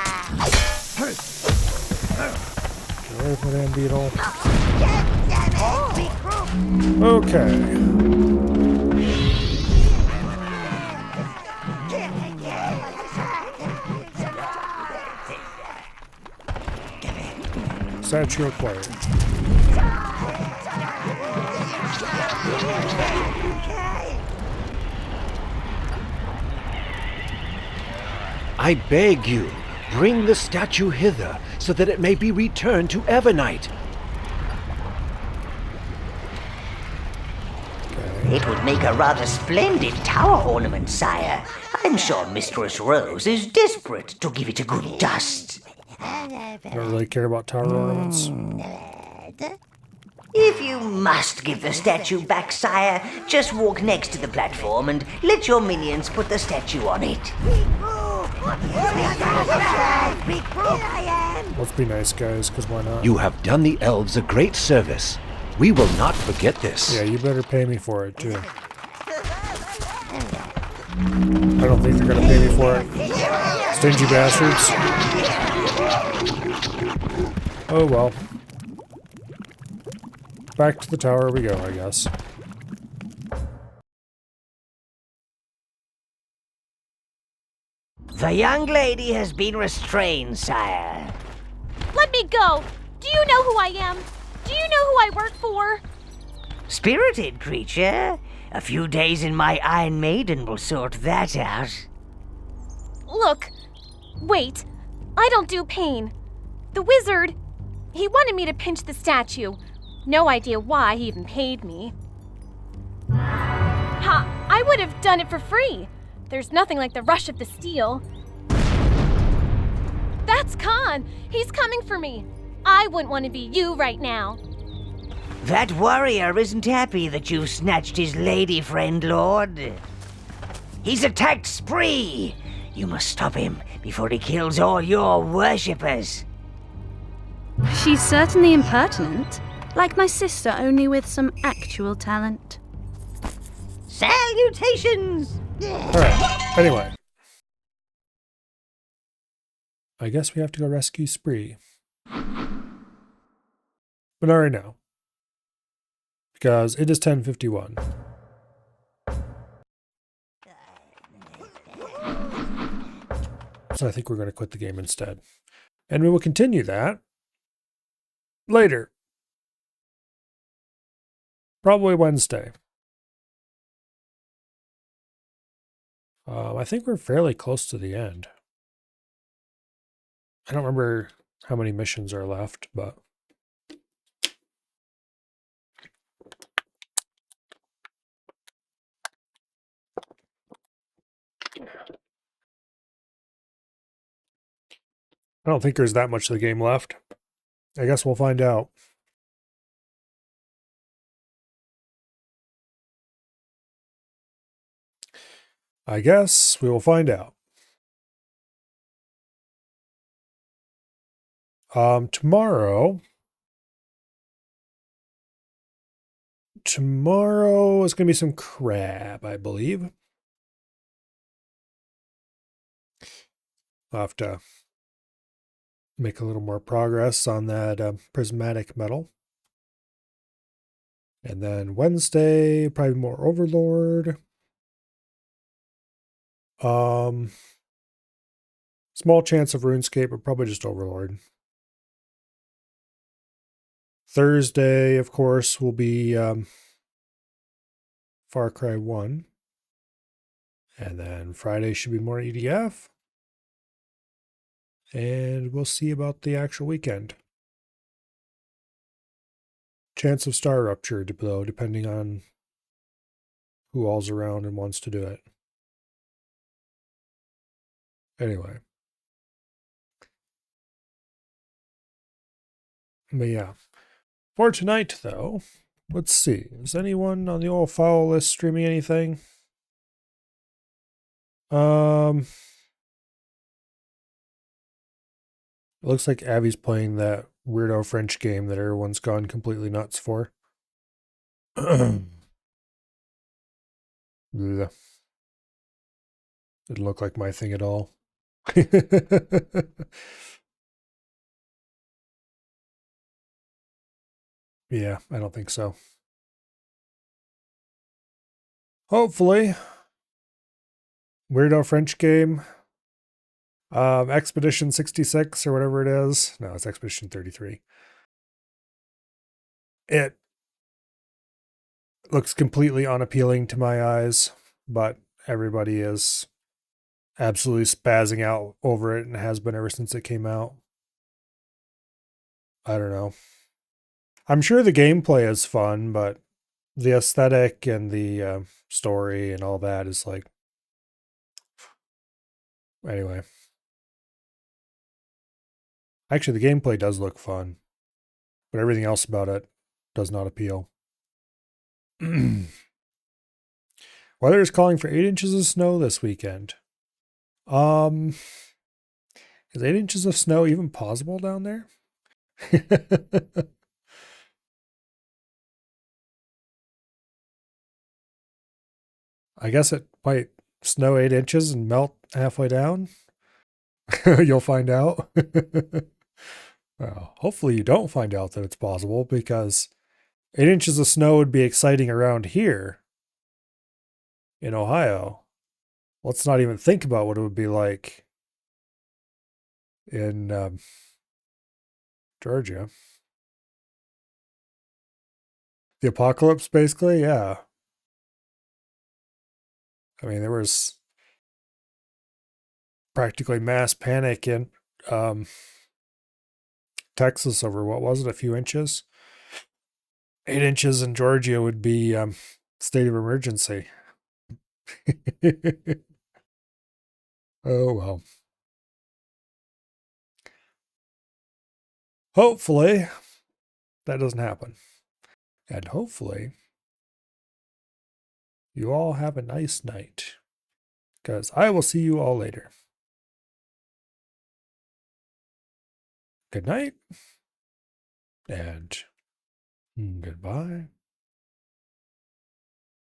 Get away from that beetle. Get them it. Regroup. Okay. Statue acquired. I beg you, bring the statue hither, so that it may be returned to Evernight. It would make a rather splendid tower ornament, sire. I'm sure Mistress Rose is desperate to give it a good dust. Don't really care about tower ornaments. If you must give the statue back, sire, just walk next to the platform and let your minions put the statue on it. Let's be nice, guys, because why not? You have done the elves a great service. We will not forget this. Yeah, you better pay me for it, too. I don't think they're gonna pay me for it. Stingy bastards. Oh well. Back to the tower we go, I guess. The young lady has been restrained, sire. Let me go! Do you know who I am? Do you know who I work for? Spirited creature. A few days in my Iron Maiden will sort that out. Look, wait. I don't do pain. The wizard, he wanted me to pinch the statue. No idea why he even paid me. Ha! I would have done it for free. There's nothing like the rush of the steel. That's Khan. He's coming for me. I wouldn't want to be you right now. That warrior isn't happy that you've snatched his lady friend, Lord. He's attacked Spree. You must stop him before he kills all your worshippers. She's certainly impertinent. Like my sister, only with some actual talent. Salutations! Alright, anyway. I guess we have to go rescue Spree. But not right now. Because it is 10:51. So I think we're going to quit the game instead. And we will continue that later. Probably Wednesday. I think we're fairly close to the end. I don't remember how many missions are left, but... I don't think there's that much of the game left. I guess we'll find out. I guess we will find out. Tomorrow is going to be some crab, I believe. I'll have to make a little more progress on that prismatic metal. And then Wednesday, probably more Overlord. Small chance of RuneScape, but probably just Overlord. Thursday, of course, will be Far Cry 1. And then Friday should be more EDF. And we'll see about the actual weekend. Chance of Star Rupture, though, depending on who all's around and wants to do it. Anyway. But yeah. For tonight, though, let's see. Is anyone on the old follow list streaming anything? It looks like Abby's playing that weirdo French game that everyone's gone completely nuts for. Blech. Didn't look like my thing at all. Yeah, I don't think so. Hopefully. Weirdo French game. Expedition 66 or whatever it is. No, it's Expedition 33. It looks completely unappealing to my eyes, but everybody is absolutely spazzing out over it and has been ever since it came out. I don't know. I'm sure the gameplay is fun, but the aesthetic and the story and all that is like... Anyway. Actually, the gameplay does look fun, but everything else about it does not appeal. Weather is calling for 8 inches of snow this weekend. Is 8 inches of snow even possible down there? I guess it might snow 8 inches and melt halfway down. You'll find out. Well, hopefully you don't find out that it's possible, because 8 inches of snow would be exciting around here in Ohio. Let's not even think about what it would be like in Georgia. The apocalypse, basically, yeah. I mean, there was practically mass panic in Texas over, what was it, a few inches? 8 inches in Georgia would be state of emergency. Oh, well. Hopefully, that doesn't happen. And hopefully, you all have a nice night, because I will see you all later. Good night, and goodbye.